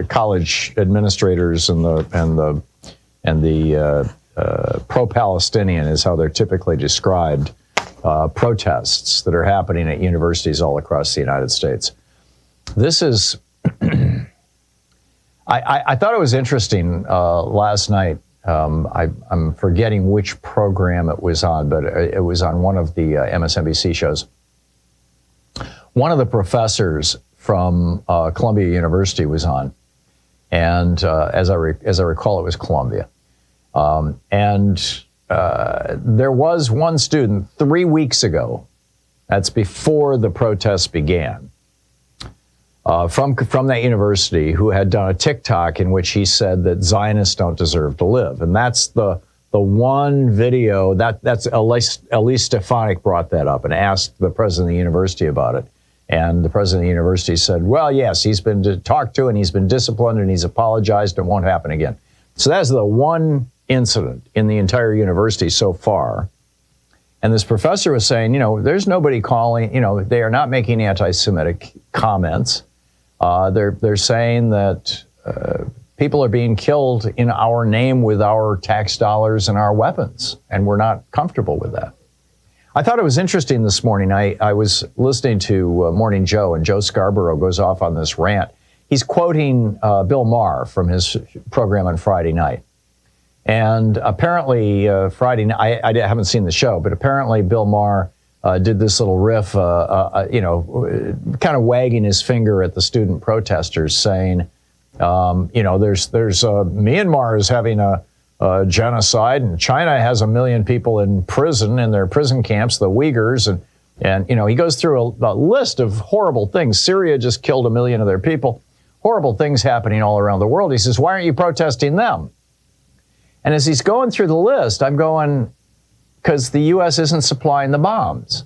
college administrators and the pro-Palestinian is how they're typically described, protests that are happening at universities all across the United States. This is, I thought it was interesting last night. I'm forgetting which program it was on, but it was on one of the MSNBC shows. One of the professors from Columbia University was on, and as I recall, it was Columbia. There was one student 3 weeks ago, that's before the protests began, from that university, who had done a TikTok in which he said that Zionists don't deserve to live. And that's the one video, that's Elise Stefanik brought that up and asked the president of the university about it. And the president of the university said, well, yes, he's been talked to and he's been disciplined and he's apologized and it won't happen again. So that's the one incident in the entire university so far. And this professor was saying, there's nobody calling, they are not making anti-Semitic comments. They're saying that people are being killed in our name with our tax dollars and our weapons, and we're not comfortable with that. I thought it was interesting this morning. I was listening to Morning Joe, and Joe Scarborough goes off on this rant. He's quoting Bill Maher from his program on Friday night. And apparently Friday night, I haven't seen the show, but apparently Bill Maher did this little riff, kind of wagging his finger at the student protesters, saying, there's Myanmar is having a genocide, and China has 1 million people in prison, in their prison camps, the Uyghurs, and he goes through a list of horrible things. Syria just killed 1 million of their people. Horrible things happening all around the world. He says, why aren't you protesting them? And as he's going through the list, I'm going, because the U.S. isn't supplying the bombs.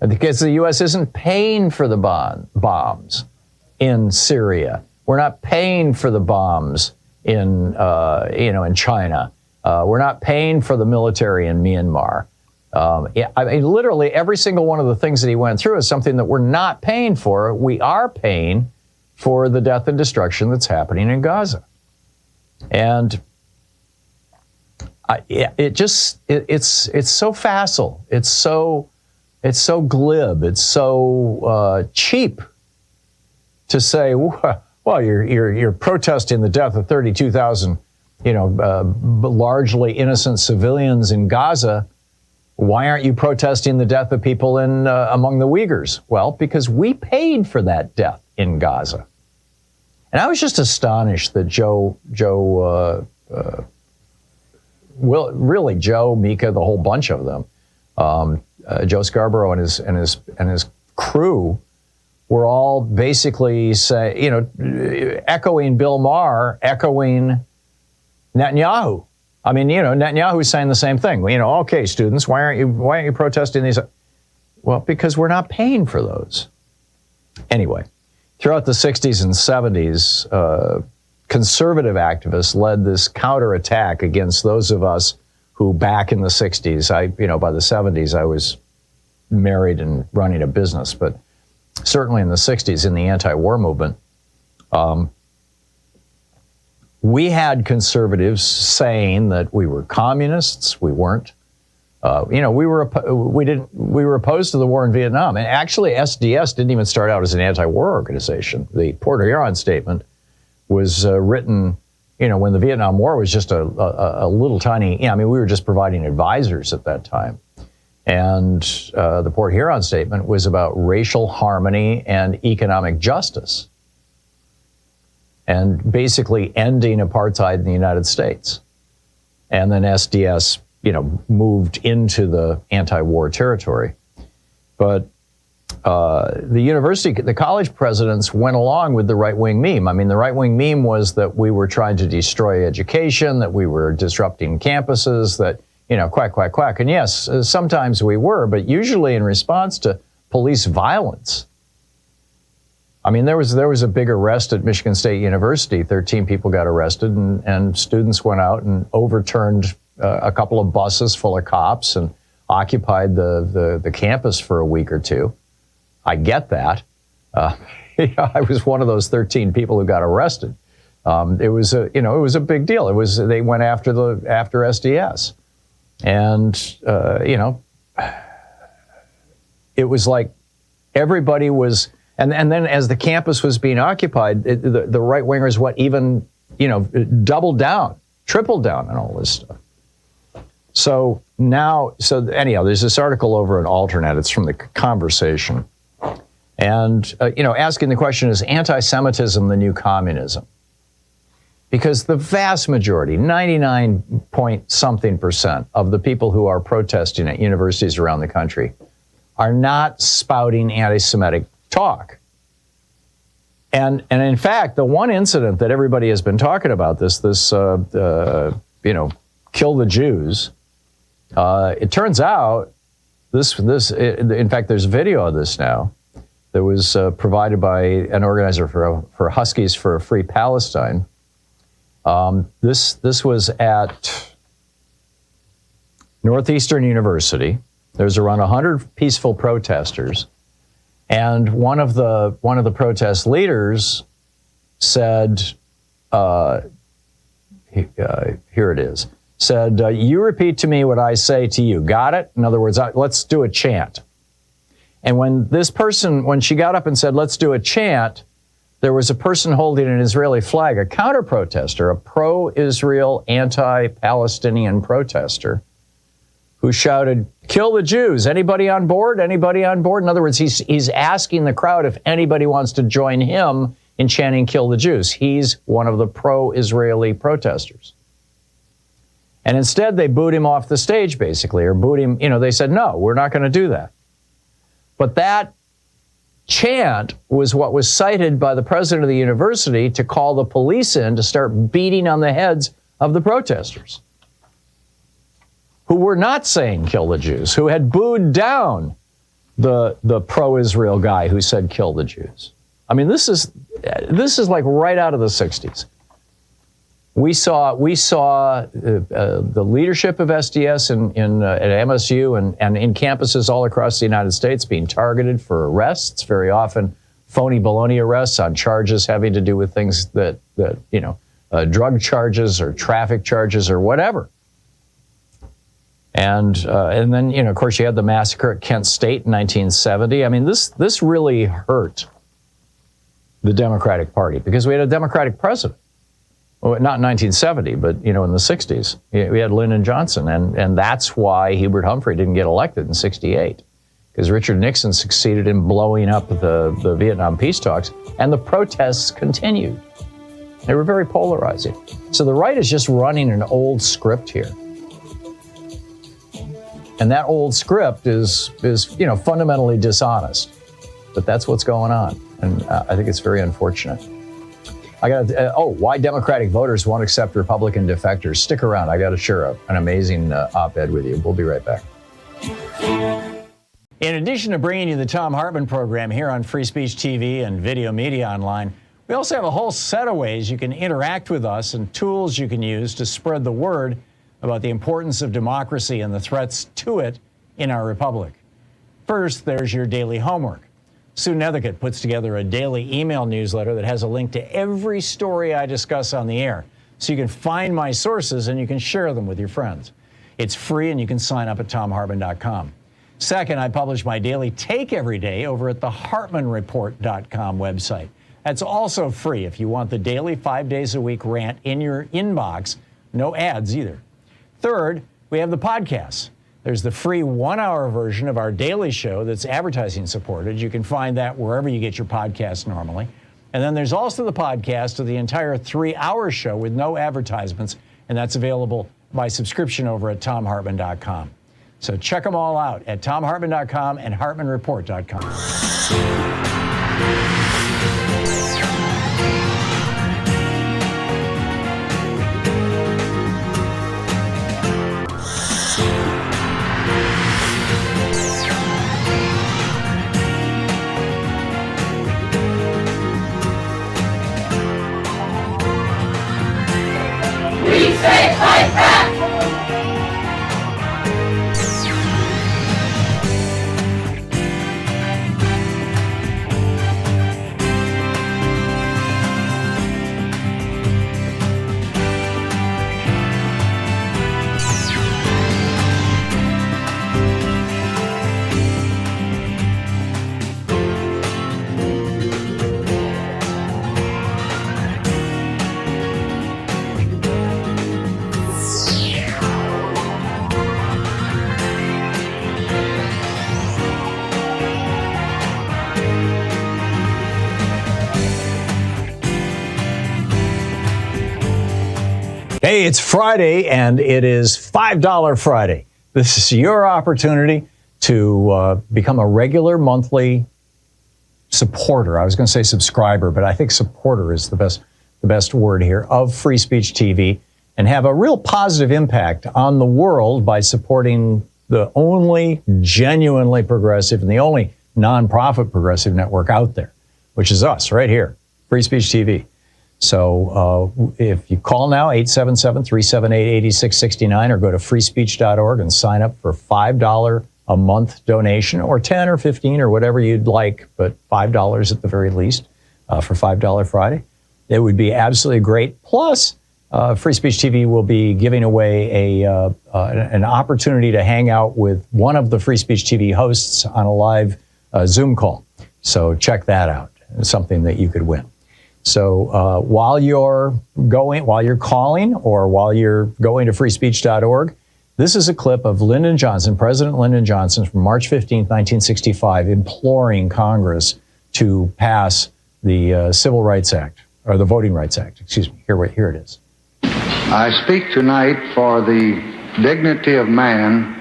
Because the U.S. isn't paying for the bombs in Syria. We're not paying for the bombs in China. We're not paying for the military in Myanmar. Literally every single one of the things that he went through is something that we're not paying for. We are paying for the death and destruction that's happening in Gaza. And it's so facile. It's so glib. It's so cheap to say, well, you're protesting the death of 32,000, largely innocent civilians in Gaza. Why aren't you protesting the death of people among the Uyghurs? Well, because we paid for that death in Gaza. And I was just astonished that Joe, Mika, the whole bunch of them, Joe Scarborough and his crew were all basically echoing Bill Maher, echoing Netanyahu. I mean, Netanyahu's saying the same thing. Okay, students, why aren't you protesting these? Well, because we're not paying for those. Anyway, throughout the 60s and 70s, conservative activists led this counterattack against those of us who back in the 60s, by the 70s, I was married and running a business, but certainly in the 60s in the anti-war movement, we had conservatives saying that we were communists. We weren't. We were opposed to the war in Vietnam. And actually, SDS didn't even start out as an anti-war organization. The Port Huron Statement was written, when the Vietnam War was just a little tiny. We were just providing advisors at that time. And the Port Huron Statement was about racial harmony and economic justice, and basically ending apartheid in the United States. And then SDS, moved into the anti-war territory. But the college presidents went along with the right-wing meme. The right-wing meme was that we were trying to destroy education, that we were disrupting campuses, that, quack, quack, quack. And yes, sometimes we were, but usually in response to police violence. There was a big arrest at Michigan State University. 13 people got arrested, and students went out and overturned a couple of buses full of cops and occupied the campus for a week or two. I get that. I was one of those 13 people who got arrested. It was a big deal. They went after SDS, and it was like everybody was, and then as the campus was being occupied, the right wingers doubled down, tripled down on all this stuff. So anyhow, there's this article over at Alternet. It's from The Conversation. And, asking the question, is anti-Semitism the new communism? Because the vast majority, 99-point-something% of the people who are protesting at universities around the country are not spouting anti-Semitic talk. And in fact, the one incident that everybody has been talking about, this kill the Jews, it turns out in fact, there's video of this now that was provided by an organizer for Huskies for a Free Palestine. This was at Northeastern University. There's around 100 peaceful protesters, and one of the protest leaders said, here it is. Said, you repeat to me what I say to you. Got it? In other words, let's do a chant. And when she got up and said, let's do a chant, there was a person holding an Israeli flag, a counter-protester, a pro-Israel, anti-Palestinian protester, who shouted, kill the Jews. Anybody on board? Anybody on board? In other words, he's asking the crowd if anybody wants to join him in chanting, kill the Jews. He's one of the pro-Israeli protesters. And instead, they booed him off the stage, basically, or booed him. They said, no, we're not going to do that. But that chant was what was cited by the president of the university to call the police in to start beating on the heads of the protesters, who were not saying kill the Jews, who had booed down the pro-Israel guy who said kill the Jews. I mean, this is like right out of the 60s. We saw the leadership of SDS at MSU and in campuses all across the United States being targeted for arrests, very often phony baloney arrests on charges having to do with things that drug charges or traffic charges or whatever. And then, of course, you had the massacre at Kent State in 1970. I mean, this really hurt the Democratic Party because we had a Democratic president. Well, not in 1970, but, in the 60s. We had Lyndon Johnson, and that's why Hubert Humphrey didn't get elected in 68, because Richard Nixon succeeded in blowing up the Vietnam peace talks, and the protests continued. They were very polarizing. So the right is just running an old script here. And that old script is fundamentally dishonest. But that's what's going on, and I think it's very unfortunate. Why Democratic voters won't accept Republican defectors. Stick around. I got to share an amazing op-ed with you. We'll be right back. In addition to bringing you the Thom Hartmann Program here on Free Speech TV and Video Media Online, we also have a whole set of ways you can interact with us and tools you can use to spread the word about the importance of democracy and the threats to it in our republic. First, there's your daily homework. Sue Nethercutt puts together a daily email newsletter that has a link to every story I discuss on the air, so you can find my sources and you can share them with your friends. It's free and you can sign up at thomhartmann.com. Second, I publish my daily take every day over at the hartmannreport.com website. That's also free if you want the daily 5 days a week rant in your inbox. No ads either. Third, we have the podcasts. There's the free 1-hour version of our daily show that's advertising supported. You can find that wherever you get your podcasts normally. And then there's also the podcast of the entire 3-hour show with no advertisements, and that's available by subscription over at thomhartmann.com. So check them all out at thomhartmann.com and hartmannreport.com. Hey, it's Friday, and it is $5 Friday. This is your opportunity to become a regular monthly supporter. I was going to say subscriber, but I think supporter is the best word here, of Free Speech TV, and have a real positive impact on the world by supporting the only genuinely progressive and the only nonprofit progressive network out there, which is us right here, Free Speech TV. So if you call now, 877-378-8669, or go to freespeech.org and sign up for $5 a month donation, or 10 or 15 or whatever you'd like, but $5 at the very least for $5 Friday. It would be absolutely great. Plus, Free Speech TV will be giving away an opportunity to hang out with one of the Free Speech TV hosts on a live Zoom call. So check that out. It's something that you could win. So while you're calling, or while you're going to freespeech.org, this is a clip of Lyndon Johnson, President Lyndon Johnson, from March 15, 1965, imploring Congress to pass the Civil Rights Act, or the Voting Rights Act. Excuse me. Here it is. I speak tonight for the dignity of man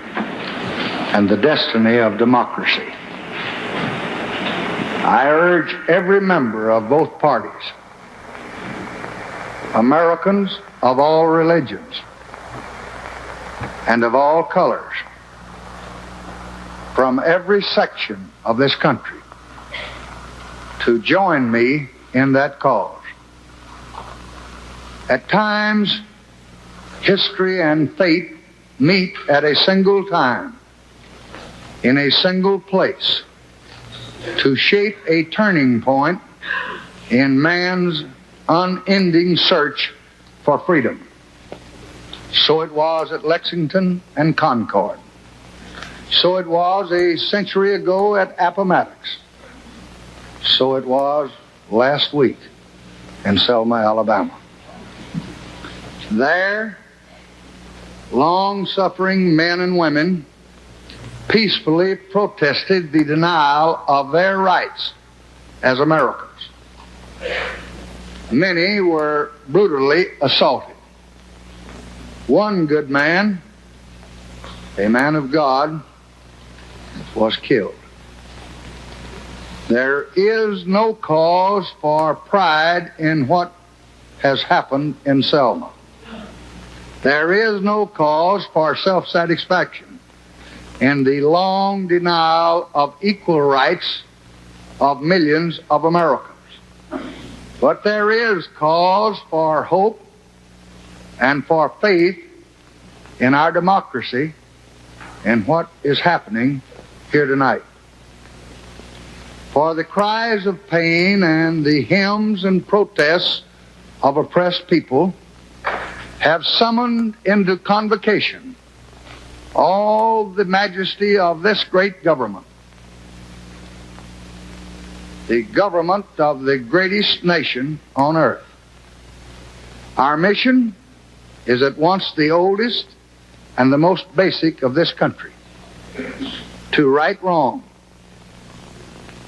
and the destiny of democracy. I urge every member of both parties, Americans of all religions and of all colors, from every section of this country, to join me in that cause. At times, history and fate meet at a single time, in a single place, to shape a turning point in man's unending search for freedom. So it was at Lexington and Concord. So it was a century ago at Appomattox. So it was last week in Selma, Alabama. There, long-suffering men and women peacefully protested the denial of their rights as Americans. Many were brutally assaulted. One good man, a man of God, was killed. There is no cause for pride in what has happened in Selma. There is no cause for self-satisfaction in the long denial of equal rights of millions of Americans. But there is cause for hope and for faith in our democracy and what is happening here tonight. For the cries of pain and the hymns and protests of oppressed people have summoned into convocation all the majesty of this great government, the government of the greatest nation on earth. Our mission is at once the oldest and the most basic of this country: to right wrong,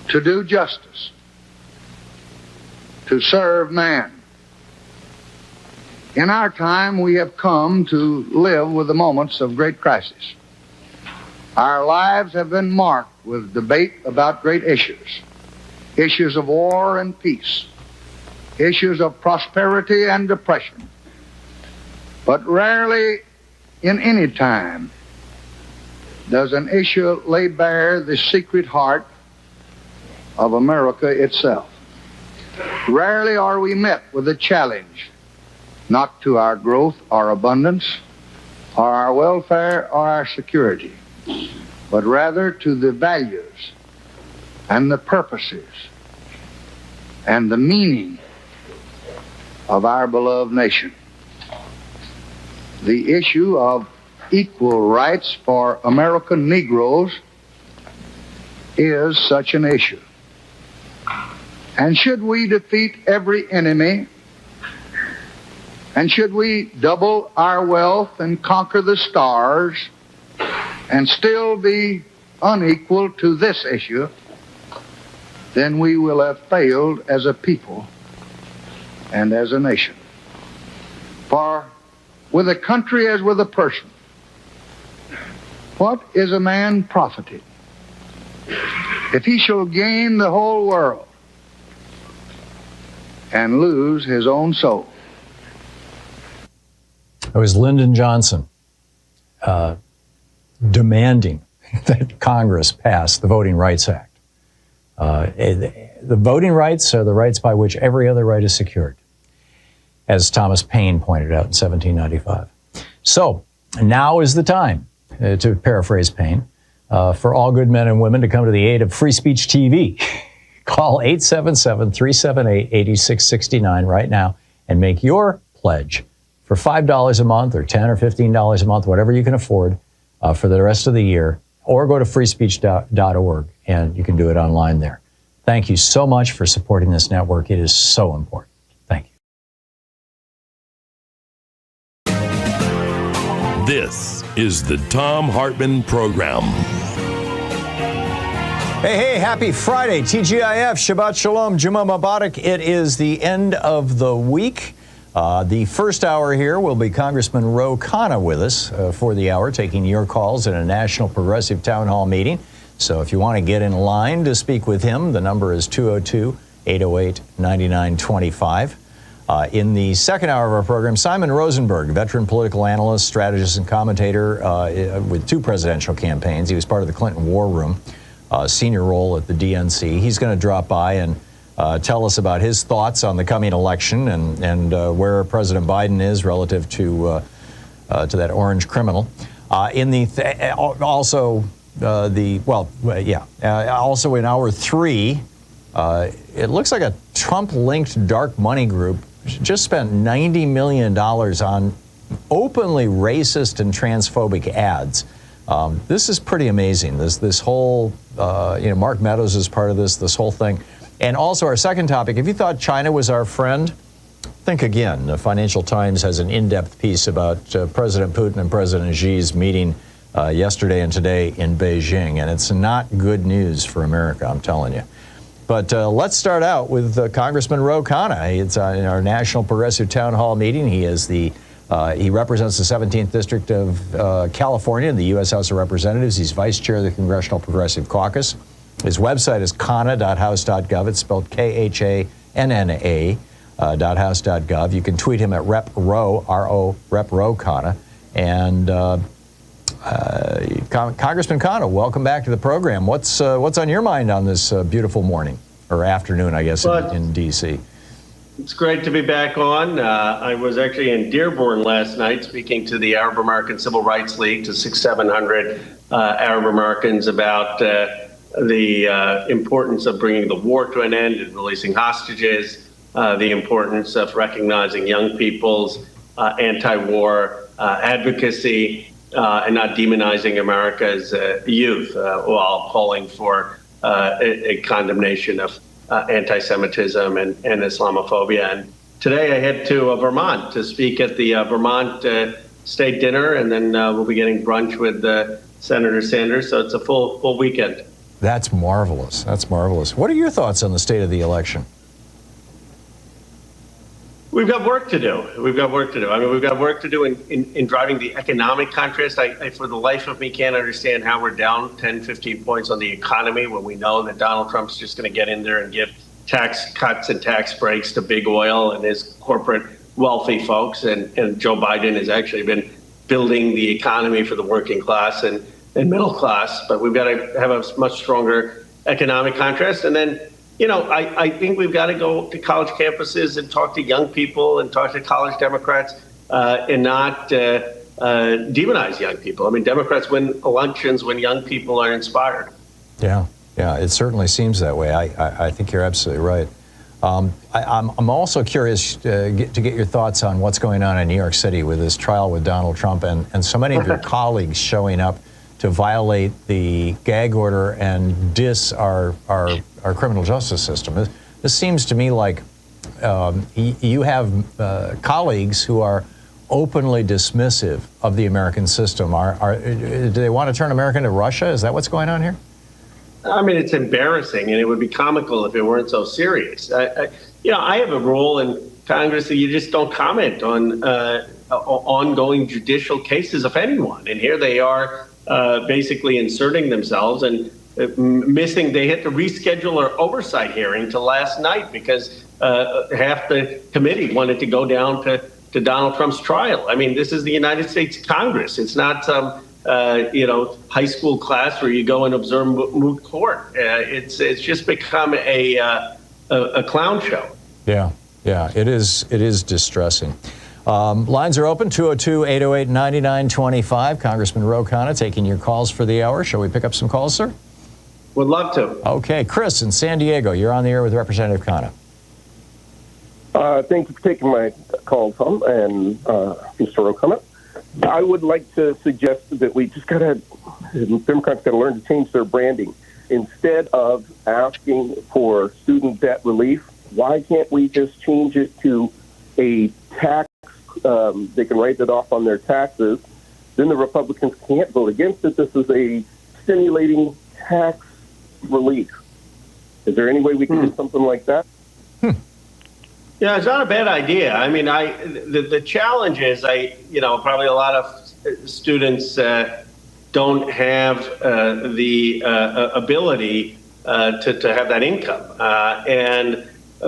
to do justice, to serve man. In our time, we have come to live with the moments of great crisis. Our lives have been marked with debate about great issues: issues of war and peace, issues of prosperity and depression. But rarely in any time does an issue lay bare the secret heart of America itself. Rarely are we met with a challenge not to our growth or abundance, or our welfare or our security, but rather to the values and the purposes and the meaning of our beloved nation. The issue of equal rights for American Negroes is such an issue. And should we defeat every enemy, and should we double our wealth and conquer the stars and still be unequal to this issue, then we will have failed as a people and as a nation. For with a country as with a person. What is a man profited if he shall gain the whole world and lose his own soul? It was Lyndon Johnson demanding that Congress pass the Voting Rights Act. The voting rights are the rights by which every other right is secured, as Thomas Paine pointed out in 1795. So now is the time, to paraphrase Paine, for all good men and women to come to the aid of Free Speech TV. Call 877-378-8669 right now and make your pledge for $5 a month or $10 or $15 a month, whatever you can afford for the rest of the year, or go to freespeech.org and you can do it online there. Thank you so much for supporting this network. It is so important. Thank you. This is the Thom Hartmann Program. Hey, happy Friday. TGIF, Shabbat Shalom, Juma Mubarak. It is the end of the week. The first hour here will be Congressman Ro Khanna with us for the hour, taking your calls in a national Progressive Townhall meeting. So if you want to get in line to speak with him, the number is 202-808-9925. In the second hour of our program, Simon Rosenberg, veteran political analyst, strategist, and commentator with 2 presidential campaigns. He was part of the Clinton War Room, senior role at the DNC. He's going to drop by and tell us about his thoughts on the coming election and where President Biden is relative to that orange criminal. Also in hour 3, it looks like a Trump-linked dark money group just spent $90 million on openly racist and transphobic ads. This is pretty amazing. This whole, Mark Meadows is part of this whole thing. And also our second topic, if you thought China was our friend, think again. The Financial Times has an in-depth piece about President Putin and President Xi's meeting yesterday and today in Beijing, and it's not good news for America, I'm telling you. But let's start out with Congressman Ro Khanna. It's in our National Progressive Town Hall meeting. He represents the 17th District of California in the U.S. House of Representatives. He's vice chair of the Congressional Progressive Caucus. His website is khanna.house.gov. It's spelled Khanna. .house.gov. You can tweet him at Rep Ro, R-O, Rep Ro Khanna. And Congressman Khanna, welcome back to the program. What's on your mind on this beautiful morning, or afternoon, I guess, in D.C.? It's great to be back on. I was actually in Dearborn last night speaking to the Arab American Civil Rights League, to 600-700 Arab Americans about the importance of bringing the war to an end and releasing hostages, the importance of recognizing young people's anti-war advocacy and not demonizing America's youth while calling for a condemnation of anti-Semitism and Islamophobia. And today I head to Vermont to speak at the Vermont State Dinner, and then we'll be getting brunch with Senator Sanders. So it's a full weekend. That's marvelous. That's marvelous. What are your thoughts on the state of the election? We've got work to do. I mean, we've got work to do in driving the economic contrast. I, for the life of me, can't understand how we're down 10, 15 points on the economy when we know that Donald Trump's just going to get in there and give tax cuts and tax breaks to big oil and his corporate wealthy folks. And Joe Biden has actually been building the economy for the working class and middle class. But we've got to have a much stronger economic contrast. And then, I think we've got to go to college campuses and talk to young people and talk to college Democrats and not demonize young people. I mean, Democrats win elections when young people are inspired. Yeah, it certainly seems that way. I think you're absolutely right. I'm also curious to get your thoughts on what's going on in New York City with this trial with Donald Trump and so many of your colleagues showing up to violate the gag order and diss our criminal justice system. This seems to me like you have colleagues who are openly dismissive of the American system. Do they want to turn America into Russia? Is that what's going on here? I mean, it's embarrassing, and it would be comical if it weren't so serious. I have a rule in Congress that you just don't comment on ongoing judicial cases of anyone. And here they are basically inserting themselves and missing. They had to reschedule our oversight hearing to last night because half the committee wanted to go down to Donald Trump's trial. I mean, this is the United States Congress. It's not some high school class where you go and observe moot court. It's just become a clown show. Yeah, it is distressing. Lines are open, 202-808-9925. Congressman Ro Khanna taking your calls for the hour. Shall we pick up some calls, sir? Would love to. Okay, Chris in San Diego, you're on the air with Representative Khanna. Thank you for taking my call, Tom, and Mr. Ro Khanna. I would like to suggest that Democrats got to learn to change their branding. Instead of asking for student debt relief, why can't we just change it to a tax? They can write it off on their taxes. Then the Republicans can't vote against it. This is a stimulating tax relief. Is there any way we can do something like that? Yeah, it's not a bad idea. I mean, the challenge is, probably a lot of students don't have the ability to have that income. And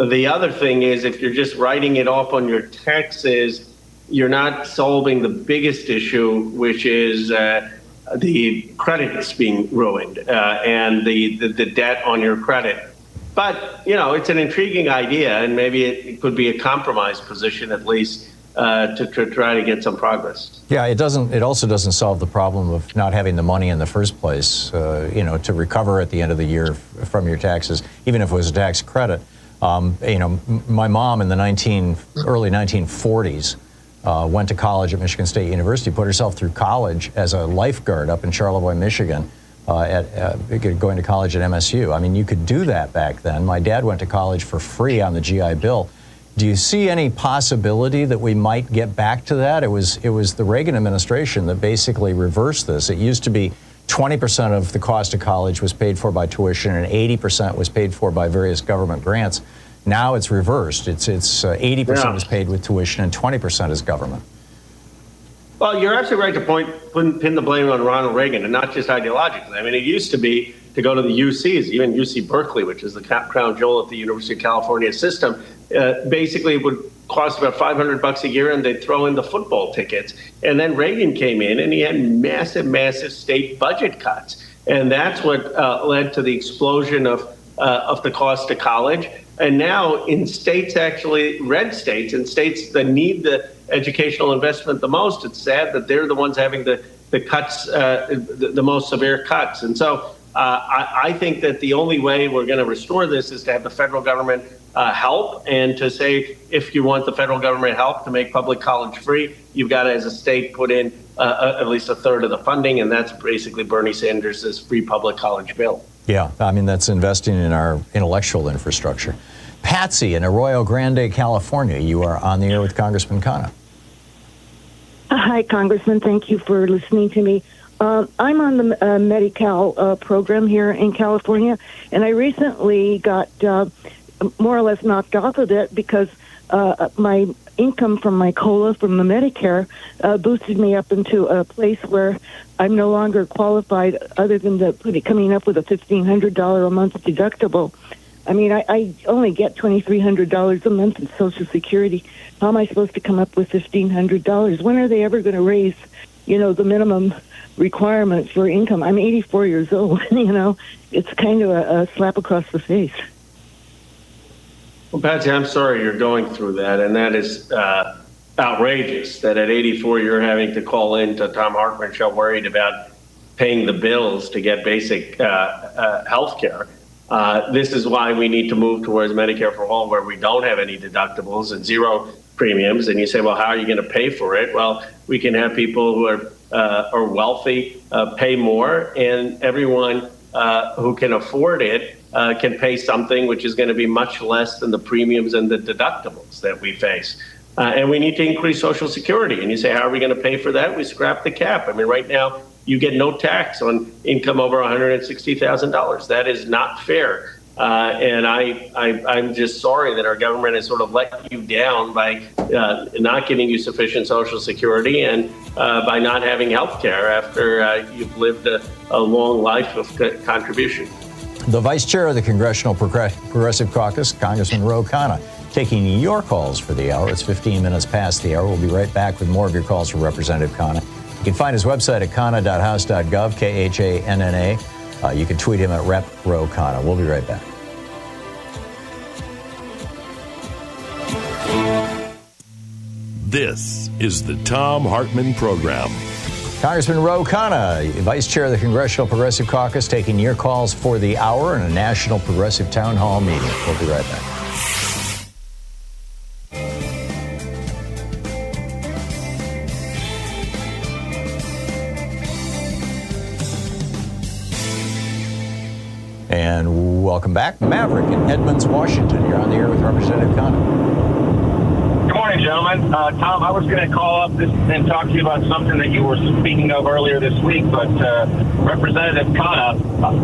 the other thing is, if you're just writing it off on your taxes, you're not solving the biggest issue, which is the credit is being ruined and the debt on your credit. But, it's an intriguing idea, and maybe it could be a compromise position at least to try to get some progress. Yeah, it also doesn't solve the problem of not having the money in the first place, to recover at the end of the year from your taxes, even if it was a tax credit. My mom in the early 1940s went to college at Michigan State University, put herself through college as a lifeguard up in Charlevoix, Michigan. Going to college at MSU. I mean, you could do that back then. My dad went to college for free on the GI Bill. Do you see any possibility that we might get back to that? It was the Reagan administration that basically reversed this. It used to be 20% of the cost of college was paid for by tuition and 80% was paid for by various government grants. Now it's reversed. It's 80% is paid with tuition and 20% is government. Well, you're absolutely right to pin the blame on Ronald Reagan, and not just ideologically. I mean, it used to be to go to the UCs, even UC Berkeley, which is the crown jewel of the University of California system. Basically, it would cost about $500 a year, and they'd throw in the football tickets. And then Reagan came in, and he had massive state budget cuts, and that's what led to the explosion of the cost of college. And now in states, actually red states, and states that need the educational investment the most, it's sad that they're the ones having the cuts, the most severe cuts. And so I think that the only way we're going to restore this is to have the federal government help, and to say, if you want the federal government help to make public college free, you've got to, as a state, put in at least a third of the funding. And that's basically Bernie Sanders' free public college bill. Yeah, I mean, that's investing in our intellectual infrastructure. Patsy in Arroyo Grande, California, you are on the air with Congressman Khanna. Hi, Congressman. Thank you for listening to me. I'm on the Medi-Cal program here in California, and I recently got more or less knocked off of it because my income from my COLA from the Medicare boosted me up into a place where I'm no longer qualified, other than coming up with a $1,500 a month deductible. I mean, I only get $2,300 a month in Social Security. How am I supposed to come up with $1,500? When are they ever going to raise, the minimum requirement for income? I'm 84 years old. It's kind of a slap across the face. Well, Patsy, I'm sorry you're going through that, and that is outrageous that at 84 you're having to call in to Thom Hartmann show worried about paying the bills to get basic health care. This is why we need to move towards Medicare for All, where we don't have any deductibles and zero premiums. And you say, well, how are you going to pay for it? Well, we can have people who are wealthy pay more, and everyone who can afford it can pay something which is going to be much less than the premiums and the deductibles that we face. And we need to increase Social Security. And you say, how are we going to pay for that? We scrap the cap. I mean, right now, you get no tax on income over $160,000. That is not fair. And I'm just sorry that our government has sort of let you down by not giving you sufficient Social Security and by not having health care after you've lived a long life of contribution. The Vice Chair of the Congressional Progressive Caucus, Congressman Ro Khanna, taking your calls for the hour. It's 15 minutes past the hour. We'll be right back with more of your calls from Representative Khanna. You can find his website at khanna.house.gov, Khanna. You can tweet him at Rep. Ro Khanna. We'll be right back. This is the Thom Hartmann Program. Congressman Ro Khanna, Vice Chair of the Congressional Progressive Caucus, taking your calls for the hour in a National Progressive Townhall meeting. We'll be right back. And welcome back. Maverick in Edmonds, Washington. You're on the air with Representative Khanna. Good morning, gentlemen. Tom, I was going to call up and talk to you about something that you were speaking of earlier this week, but Representative Khanna,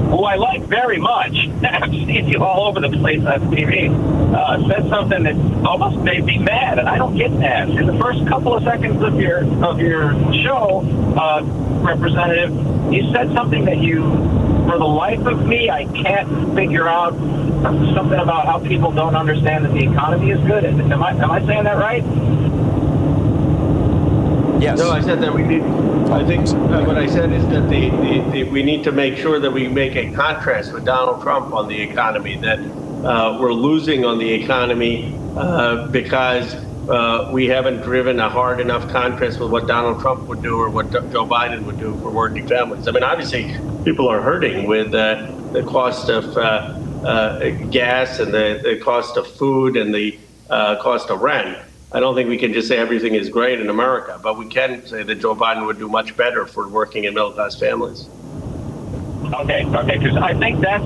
who I like very much, I've seen you all over the place on TV, said something that almost made me mad, and I don't get mad. In the first couple of seconds of your show, Representative, you said something that for the life of me, I can't figure out something about how people don't understand that the economy is good. Am I saying that right? Yes. No, I said that we need. I think what I said is that we need to make sure that we make a contrast with Donald Trump on the economy. That we're losing on the economy because we haven't driven a hard enough contrast with what Donald Trump would do or what Joe Biden would do for working families. I mean, obviously, people are hurting with the cost of gas and the cost of food and the cost of rent. I don't think we can just say everything is great in America, but we can say that Joe Biden would do much better for working and middle-class families. Okay, because I think that's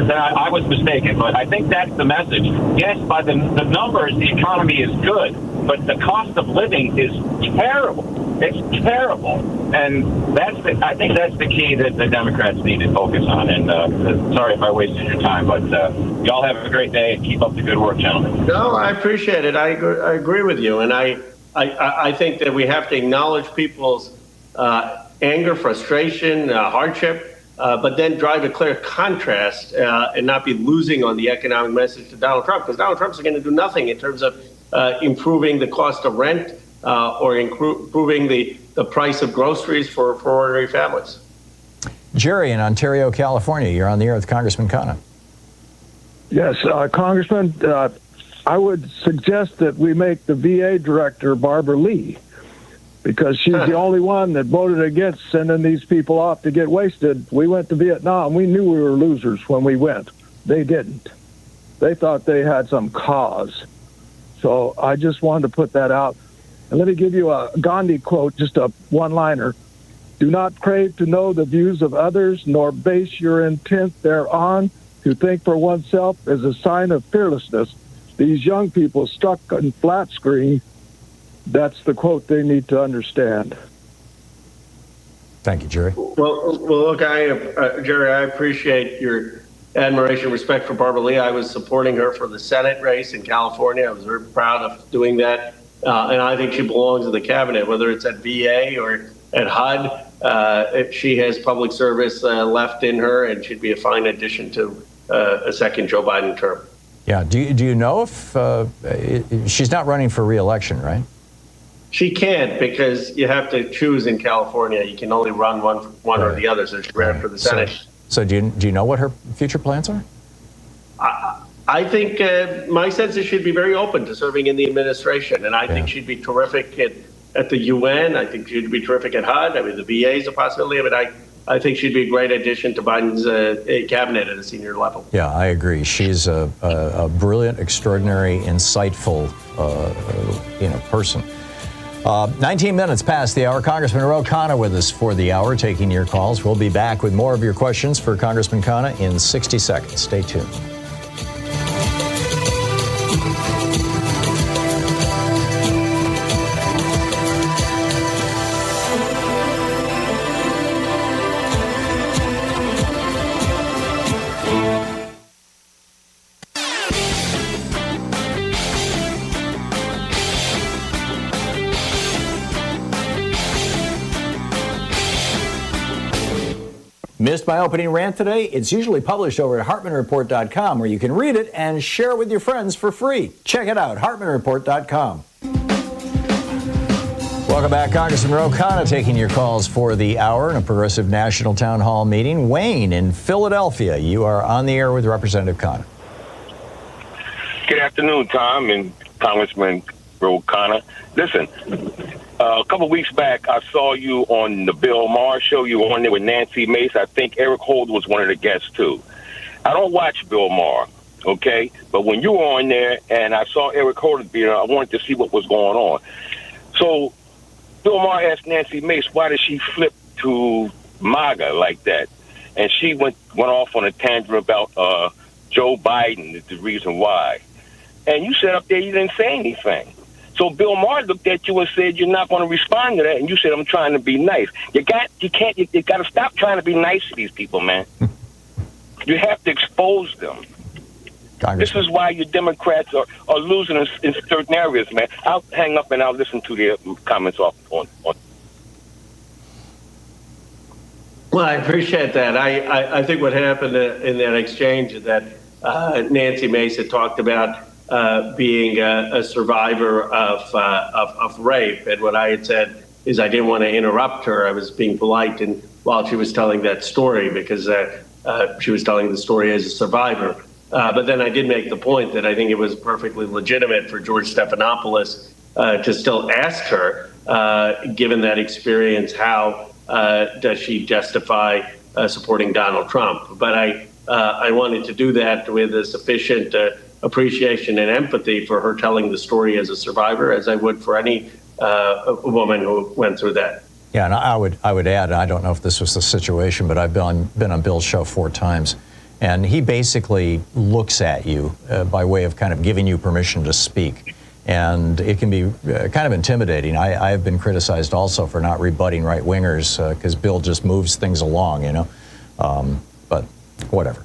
I was mistaken, but I think that's the message. Yes, by the numbers, the economy is good, but the cost of living is terrible. It's terrible, and I think that's the key that the Democrats need to focus on. And sorry if I wasted your time, but y'all have a great day and keep up the good work, gentlemen. No, I appreciate it. I agree with you, and I think that we have to acknowledge people's anger, frustration, hardship, but then drive a clear contrast and not be losing on the economic message to Donald Trump, because Donald Trump's going to do nothing in terms of improving the cost of rent or improving the price of groceries for ordinary families. Jerry in Ontario, California. You're on the air with Congressman Khanna. Yes, Congressman, I would suggest that we make the VA director Barbara Lee, because she's the only one that voted against sending these people off to get wasted. We went to Vietnam. We knew we were losers when we went. They didn't. They thought they had some cause. So I just wanted to put that out. And let me give you a Gandhi quote, just a one-liner. Do not crave to know the views of others, nor base your intent thereon. To think for oneself is a sign of fearlessness. These young people stuck in flat screen, that's the quote they need to understand. Thank you, Jerry. Well, look, Jerry, I appreciate your admiration and respect for Barbara Lee. I was supporting her for the Senate race in California. I was very proud of doing that. And I think she belongs in the cabinet, whether it's at VA or at HUD. She has public service left in her, and she'd be a fine addition to a second Joe Biden term. Yeah. Do you know if she's not running for re-election, right? She can't, because you have to choose in California. You can only run one right. or the other. So she ran for the Senate. So do you know what her future plans are? I think my sense is she'd be very open to serving in the administration, and I think she'd be terrific at the UN. I think she'd be terrific at HUD. I mean, the VA is a possibility, but I think she'd be a great addition to Biden's cabinet at a senior level. Yeah, I agree. She's a brilliant, extraordinary, insightful, person. 19 minutes past the hour. Congressman Ro Khanna with us for the hour, taking your calls. We'll be back with more of your questions for Congressman Khanna in 60 seconds. Stay tuned. Missed my opening rant today? It's usually published over at HartmannReport.com, where you can read it and share it with your friends for free. Check it out, HartmannReport.com. Welcome back. Congressman Ro Khanna taking your calls for the hour in a Progressive National Town Hall meeting. Wayne in Philadelphia, you are on the air with Representative Khanna. Good afternoon, Tom and Congressman Ro Khanna. Listen, a couple weeks back, I saw you on the Bill Maher show. You were on there with Nancy Mace. I think Eric Holder was one of the guests, too. I don't watch Bill Maher, okay? But when you were on there and I saw Eric Holder being there, I wanted to see what was going on. So Bill Maher asked Nancy Mace, why did she flip to MAGA like that? And she went off on a tangent about Joe Biden is the reason why. And you sat up there, you didn't say anything. So Bill Maher looked at you and said, you're not going to respond to that. And you said, I'm trying to be nice. You got to stop trying to be nice to these people, man. You have to expose them. This is why you Democrats are losing in certain areas, man. I'll hang up and I'll listen to their comments on. Well, I appreciate that. I think what happened in that exchange is that Nancy Mace had talked about being a survivor of rape, and what I had said is I didn't want to interrupt her. I was being polite, and while she was telling that story, because she was telling the story as a survivor. But then I did make the point that I think it was perfectly legitimate for George Stephanopoulos to still ask her, given that experience, how does she justify supporting Donald Trump? But I wanted to do that with a sufficient appreciation and empathy for her telling the story as a survivor, as I would for any woman who went through that. Yeah, and I would add, I don't know if this was the situation, but I've been on Bill's show 4 times, and he basically looks at you by way of kind of giving you permission to speak. And it can be kind of intimidating. I have been criticized also for not rebutting right-wingers because Bill just moves things along, you know. But whatever.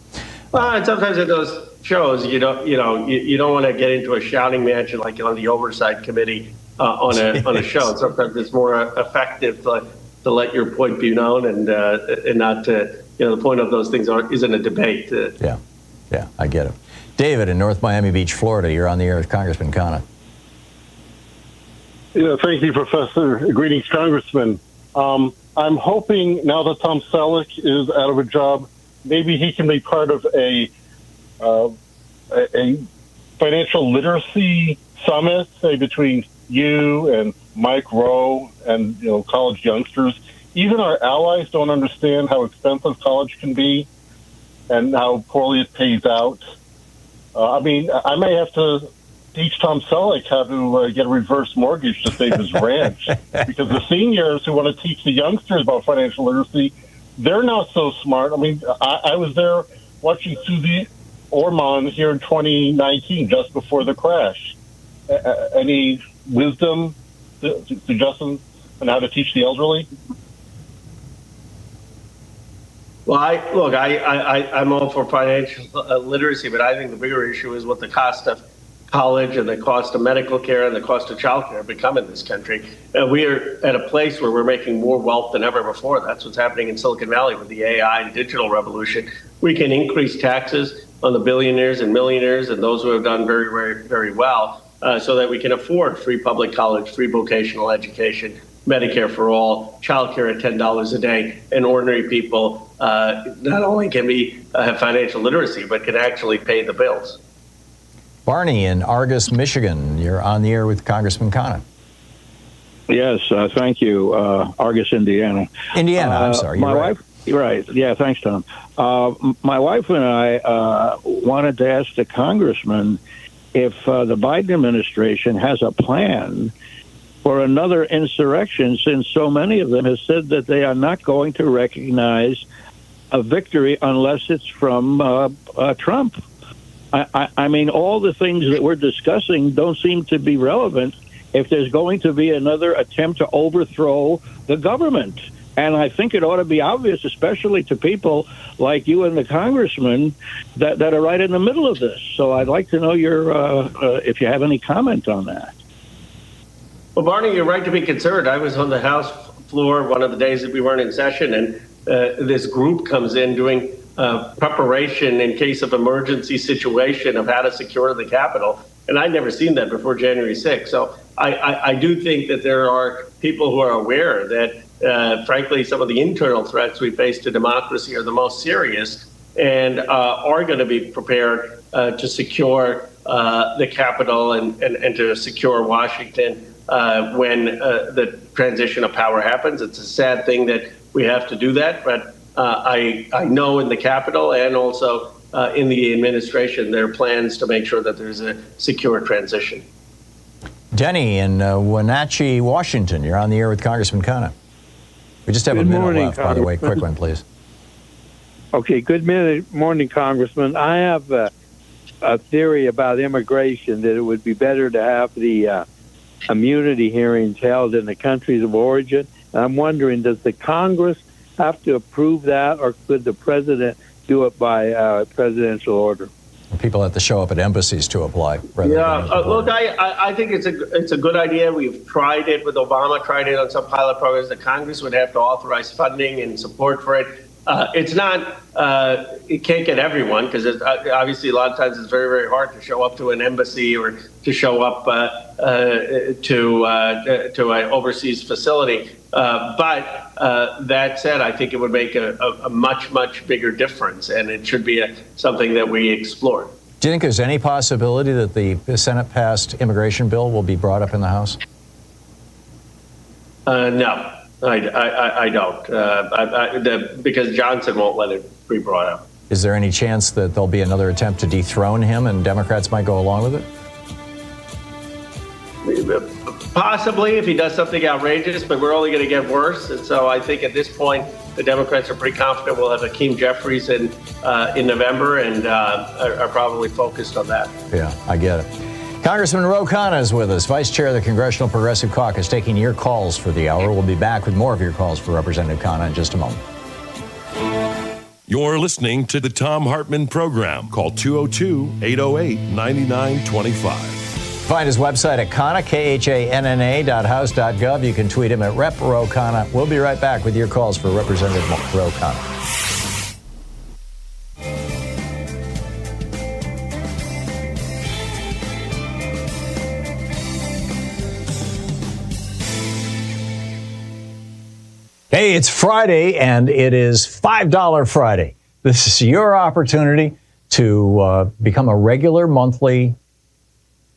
Well, and sometimes at those shows, you don't want to get into a shouting match like on the oversight committee on a show. Sometimes it's more effective to let your point be known and not to, the point of those things isn't a debate. Yeah, I get it. David in North Miami Beach, Florida, you're on the air with Congressman Khanna. Yeah, thank you, Professor. Greetings, Congressman. I'm hoping now that Tom Selleck is out of a job, maybe he can be part of a financial literacy summit, say between you and Mike Rowe and college youngsters. Even our allies don't understand how expensive college can be and how poorly it pays out. I may have to teach Tom Selleck how to get a reverse mortgage to save his ranch, because the seniors who want to teach the youngsters about financial literacy, they're not so smart. I was there watching Susie Orman here in 2019, just before the crash. Any wisdom, suggestions on how to teach the elderly? Well, I'm all for financial literacy, but I think the bigger issue is what the cost of college and the cost of medical care and the cost of child care become in this country. We are at a place where we're making more wealth than ever before. That's what's happening in Silicon Valley with the AI and digital revolution. We can increase taxes on the billionaires and millionaires and those who have done very, very, very well so that we can afford free public college, free vocational education, Medicare for all, child care at $10 a day, and ordinary people not only can have financial literacy, but can actually pay the bills. Barney in Argus, Michigan, you're on the air with Congressman Khanna. Yes, thank you. Argus, Indiana. I'm sorry. My wife. Right. Yeah. Thanks, Tom. My wife and I wanted to ask the congressman if the Biden administration has a plan for another insurrection, since so many of them have said that they are not going to recognize a victory unless it's from Trump. I mean, all the things that we're discussing don't seem to be relevant if there's going to be another attempt to overthrow the government. And I think it ought to be obvious, especially to people like you and the congressman, that are right in the middle of this. So I'd like to know if you have any comment on that. Well, Barney, you're right to be concerned. I was on the House floor one of the days that we weren't in session, and this group comes in doing preparation in case of emergency situation of how to secure the Capitol. And I'd never seen that before January 6th. So I do think that there are people who are aware that, frankly, some of the internal threats we face to democracy are the most serious and are going to be prepared to secure the Capitol and to secure Washington when the transition of power happens. It's a sad thing that we have to do that, but I know in the Capitol and also in the administration there are plans to make sure that there's a secure transition. Denny in Wenatchee, Washington. You're on the air with Congressman Khanna. We just have a minute left, by the way. Quick one, please. Okay, morning, Congressman. I have a theory about immigration that it would be better to have the immunity hearings held in the countries of origin. And I'm wondering, does the Congress have to approve that, or could the president do it by presidential order? People have to show up at embassies to apply. Look, I think it's a good idea. We've tried it with Obama, tried it on some pilot programs. The Congress would have to authorize funding and support for it. It's not, it can't get everyone, because obviously a lot of times it's very, very hard to show up to an embassy or to show up to an overseas facility. But that said, I think it would make a much, much bigger difference, and it should be something that we explore. Do you think there's any possibility that the Senate-passed immigration bill will be brought up in the House? No. I don't, because Johnson won't let it be brought up. Is there any chance that there'll be another attempt to dethrone him and Democrats might go along with it? Possibly, if he does something outrageous, but we're only going to get worse. And so I think at this point, the Democrats are pretty confident we'll have Hakeem Jeffries in November and are probably focused on that. Yeah, I get it. Congressman Ro Khanna is with us, Vice Chair of the Congressional Progressive Caucus, taking your calls for the hour. We'll be back with more of your calls for Representative Khanna in just a moment. You're listening to the Thom Hartmann Program. Call 202-808-9925. Find his website at Khanna, KHANNA.house.gov. You can tweet him at Rep. Ro Khanna. We'll be right back with your calls for Representative Ro Khanna. Hey, it's Friday, and it is $5 Friday. This is your opportunity to become a regular monthly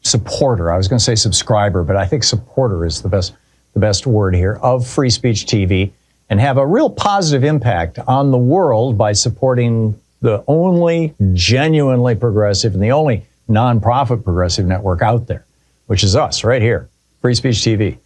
supporter. I was going to say subscriber, but I think supporter is the best word here, of Free Speech TV, and have a real positive impact on the world by supporting the only genuinely progressive and the only nonprofit progressive network out there, which is us right here, Free Speech TV.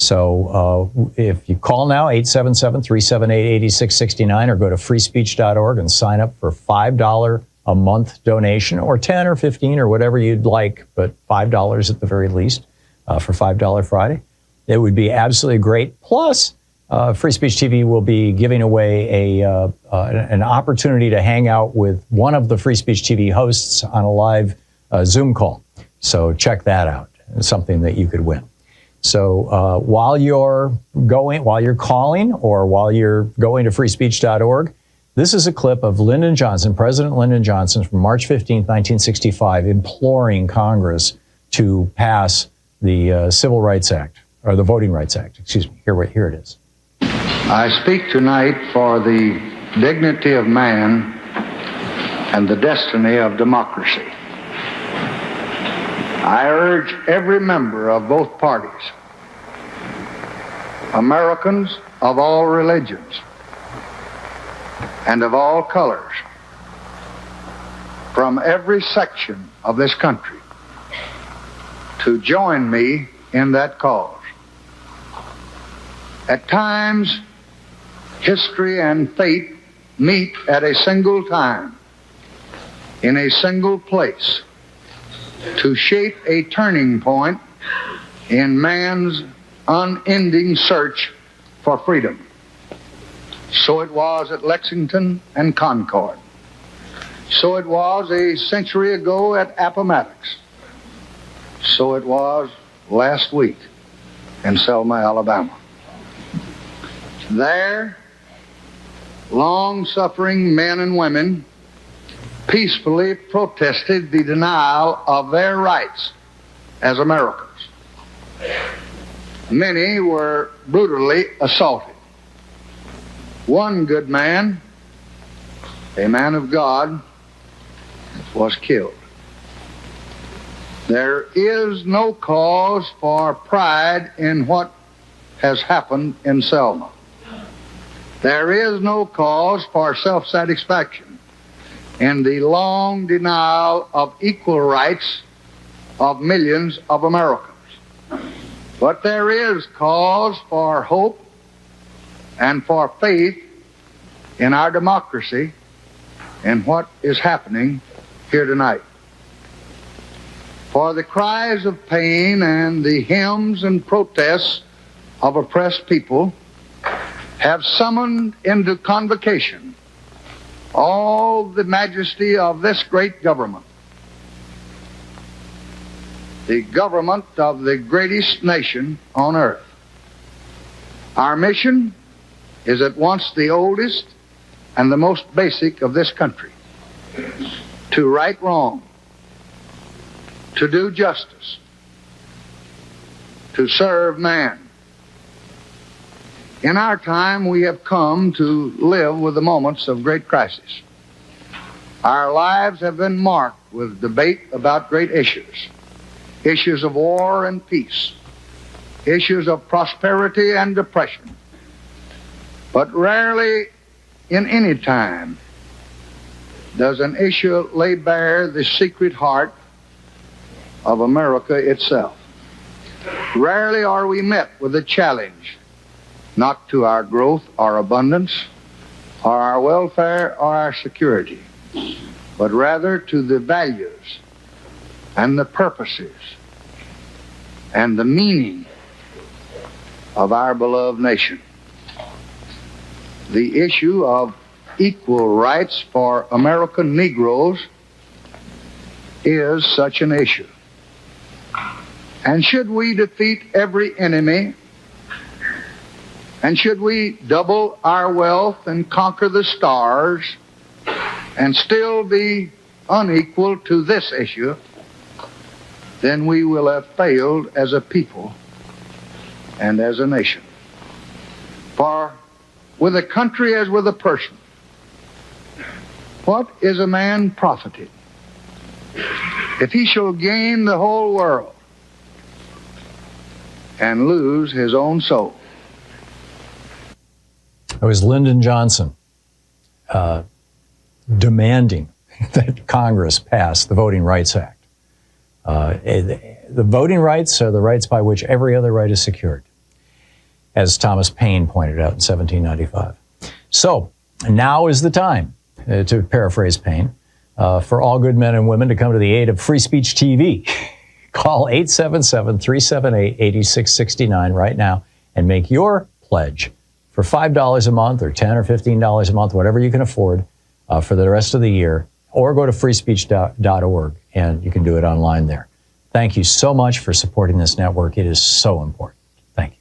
So if you call now, 877-378-8669, or go to freespeech.org and sign up for $5 a month donation, or 10 or 15 or whatever you'd like, but $5 at the very least for $5 Friday. It would be absolutely great. Plus, Free Speech TV will be giving away an opportunity to hang out with one of the Free Speech TV hosts on a live Zoom call. So check that out. It's something that you could win. So while you're calling, or while you're going to freespeech.org, this is a clip of Lyndon Johnson, President Lyndon Johnson, from March 15, 1965, imploring Congress to pass the Civil Rights Act, or the Voting Rights Act. Excuse me. Here it is. I speak tonight for the dignity of man and the destiny of democracy. I urge every member of both parties, Americans of all religions and of all colors, from every section of this country, to join me in that cause. At times, history and fate meet at a single time, in a single place, to shape a turning point in man's unending search for freedom. So it was at Lexington and Concord. So it was a century ago at Appomattox. So it was last week in Selma, Alabama. There, long-suffering men and women peacefully protested the denial of their rights as Americans. Many were brutally assaulted. One good man, a man of God, was killed. There is no cause for pride in what has happened in Selma. There is no cause for self-satisfaction in the long denial of equal rights of millions of Americans. But there is cause for hope and for faith in our democracy and what is happening here tonight. For the cries of pain and the hymns and protests of oppressed people have summoned into convocation all the majesty of this great government, the government of the greatest nation on earth. Our mission is at once the oldest and the most basic of this country: to right wrong, to do justice, to serve man. In our time, we have come to live with the moments of great crisis. Our lives have been marked with debate about great issues: issues of war and peace, issues of prosperity and depression. But rarely in any time does an issue lay bare the secret heart of America itself. Rarely are we met with a challenge not to our growth or abundance or our welfare or our security, but rather to the values and the purposes and the meaning of our beloved nation. The issue of equal rights for American Negroes is such an issue. And should we defeat every enemy, and should we double our wealth and conquer the stars and still be unequal to this issue, then we will have failed as a people and as a nation. For with a country as with a person, what is a man profited if he shall gain the whole world and lose his own soul? It was Lyndon Johnson demanding that Congress pass the Voting Rights Act. The voting rights are the rights by which every other right is secured, as Thomas Paine pointed out in 1795. So now is the time, to paraphrase Paine, for all good men and women to come to the aid of Free Speech TV. Call 877-378-8669 right now and make your pledge for $5 a month or $10 or $15 a month, whatever you can afford for the rest of the year, or go to freespeech.org and you can do it online there. Thank you so much for supporting this network. It is so important. Thank you.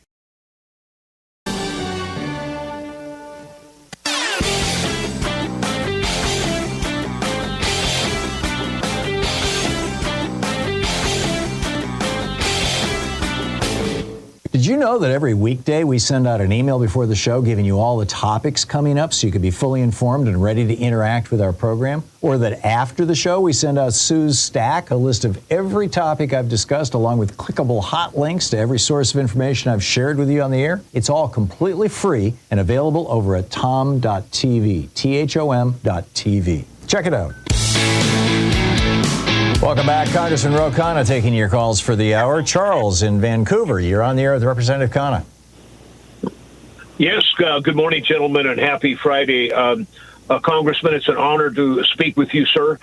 Did you know that every weekday we send out an email before the show giving you all the topics coming up so you can be fully informed and ready to interact with our program? Or that after the show we send out Sue's Stack, a list of every topic I've discussed along with clickable hot links to every source of information I've shared with you on the air? It's all completely free and available over at thom.tv, THOM.tv. Check it out. Welcome back. Congressman Ro Khanna taking your calls for the hour. Charles in Vancouver, you're on the air with Representative Khanna. Yes, good morning, gentlemen, and happy Friday. Congressman, it's an honor to speak with you, sir.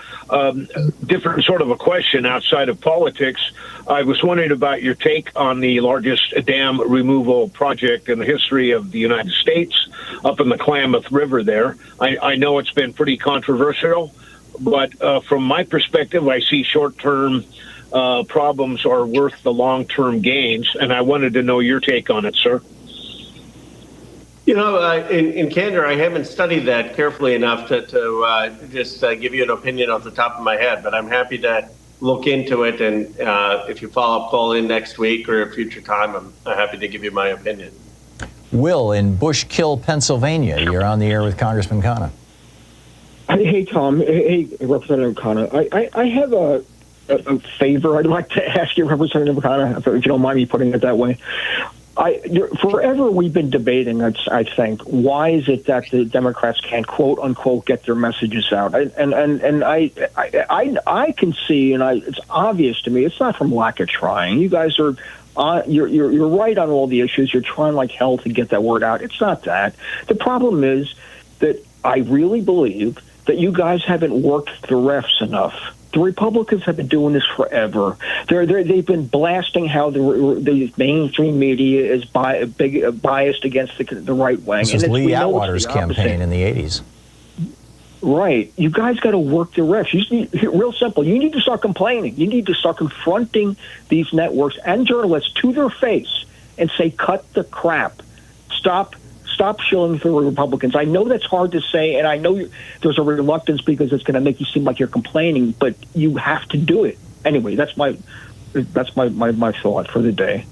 Different sort of a question outside of politics. I was wondering about your take on the largest dam removal project in the history of the United States up in the Klamath River there. I know it's been pretty controversial, but from my perspective, I see short-term problems are worth the long-term gains, and I wanted to know your take on it, sir. I was Lyndon Johnson demanding that Congress pass the Voting Rights Act. The Voting Rights are the rights by which every other right is secured. Rarely are we met with a challenge not to our growth or abundance or our welfare or our security, but rather to the values and the purposes and the meaning of our beloved nation. The issue of equal rights for American Negroes is such an issue. And should we defeat every enemy, and should we double our wealth and conquer the stars and still be unequal to this issue, then we will have failed as a people and as a nation. For with a country as with a person, what is a man profited if he shall gain the whole world and lose his own soul? In candor, I haven't studied that carefully enough to just give you an opinion off the top of my head, but I'm happy to look into it. And if you follow up, call in next week or a future time, I'm happy to give you my opinion. Will, in Bushkill, Pennsylvania, you're on the air with Congressman Khanna. Hey, Tom. Hey, Representative Khanna. I have a favor I'd like to ask you, Representative Khanna, if you don't mind me putting it that way. Forever we've been debating, I think, why is it that the Democrats can't, quote unquote, get their messages out? And I can see, and it's obvious to me, it's not from lack of trying. You guys are, you're right on all the issues. You're trying like hell to get that word out. It's not that. The problem is that I really believe that you guys haven't worked the refs enough. The Republicans have been doing this forever. They've been blasting how the mainstream media is biased against the right wing. This was Lee Atwater's campaign in the 80s. Right. You guys got to work the refs. Real simple. You need to start complaining. You need to start confronting these networks and journalists to their face and say, cut the crap. Stop shilling for Republicans. I know that's hard to say, and I know there's a reluctance because it's going to make you seem like you're complaining, but you have to do it. Anyway, that's my thought for the day.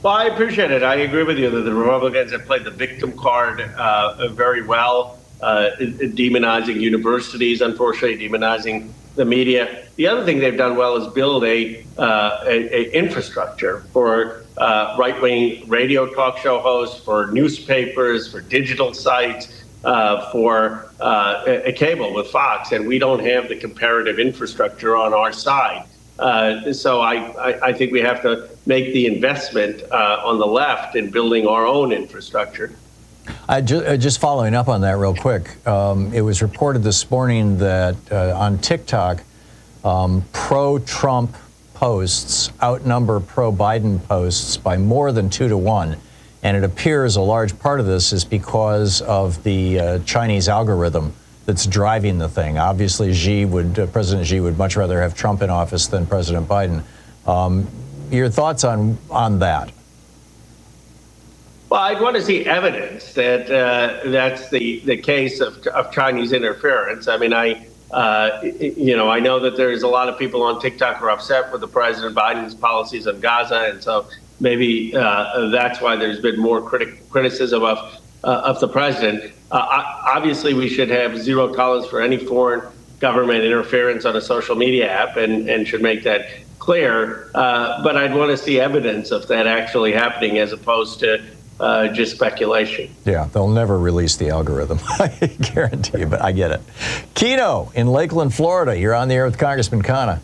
Well, I appreciate it. I agree with you that the Republicans have played the victim card very well, demonizing universities, unfortunately demonizing the media. The other thing they've done well is build a infrastructure for right-wing radio talk show hosts, for newspapers, for digital sites, for a cable with Fox, and we don't have the comparative infrastructure on our side. So I think we have to make the investment on the left in building our own infrastructure. Just following up on that real quick, it was reported this morning that on TikTok, pro-Trump posts outnumber pro-Biden posts by more than 2 to 1. And it appears a large part of this is because of the Chinese algorithm that's driving the thing. Obviously, President Xi would much rather have Trump in office than President Biden. Your thoughts on that? Well, I'd want to see evidence that that's the case of Chinese interference. I mean, I know that there's a lot of people on TikTok who are upset with the President Biden's policies on Gaza, and so maybe that's why there's been more criticism of the president. Obviously, we should have zero tolerance for any foreign government interference on a social media app, and should make that clear. But I'd want to see evidence of that actually happening as opposed to just speculation. Yeah, they'll never release the algorithm. I guarantee you, but I get it. Keno in Lakeland, Florida. You're on the air with Congressman Khanna.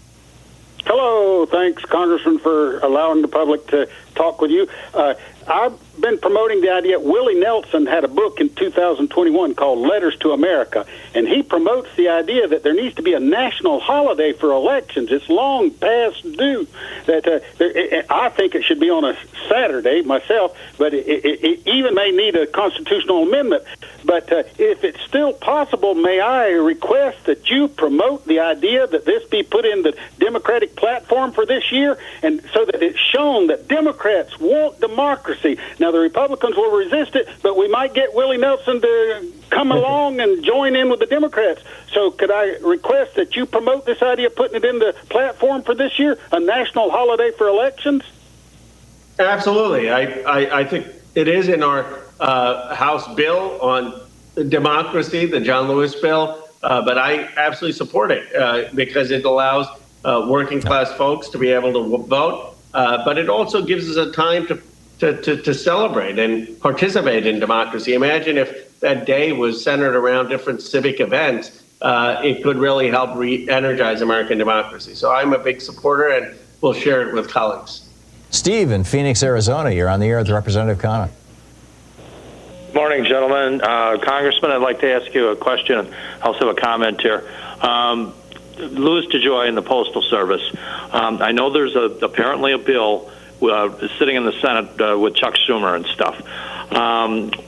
Hello. Thanks, Congressman, for allowing the public to talk with you. I've been promoting the idea. Willie Nelson had a book in 2021 called Letters to America, and he promotes the idea that there needs to be a national holiday for elections. It's long past due. I think it should be on a Saturday myself, but it even may need a constitutional amendment. But if it's still possible, may I request that you promote the idea that this be put in the Democratic platform for this year, and so that it's shown that Democrats want democracy. Now, the Republicans will resist it, but we might get Willie Nelson to come along and join in with the Democrats. So could I request that you promote this idea of putting it in the platform for this year, a national holiday for elections? Absolutely. I think it is in our House bill on democracy, the John Lewis bill, but I absolutely support it because it allows working class folks to be able to vote, but it also gives us a time to celebrate and participate in democracy. Imagine if that day was centered around different civic events. It could really help re-energize American democracy. So I'm a big supporter, and we'll share it with colleagues. Steve in Phoenix, Arizona. You're on the air with Representative Khanna. Morning, gentlemen. Congressman, I'd like to ask you a question, also a comment here. Louis DeJoy in the Postal Service. I know there's apparently a bill sitting in the Senate with Chuck Schumer and stuff.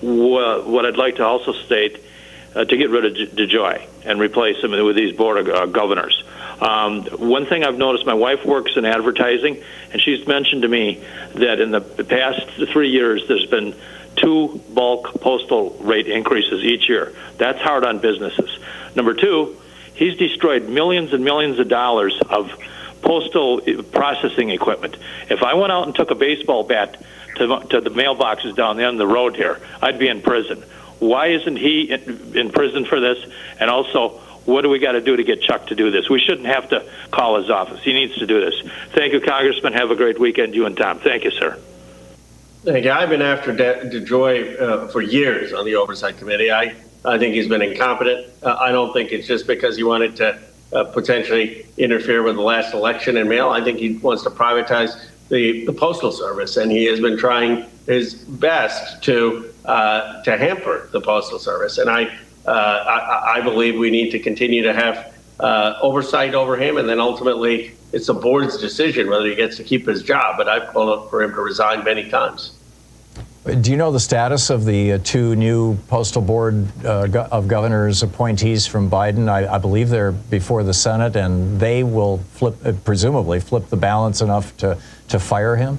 What I'd like to also state, to get rid of DeJoy and replace him with these board of governors. One thing I've noticed, my wife works in advertising, and she's mentioned to me that in the past 3 years there's been 2 bulk postal rate increases each year. That's hard on businesses. Number 2, he's destroyed millions and millions of dollars of postal processing equipment. If I went out and took a baseball bat to the mailboxes down the end of the road here, I'd be in prison. Why isn't he in prison for this? And also, what do we got to do to get Chuck to do this? We shouldn't have to call his office. He needs to do this. Thank you, Congressman. Have a great weekend, you and Tom. Thank you, sir. Thank you. I've been after DeJoy for years on the Oversight Committee. I think he's been incompetent. I don't think it's just because he wanted to potentially interfere with the last election in mail. I think he wants to privatize the Postal Service, and he has been trying his best to hamper the Postal Service. And I believe we need to continue to have oversight over him, and then ultimately it's the board's decision whether he gets to keep his job. But I've called for him to resign many times. Do you know the status of the 2 new Postal Board of Governors appointees from Biden? I believe they're before the Senate, and they will presumably flip the balance enough to fire him?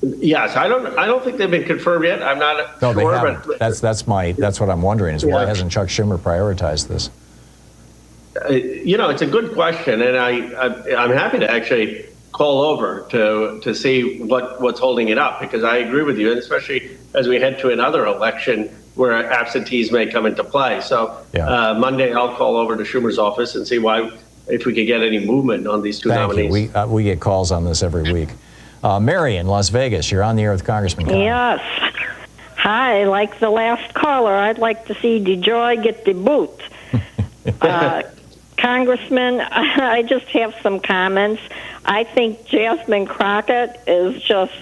Yes, I don't think they've been confirmed yet. I'm not no, sure. They haven't. But That's what I'm wondering is why hasn't Chuck Schumer prioritized this? It's a good question, and I'm happy to actually call over to see what's holding it up, because I agree with you, and especially as we head to another election where absentees may come into play. So Monday I'll call over to Schumer's office and see if we could get any movement on these 2 nominees. We get calls on this every week. Mary in Las Vegas, you're on the air with Congressman Khanna. Yes. Hi, like the last caller, I'd like to see DeJoy get the boot. Congressman, I just have some comments. I think Jasmine Crockett is just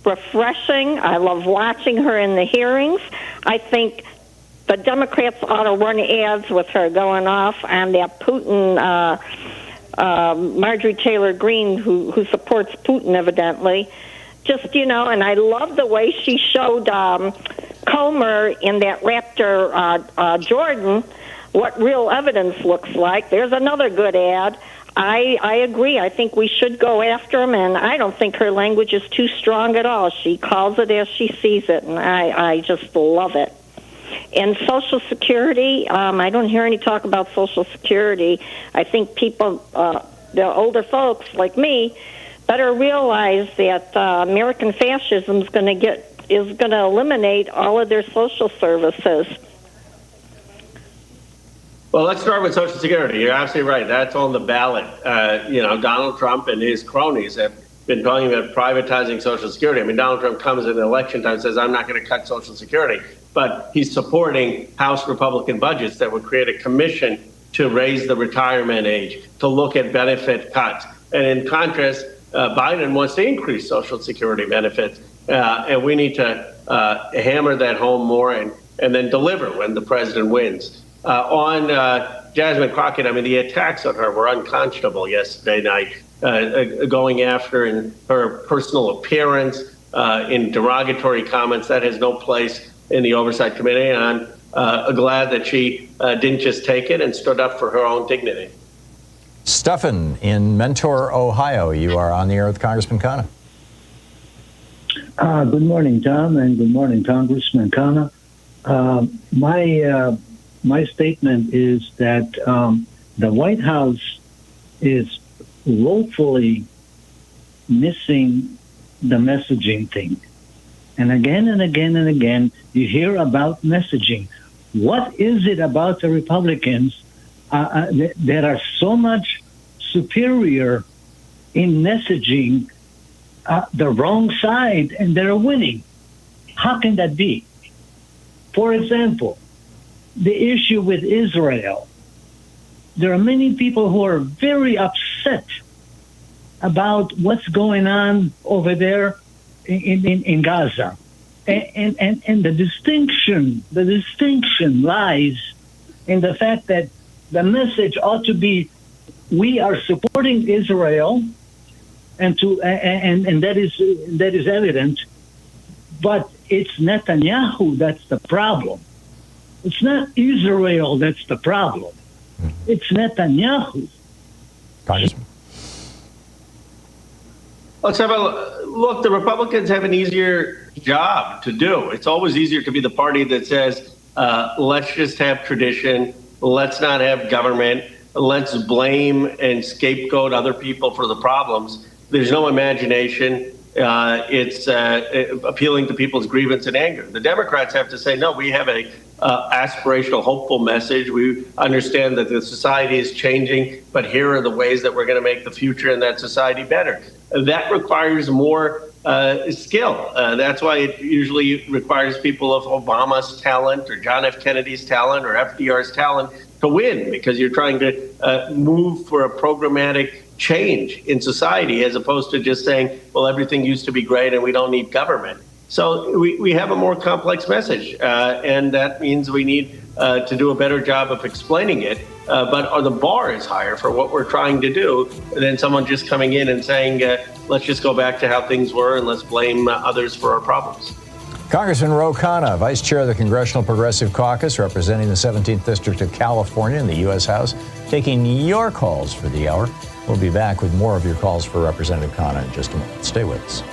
refreshing. I love watching her in the hearings. I think the Democrats ought to run ads with her going off on that Putin, Marjorie Taylor Greene, who supports Putin evidently. Just, and I love the way she showed Comer in that Raptor Jordan what real evidence looks like. There's another good ad. I agree. I think we should go after him, and I don't think her language is too strong at all. She calls it as she sees it, and I just love it. And Social Security, I don't hear any talk about Social Security. I think people, the older folks like me, better realize that American fascism is going to eliminate all of their social services. Well, let's start with Social Security. You're absolutely right. That's on the ballot. Donald Trump and his cronies have been talking about privatizing Social Security. I mean, Donald Trump comes in election time and says, I'm not going to cut Social Security. But he's supporting House Republican budgets that would create a commission to raise the retirement age, to look at benefit cuts. And in contrast, Biden wants to increase Social Security benefits. And we need to hammer that home more and then deliver when the president wins. On Jasmine Crockett, I mean, the attacks on her were unconscionable yesterday night, going after in her personal appearance, in derogatory comments. That has no place in the Oversight Committee, and I'm glad that she didn't just take it and stood up for her own dignity. Stephan in Mentor, Ohio, you are on the air with Congressman Khanna. Good morning, Tom, and good morning, Congressman Khanna. My statement is that the White House is woefully missing the messaging thing. And again and again and again, you hear about messaging. What is it about the Republicans that are so much superior in messaging the wrong side and they're winning? How can that be? For example, the issue with Israel. There are many people who are very upset about what's going on over there in Gaza. And the distinction lies in the fact that the message ought to be, we are supporting Israel, and that is evident, but it's Netanyahu that's the problem. It's not Israel that's the problem. It's Netanyahu. Congressman. Let's have a look. The Republicans have an easier job to do. It's always easier to be the party that says, let's just have tradition. Let's not have government. Let's blame and scapegoat other people for the problems. There's no imagination. It's appealing to people's grievance and anger. The Democrats have to say, no, we have a aspirational, hopeful message. We understand that the society is changing, but here are the ways that we're going to make the future in that society better. That requires more skill. That's why it usually requires people of Obama's talent or John F. Kennedy's talent or FDR's talent to win, because you're trying to move for a programmatic change in society, as opposed to just saying, well, everything used to be great and we don't need government. So we have a more complex message, and that means we need to do a better job of explaining it. But the bar is higher for what we're trying to do than someone just coming in and saying, let's just go back to how things were and let's blame others for our problems. Congressman Ro Khanna, Vice Chair of the Congressional Progressive Caucus, representing the 17th District of California in the U.S. House, taking your calls for the hour. We'll be back with more of your calls for Representative Khanna in just a moment. Stay with us.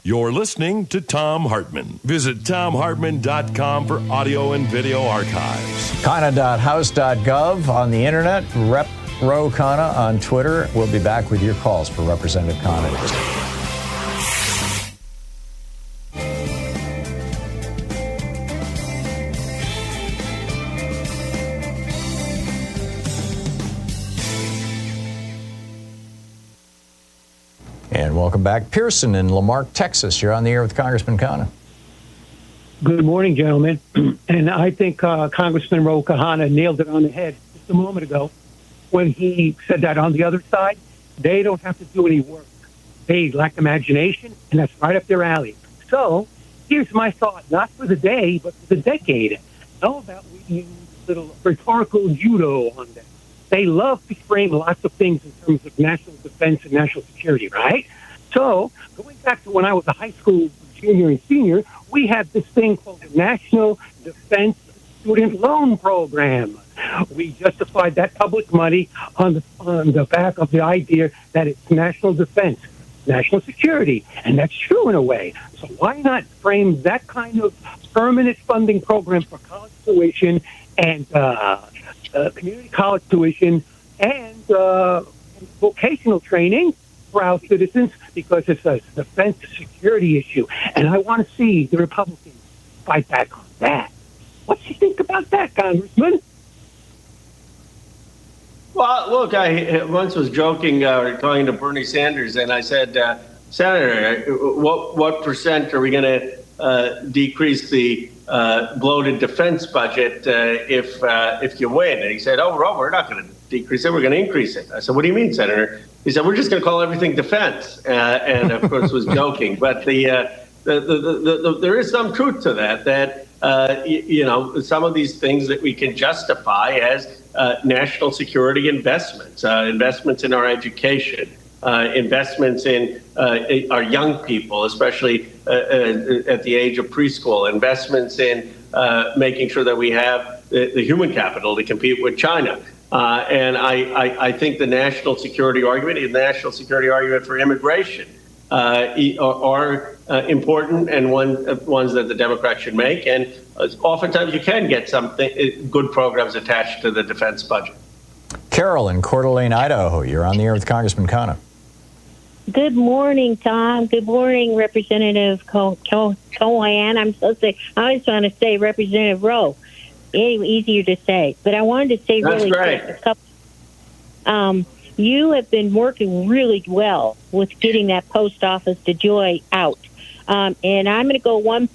You're listening to Thom Hartmann. Visit ThomHartmann.com for audio and video archives. Khanna.house.gov on the internet. Rep Ro Khanna on Twitter. We'll be back with your calls for Representative Khanna in just a moment. And welcome back. Pearson in Lamarck, Texas. You're on the air with Congressman Khanna. Good morning, gentlemen. And I think Congressman Ro Khanna nailed it on the head just a moment ago when he said that on the other side, they don't have to do any work. They lack imagination, and that's right up their alley. So here's my thought, not for the day, but for the decade. How about we use a little rhetorical judo on them? They love to frame lots of things in terms of national defense and national security, right? So going back to when I was a high school junior and senior, we had this thing called the National Defense Student Loan Program. We justified that public money on the back of the idea that it's national defense, national security, and that's true in a way. So why not frame that kind of permanent funding program for college tuition and community college tuition and vocational training for our citizens, because it's a defense security issue. And I want to see the Republicans fight back on that. What do you think about that, Congressman? Well, look, I once was joking or talking to Bernie Sanders, and I said, Senator, what percent are we going to decrease the bloated defense budget if you win? And he said, oh, Ro, we're not going to decrease it. We're going to increase it. I said, what do you mean, Senator? He said, we're just going to call everything defense. And of course, was joking. But there is some truth to that, some of these things that we can justify as national security investments, investments in our education, investments in our young people, especially at the age of preschool, investments in making sure that we have the human capital to compete with China. And I think the national security argument and the national security argument for immigration are important and ones that the Democrats should make. And oftentimes you can get good programs attached to the defense budget. Carol in Coeur d'Alene, Idaho. You're on the air with Congressman Khanna. Good morning, Tom. Good morning, Representative Cohen. I'm so sick. I always want to say Representative Ro. Anyway, easier to say. But I wanted to say really quick, you have been working really well with getting that post office to Joy out. And I'm going to go one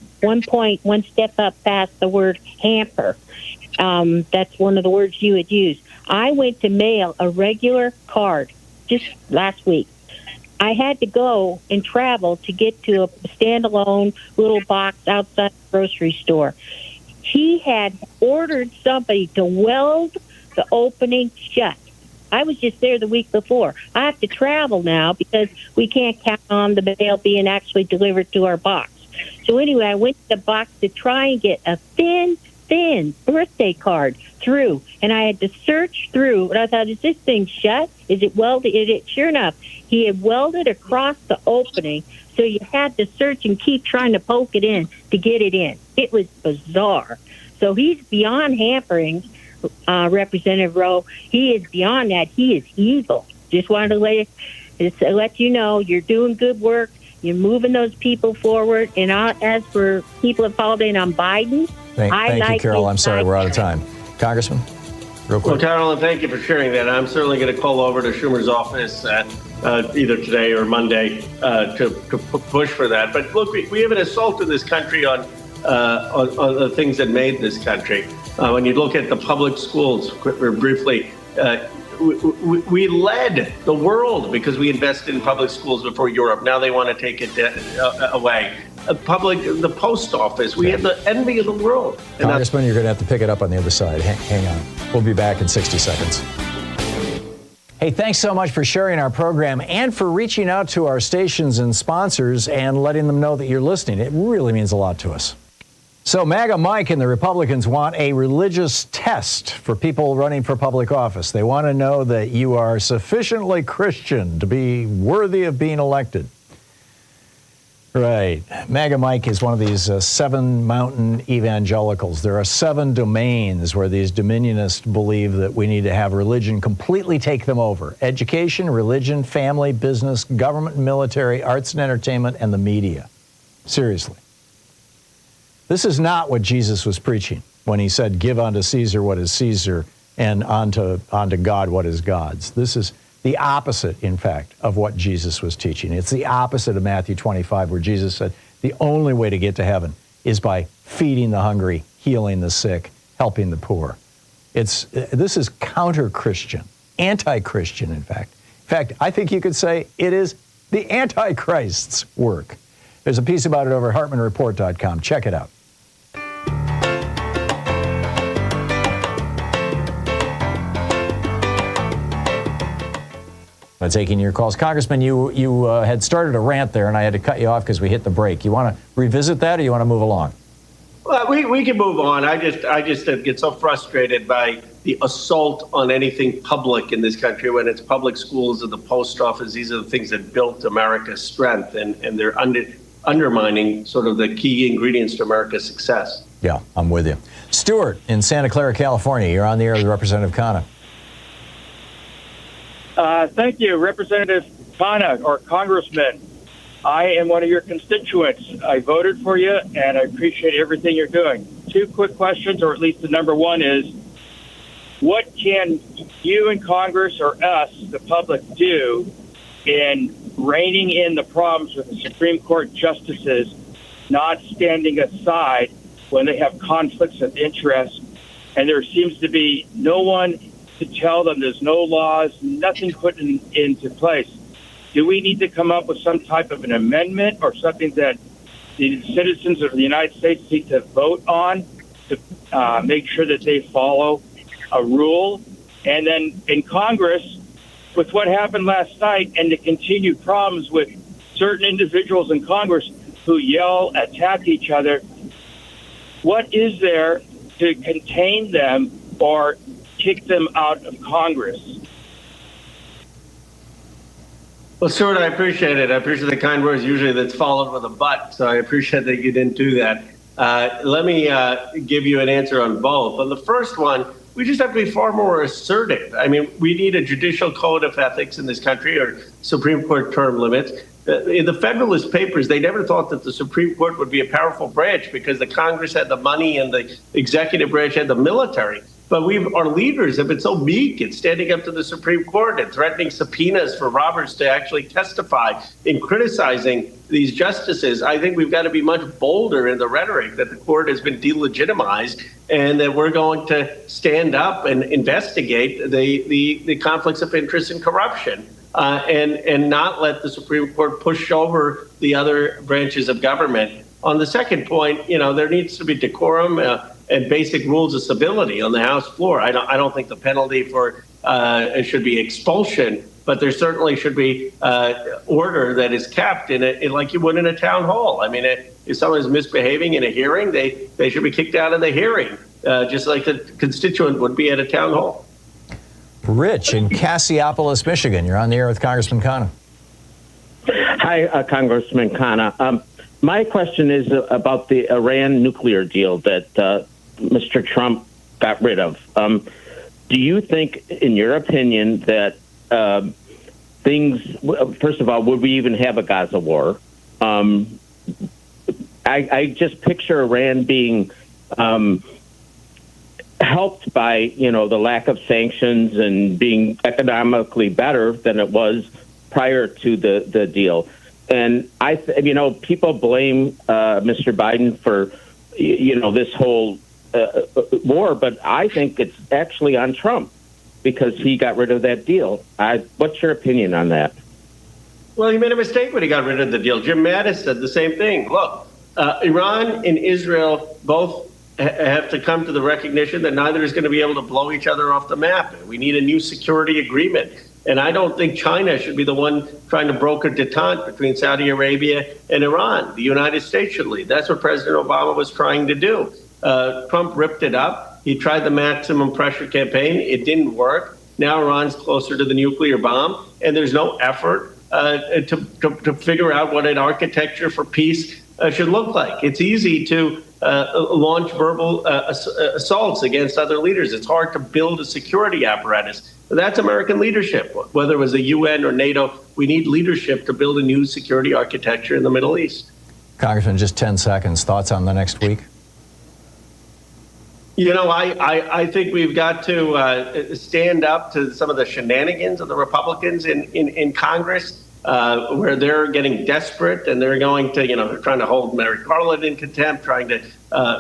step up past the word hamper. That's one of the words you had used. I went to mail a regular card just last week. I had to go and travel to get to a standalone little box outside the grocery store. He had ordered somebody to weld the opening shut. I was just there the week before. I have to travel now because we can't count on the mail being actually delivered to our box. So anyway, I went to the box to try and get a thin thin birthday card through, and I had to search through, and I thought, is this thing shut? Is it welded? Is it? Sure enough, he had welded across the opening, so you had to search and keep trying to poke it in to get it in. It was bizarre. So he's beyond hampering, Representative Ro. He is beyond that. He is evil. Just wanted to let you know you're doing good work. You're moving those people forward. And as for people that called in on Biden, Thank you, Carol. I'm sorry, we're out of time. Congressman, real quick. Well, Carolyn, thank you for sharing that. I'm certainly going to call over to Schumer's office either today or Monday to push for that. But look, we have an assault in this country on the things that made this country. When you look at the public schools, briefly, we led the world because we invested in public schools before Europe. Now they want to take it away. The post office, we have the envy of the world. Congressman, you're going to have to pick it up on the other side. Hang on. We'll be back in 60 seconds. Hey, thanks so much for sharing our program and for reaching out to our stations and sponsors and letting them know that you're listening. It really means a lot to us. So MAGA Mike and the Republicans want a religious test for people running for public office. They want to know that you are sufficiently Christian to be worthy of being elected. Right. MAGA Mike is one of these 7 mountain evangelicals. There are 7 domains where these dominionists believe that we need to have religion completely take them over. Education, religion, family, business, government, military, arts and entertainment, and the media. Seriously. This is not what Jesus was preaching when he said, give unto Caesar what is Caesar and unto God what is God's. This is the opposite, in fact, of what Jesus was teaching. It's the opposite of Matthew 25, where Jesus said the only way to get to heaven is by feeding the hungry, healing the sick, helping the poor. This is counter-Christian, anti-Christian, in fact. In fact, I think you could say it is the Antichrist's work. There's a piece about it over at HartmannReport.com. Check it out. Taking your calls. Congressman, you had started a rant there, and I had to cut you off because we hit the break. You want to revisit that, or you want to move along? Well, we can move on. I just get so frustrated by the assault on anything public in this country when it's public schools or the post office. These are the things that built America's strength, and they're undermining sort of the key ingredients to America's success. Yeah, I'm with you. Stuart in Santa Clara, California. You're on the air with Representative Khanna. Thank you, Representative Khanna, or Congressman. I am one of your constituents. I voted for you, and I appreciate everything you're doing. 2 quick questions, or at least the number one is, what can you in Congress or us, the public, do in reining in the problems with the Supreme Court justices not standing aside when they have conflicts of interest, and there seems to be no one to tell them, there's no laws, nothing put into place? Do we need to come up with some type of an amendment or something that the citizens of the United States need to vote on to make sure that they follow a rule? And then in Congress, with what happened last night and the continued problems with certain individuals in Congress who yell, attack each other, what is there to contain them or kick them out of Congress? Well, Stuart, I appreciate it. I appreciate the kind words. Usually that's followed with a but, so I appreciate that you didn't do that. Let me give you an answer on both. On the first one, we just have to be far more assertive. I mean, we need a judicial code of ethics in this country, or Supreme Court term limits. In the Federalist Papers, they never thought that the Supreme Court would be a powerful branch because the Congress had the money and the executive branch had the military. But our leaders have been so meek in standing up to the Supreme Court and threatening subpoenas for Roberts to actually testify in criticizing these justices. I think we've got to be much bolder in the rhetoric that the court has been delegitimized and that we're going to stand up and investigate the conflicts of interest and corruption and not let the Supreme Court push over the other branches of government. On the second point, there needs to be decorum and basic rules of civility on the House floor. I don't think the penalty for it should be expulsion, but there certainly should be order that is kept in like you would in a town hall. I mean, if someone is misbehaving in a hearing, they should be kicked out of the hearing. just like the constituent would be at a town hall. Rich in Cassiopolis, Michigan. You're on the air with Congressman Khanna. Hi, Congressman Khanna. My question is about the Iran nuclear deal that Mr. Trump got rid of. Do you think, in your opinion, that first of all, would we even have a Gaza war? I just picture Iran being helped by, the lack of sanctions and being economically better than it was prior to the deal. And people blame Mr. Biden for, this whole war, but I think it's actually on Trump because he got rid of that deal. What's your opinion on that? Well, he made a mistake when he got rid of the deal. Jim Mattis said the same thing. Look, Iran and Israel both have to come to the recognition that neither is going to be able to blow each other off the map. We need a new security agreement. And I don't think China should be the one trying to broker detente between Saudi Arabia and Iran. The United States should lead. That's what President Obama was trying to do. Trump ripped it up. He tried the maximum pressure campaign. It didn't work. Now Iran's closer to the nuclear bomb, and there's no effort to figure out what an architecture for peace should look like. It's easy to launch verbal assaults against other leaders. It's hard to build a security apparatus. That's American leadership. Whether it was the UN or NATO, we need leadership to build a new security architecture in the Middle East. Congressman, just 10 seconds. Thoughts on the next week? I think we've got to stand up to some of the shenanigans of the Republicans in Congress, where they're getting desperate and they're going to, they're trying to hold Merrick Garland in contempt, trying to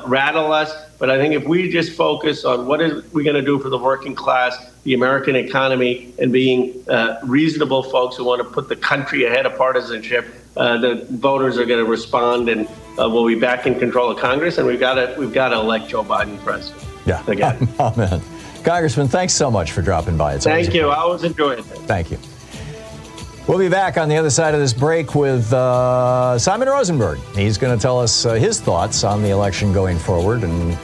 rattle us. But I think if we just focus on what is we going to do for the working class, the American economy, and being reasonable folks who want to put the country ahead of partisanship, the voters are going to respond, and we'll be back in control of Congress, and we've got to elect Joe Biden president. Yeah. Again. Amen. Congressman, thanks so much for dropping by. Thank you. I always enjoy it. Thank you. We'll be back on the other side of this break with Simon Rosenberg. He's going to tell us his thoughts on the election going forward and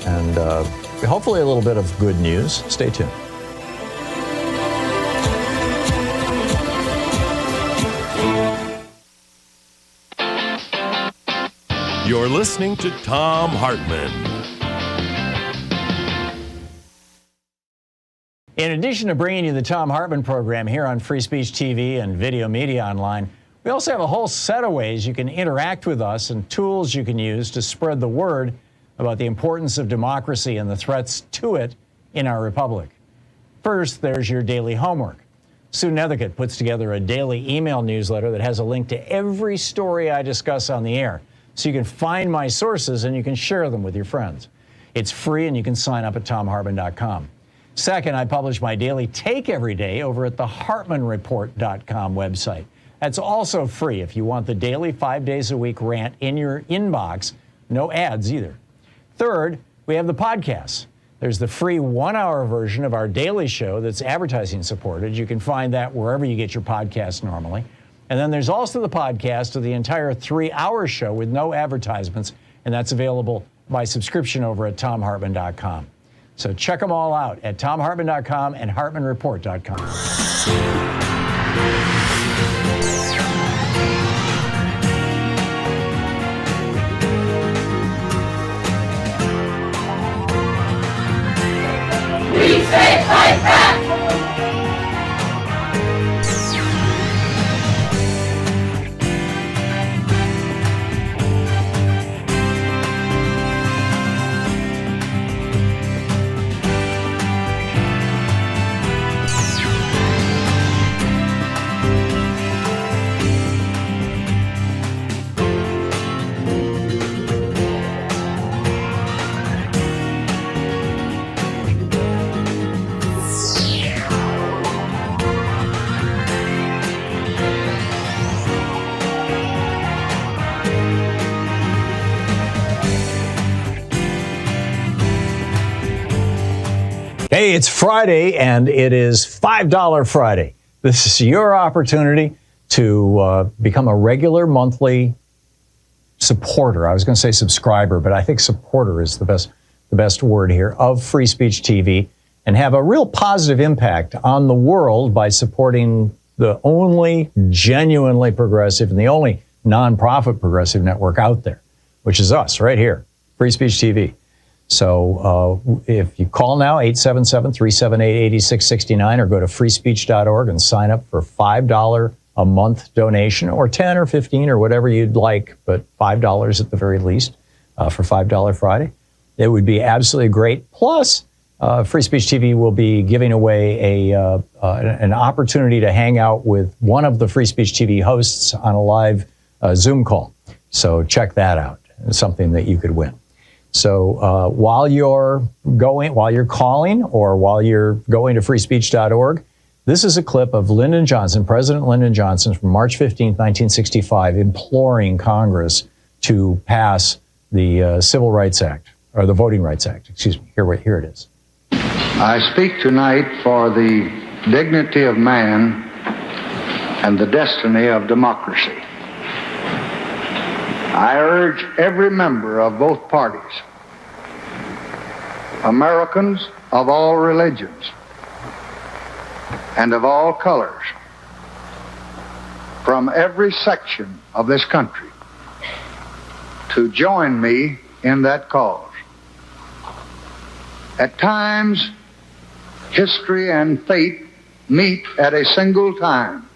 hopefully a little bit of good news. Stay tuned. You're listening to Thom Hartmann. In addition to bringing you the Thom Hartmann Program here on Free Speech TV and Video Media Online, we also have a whole set of ways you can interact with us and tools you can use to spread the word about the importance of democracy and the threats to it in our republic. First, there's your daily homework. Sue Nethercutt puts together a daily email newsletter that has a link to every story I discuss on the air, so you can find my sources and you can share them with your friends. It's free and you can sign up at thomhartmann.com. Second, I publish my daily take every day over at the hartmannreport.com website. That's also free if you want the daily 5 days a week rant in your inbox. No ads either. Third, we have the podcasts. There's the free 1-hour version of our daily show that's advertising supported. You can find that wherever you get your podcasts normally. And then there's also the podcast of the entire 3-hour show with no advertisements, and that's available by subscription over at thomhartmann.com. So check them all out at thomhartmann.com and hartmannreport.com. We say fight back! Hey, it's Friday, and it is $5 Friday. This is your opportunity to become a regular monthly supporter. I was going to say subscriber, but I think supporter is the best the best word here, of Free Speech TV and have a real positive impact on the world by supporting the only genuinely progressive and the only nonprofit progressive network out there, which is us right here, Free Speech TV. So if you call now, 877-378-8669, or go to freespeech.org and sign up for $5 a month donation, or 10 or 15 or whatever you'd like, but $5 at the very least for $5 Friday. It would be absolutely great. Plus, Free Speech TV will be giving away an opportunity to hang out with one of the Free Speech TV hosts on a live Zoom call. So check that out. It's something that you could win. So while you're calling, or while you're going to freespeech.org, this is a clip of Lyndon Johnson, President Lyndon Johnson, from March 15, 1965, imploring Congress to pass the Civil Rights Act, or the Voting Rights Act. Excuse me. Here it is. I speak tonight for the dignity of man and the destiny of democracy. I urge every member of both parties, Americans of all religions and of all colors, from every section of this country, to join me in that cause. At times, history and fate meet at a single time,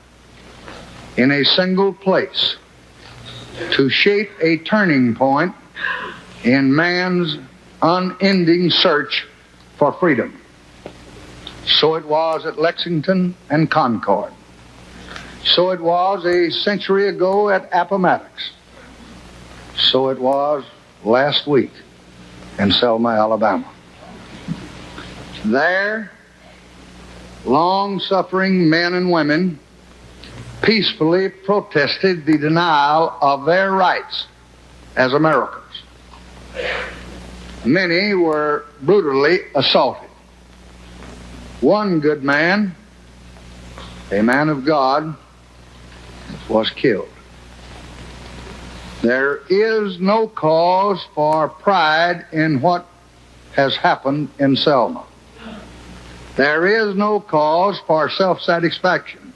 in a single place, to shape a turning point in man's unending search for freedom. So it was at Lexington and Concord. So it was a century ago at Appomattox. So it was last week in Selma, Alabama. There, long-suffering men and women peacefully protested the denial of their rights as Americans. Many were brutally assaulted. One good man, a man of God, was killed. There is no cause for pride in what has happened in Selma. There is no cause for self-satisfaction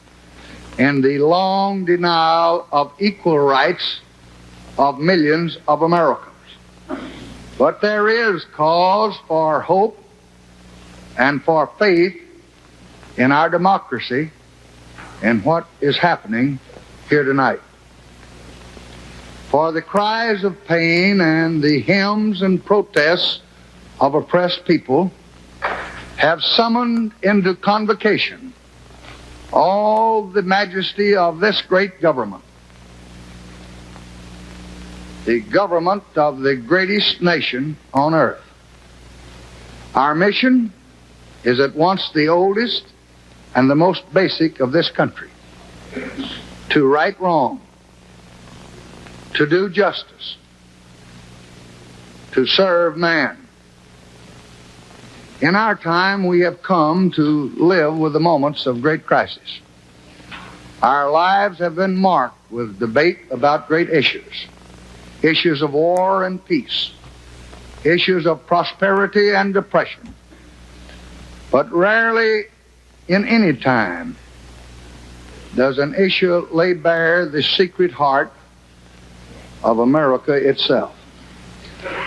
in the long denial of equal rights of millions of Americans. But there is cause for hope and for faith in our democracy and what is happening here tonight. For the cries of pain and the hymns and protests of oppressed people have summoned into convocation all the majesty of this great government, the government of the greatest nation on earth. Our mission is at once the oldest and the most basic of this country: to right wrong, to do justice, to serve man. In our time, we have come to live with the moments of great crisis. Our lives have been marked with debate about great issues of war and peace, issues of prosperity and depression. But rarely in any time does an issue lay bare the secret heart of America itself.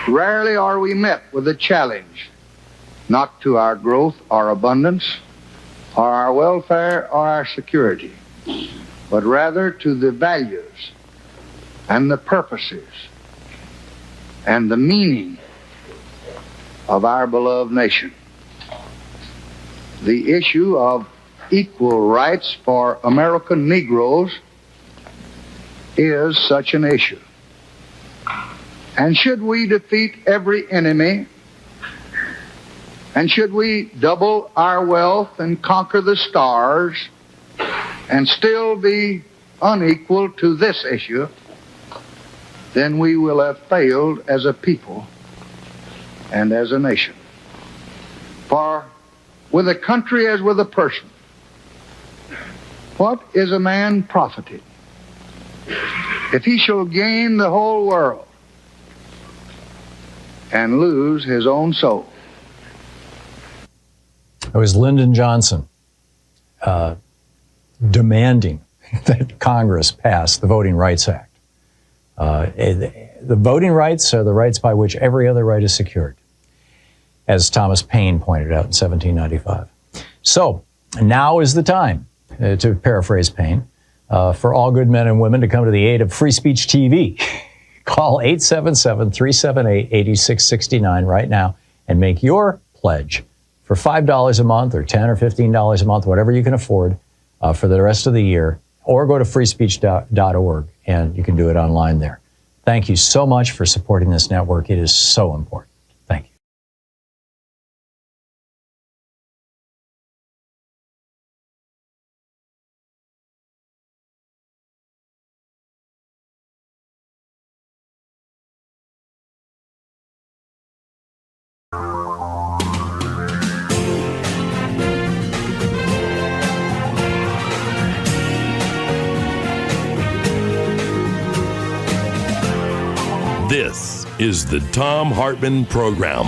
Rarely are we met with a challenge, not to our growth or abundance, or our welfare or our security, but rather to the values and the purposes and the meaning of our beloved nation. The issue of equal rights for American Negroes is such an issue. And should we defeat every enemy, and should we double our wealth and conquer the stars and still be unequal to this issue, then we will have failed as a people and as a nation. For with a country as with a person, what is a man profited if he shall gain the whole world and lose his own soul. It was Lyndon Johnson demanding that Congress pass the Voting Rights Act. The voting rights are the rights by which every other right is secured, as Thomas Paine pointed out in 1795. So now is the time, to paraphrase Paine, for all good men and women to come to the aid of Free Speech TV. Call 877-378-8669 right now and make your pledge for $5 a month or $10 or $15 a month, whatever you can afford for the rest of the year, or go to freespeech.org and you can do it online there. Thank you so much for supporting this network. It is so important. Thank you. This is the Thom Hartmann Program.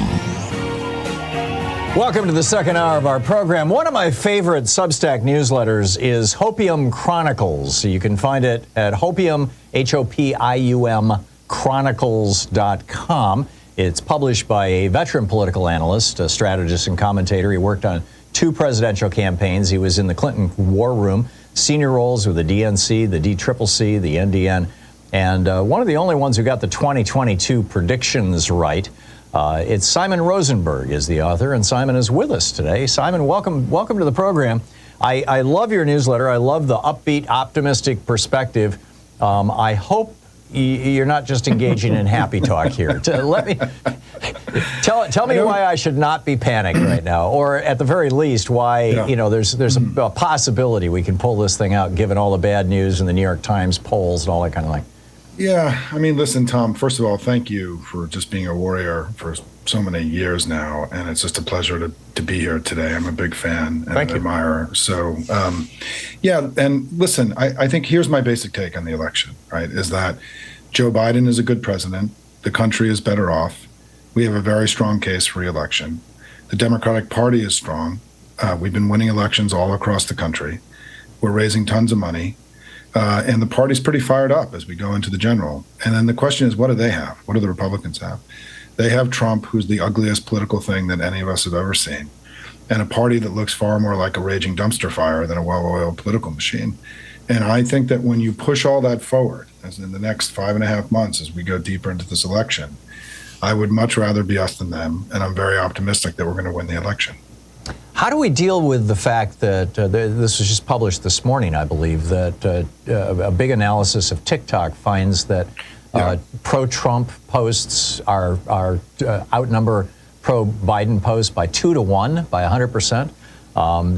Welcome to the second hour of our program. One of my favorite Substack newsletters is Hopium Chronicles. You can find it at Hopium, Hopium, Chronicles.com. It's published by a veteran political analyst, a strategist and commentator. He worked on 2 presidential campaigns. He was in the Clinton war room, senior roles with the DNC, the DCCC, the NDN, and one of the only ones who got the 2022 predictions right. It's Simon Rosenberg is the author, and Simon is with us today. Simon, welcome to the program. I love your newsletter. I love the upbeat, optimistic perspective. I hope you're not just engaging in happy talk here. Tell me why I should not be panicked right now, or at the very least, why there's a possibility we can pull this thing out, given all the bad news in the New York Times polls and all that kind of thing. Yeah, I mean, listen, Tom, first of all, thank you for just being a warrior for so many years now, and it's just a pleasure to be here today. I'm a big fan and an admirer. So, and listen, I think here's my basic take on the election, right, is that Joe Biden is a good president. The country is better off. We have a very strong case for re-election. The Democratic Party is strong. We've been winning elections all across the country. We're raising tons of money. And the party's pretty fired up as we go into the general. And then the question is, what do they have? What do the Republicans have? They have Trump, who's the ugliest political thing that any of us have ever seen, and a party that looks far more like a raging dumpster fire than a well-oiled political machine. And I think that when you push all that forward, as in the next 5.5 months as we go deeper into this election, I would much rather be us than them. And I'm very optimistic that we're going to win the election. How do we deal with the fact that this was just published this morning, I believe, that a big analysis of TikTok finds that pro-Trump posts are outnumber pro-Biden posts by 2-to-1, by 100%.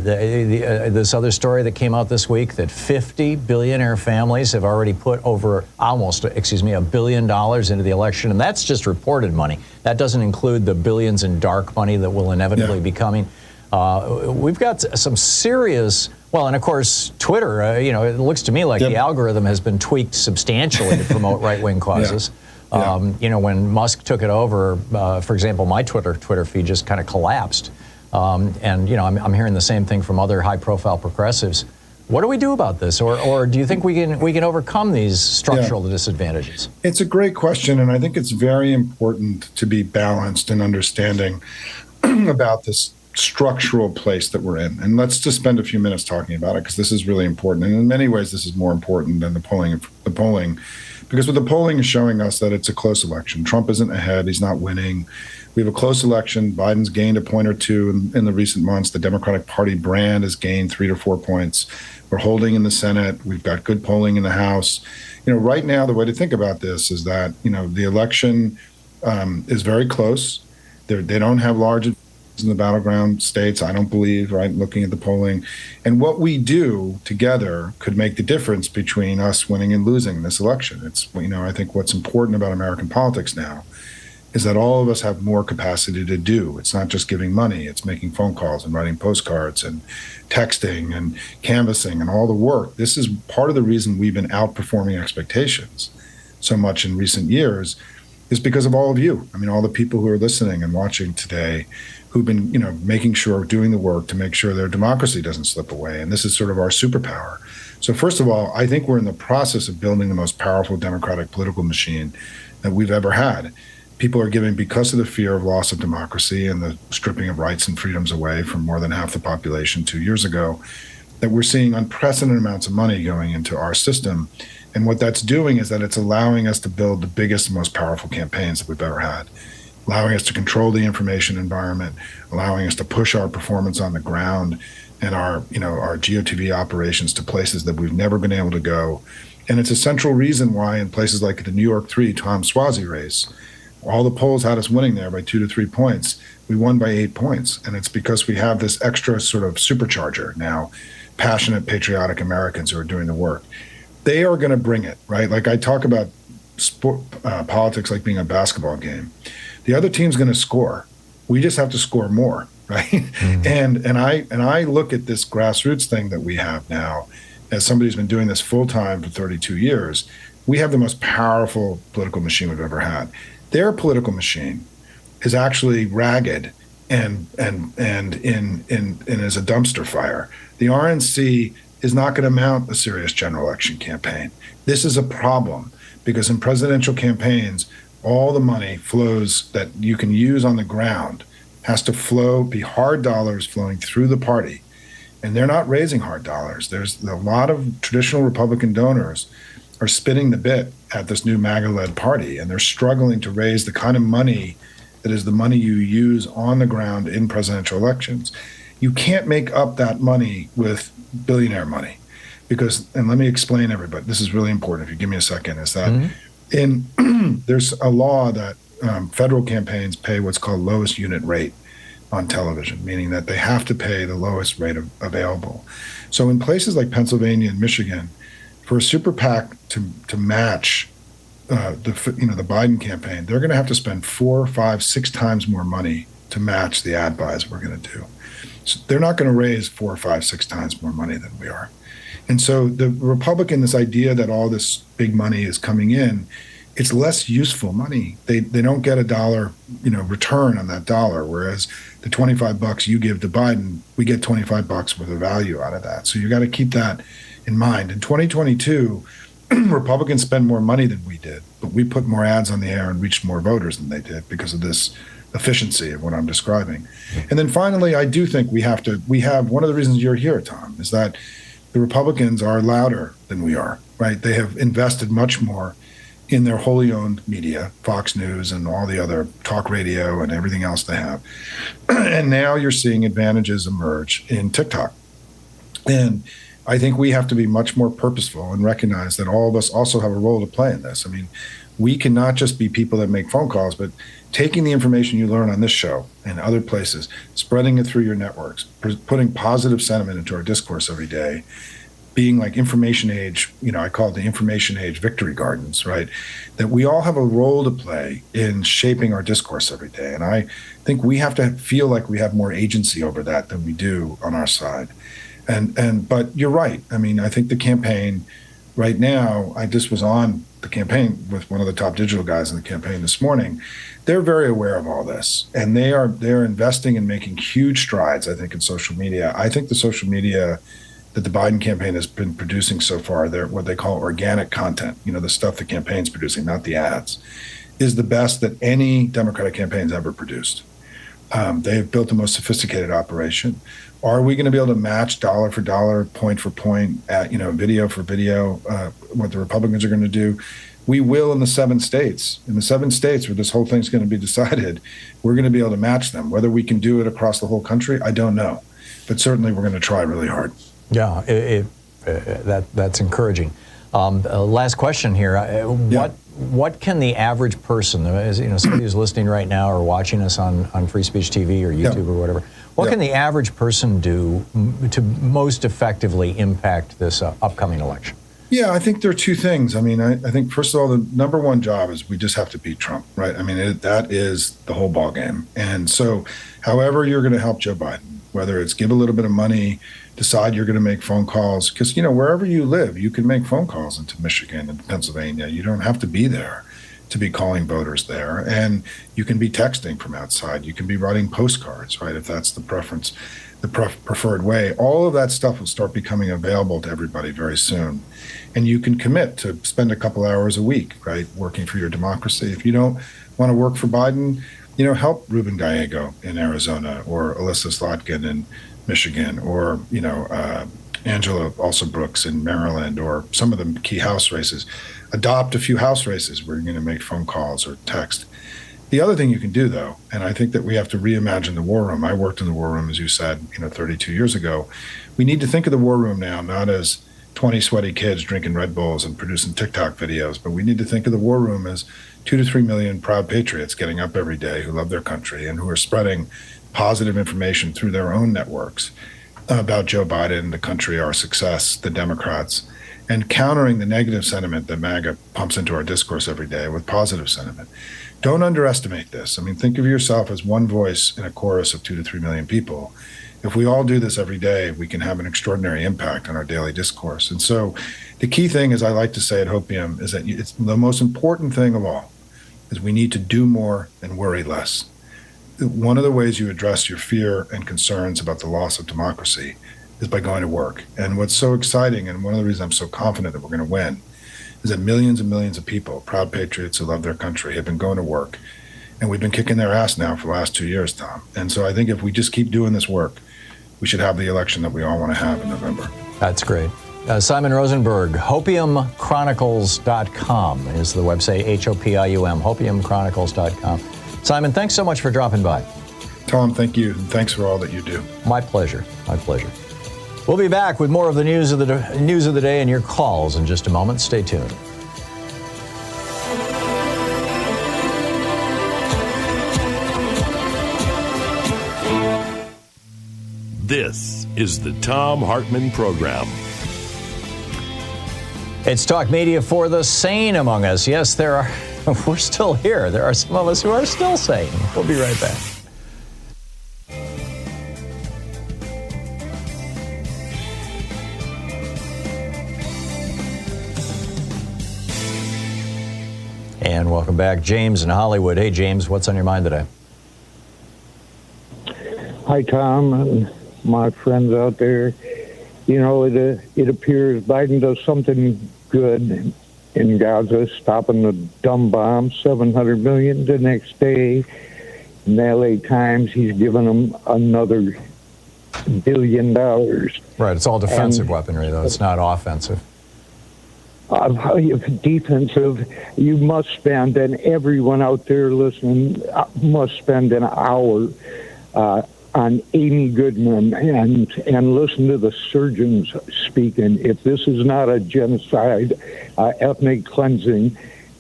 This other story that came out this week that 50 billionaire families have already put over $1 billion into the election, and that's just reported money. That doesn't include the billions in dark money that will inevitably be coming. We've got some serious, and of course, Twitter, it looks to me like the algorithm has been tweaked substantially to promote right-wing causes. When Musk took it over, for example, my Twitter feed just kind of collapsed. I'm hearing the same thing from other high-profile progressives. What do we do about this? Or do you think we can overcome these structural disadvantages? It's a great question, and I think it's very important to be balanced and understanding about this structural place that we're in. And let's just spend a few minutes talking about it, because this is really important. And in many ways, this is more important than the polling, because what the polling is showing us that it's a close election. Trump isn't ahead. He's not winning. We have a close election. Biden's gained a point or two in the recent months. The Democratic Party brand has gained 3 to 4 points. We're holding in the Senate. We've got good polling in the House. Right now, the way to think about this is that, the election is very close. They don't have large in the battleground states, I don't believe, right, looking at the polling. And what we do together could make the difference between us winning and losing this election. It's, I think what's important about American politics now is that all of us have more capacity to do. It's not just giving money, it's making phone calls and writing postcards and texting and canvassing and all the work. This is part of the reason we've been outperforming expectations so much in recent years, is because of all of you. I mean, all the people who are listening and watching today who've been, making sure, doing the work to make sure their democracy doesn't slip away. And this is sort of our superpower. So first of all, I think we're in the process of building the most powerful democratic political machine that we've ever had. People are giving, because of the fear of loss of democracy and the stripping of rights and freedoms away from more than half the population 2 years ago, that we're seeing unprecedented amounts of money going into our system. And what that's doing is that it's allowing us to build the biggest and most powerful campaigns that we've ever had, allowing us to control the information environment, allowing us to push our performance on the ground and our GOTV operations to places that we've never been able to go. And it's a central reason why in places like the New York 3 Tom Suozzi race, all the polls had us winning there by 2 to 3 points. We won by 8 points. And it's because we have this extra sort of supercharger now, passionate, patriotic Americans who are doing the work. They are going to bring it, right? Like I talk about politics like being a basketball game. The other team's going to score. We just have to score more, right? Mm-hmm. And I look at this grassroots thing that we have now, as somebody who's been doing this full time for 32 years. We have the most powerful political machine we've ever had. Their political machine is actually ragged and is a dumpster fire. The RNC is not going to mount a serious general election campaign. This is a problem because in presidential campaigns, all the money flows that you can use on the ground has to be hard dollars flowing through the party. And they're not raising hard dollars. There's a lot of traditional Republican donors are spinning the bit at this new MAGA-led party, and they're struggling to raise the kind of money that is the money you use on the ground in presidential elections. You can't make up that money with billionaire money because, and let me explain everybody, this is really important if you give me a second, is that there's a law that federal campaigns pay what's called lowest unit rate on television, meaning that they have to pay the lowest rate available. So in places like Pennsylvania and Michigan, for a super PAC to match the Biden campaign, they're going to have to spend 4, 5, 6 times more money to match the ad buys we're going to do. So they're not going to raise 4, 5, 6 times more money than we are. And so the Republican, this idea that all this big money is coming in, it's less useful money. They don't get $1, return on that dollar, whereas the $25 you give to Biden, we get $25 worth of value out of that. So you got to keep that in mind. In 2022, Republicans spend more money than we did, but we put more ads on the air and reached more voters than they did because of this efficiency of what I'm describing. And then finally, I do think we have one of the reasons you're here, Tom, is that the Republicans are louder than we are, right? They have invested much more in their wholly owned media, Fox News and all the other talk radio and everything else they have. And now you're seeing advantages emerge in TikTok. And I think we have to be much more purposeful and recognize that all of us also have a role to play in this. I mean, we cannot just be people that make phone calls, but taking the information you learn on this show and other places, spreading it through your networks, putting positive sentiment into our discourse every day, being like information age, I call it the information age victory gardens, right? That we all have a role to play in shaping our discourse every day. And I think we have to feel like we have more agency over that than we do on our side. But you're right. I mean, I think the campaign right now, I just was on the campaign with one of the top digital guys in the campaign this morning. They're very aware of all this, and they're investing in making huge strides, I think, in social media. I think the social media that the Biden campaign has been producing so far, they're what they call organic content, the stuff the campaign's producing, not the ads, is the best that any Democratic campaign's ever produced. They've built the most sophisticated operation. Are we going to be able to match dollar for dollar, point for point, video for video, what the Republicans are going to do? We will in the 7 states. In the 7 states where this whole thing's going to be decided, we're going to be able to match them. Whether we can do it across the whole country, I don't know. But certainly we're going to try really hard. Yeah, that's encouraging. Last question here. What can the average person, somebody who's listening right now or watching us on Free Speech TV or YouTube or whatever, what can the average person do to most effectively impact this upcoming election? Yeah, I think there are 2 things. I mean, I think, first of all, the number one job is we just have to beat Trump, right? I mean, that is the whole ballgame. And so however you're going to help Joe Biden, whether it's give a little bit of money, decide you're going to make phone calls, because, wherever you live, you can make phone calls into Michigan and Pennsylvania. You don't have to be there. to be calling voters there. And you can be texting from outside. You can be writing postcards, right, if that's the preference, the preferred way. All of that stuff will start becoming available to everybody very soon. And you can commit to spend a couple hours a week, right, working for your democracy. If you don't want to work for Biden, help Ruben Gallego in Arizona, or Alyssa Slotkin in Michigan, or, Angela Brooks in Maryland, or some of the key House races. Adopt a few House races where you're going to make phone calls or text. The other thing you can do, though, and I think that we have to reimagine the war room. I worked in the war room, as you said, 32 years ago. We need to think of the war room now not as 20 sweaty kids drinking Red Bulls and producing TikTok videos, but we need to think of the war room as 2 to 3 million proud patriots getting up every day who love their country and who are spreading positive information through their own networks about Joe Biden, the country, our success, the Democrats, and countering the negative sentiment that MAGA pumps into our discourse every day with positive sentiment. Don't underestimate this. I mean, think of yourself as one voice in a chorus of 2 to 3 million people. If we all do this every day, we can have an extraordinary impact on our daily discourse. And so the key thing, as I like to say at Hopium, is that it's the most important thing of all is we need to do more and worry less. One of the ways you address your fear and concerns about the loss of democracy is by going to work. And what's so exciting, and one of the reasons I'm so confident that we're going to win, is that millions and millions of people, proud patriots who love their country, have been going to work. And we've been kicking their ass now for the last 2 years, Tom. And so I think if we just keep doing this work, we should have the election that we all want to have in November. That's great. Simon Rosenberg, hopiumchronicles.com is the website, Hopium, hopiumchronicles.com. Simon, thanks so much for dropping by. Tom, thank you. And thanks for all that you do. My pleasure. My pleasure. We'll be back with more of the news of the day and your calls in just a moment. Stay tuned. This is the Thom Hartmann Program. It's Talk Media for the sane among us. Yes, we're still here. There are some of us who are still sane. We'll be right back. And welcome back. James in Hollywood. Hey, James, what's on your mind today? Hi, Tom, and my friends out there. It appears Biden does something good in Gaza, stopping the dumb bomb, $700 million. The next day, in the LA Times, he's giving them another $1 billion. Right, it's all defensive weaponry, though. It's not offensive. Defensive, you must spend, and everyone out there listening must spend an hour on Amy Goodman and listen to the surgeons speaking. If this is not a genocide, ethnic cleansing,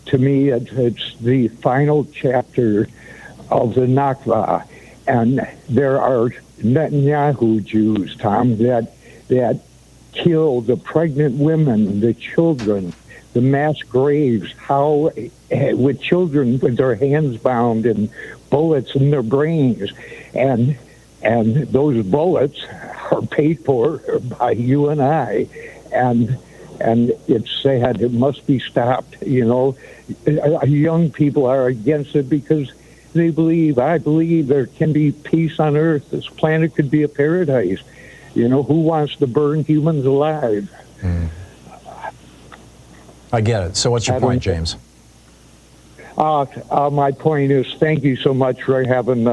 to me it's the final chapter of the Nakba. And there are Netanyahu Jews, Tom, that kill the pregnant women, the children, the mass graves, how with children with their hands bound and bullets in their brains. And those bullets are paid for by you and I. And it's sad. It must be stopped. Young people are against it because I believe there can be peace on Earth. This planet could be a paradise. Who wants to burn humans alive? I get it. So what's your point, James? My point is, thank you so much for having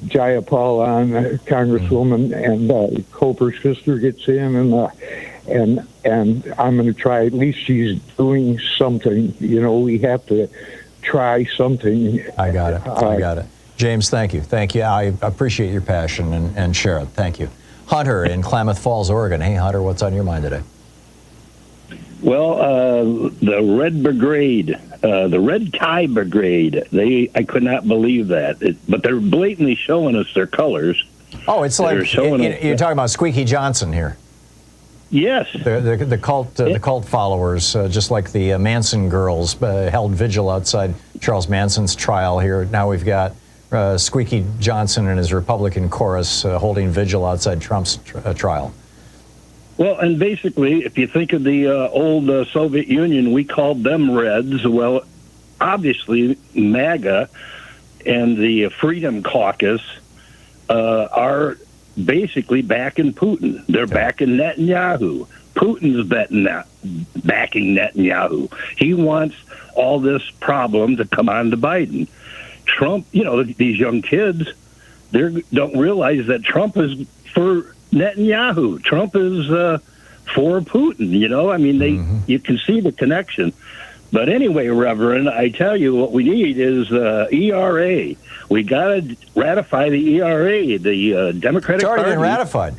Jayapal on, Congresswoman, and Coper's sister gets in, and I'm going to try. At least she's doing something. We have to try something. I got it. James, thank you. I appreciate your passion and share it. Thank you. Hunter in Klamath Falls, Oregon. Hey, Hunter, what's on your mind today? Well, the Red Brigade, the Red Tie Brigade, I could not believe that. But they're blatantly showing us their colors. Oh, it's like you're talking about Squeaky Johnson here. Yes. The cult followers, just like the Manson girls held vigil outside Charles Manson's trial here. Now we've got Squeaky Johnson and his Republican chorus holding vigil outside Trump's trial. Well, and basically, if you think of the old Soviet Union, we called them Reds. Well, obviously MAGA and the Freedom Caucus are basically backing Putin. They're backing Netanyahu. Putin's backing Netanyahu. He wants all this problem to come on to Biden. Trump, these young kids, they don't realize that Trump is for Netanyahu. Trump is for Putin. I mean, you can see the connection. But anyway, Reverend, I tell you, what we need is ERA. We got to ratify the ERA, the Democratic Party. It's already been ratified.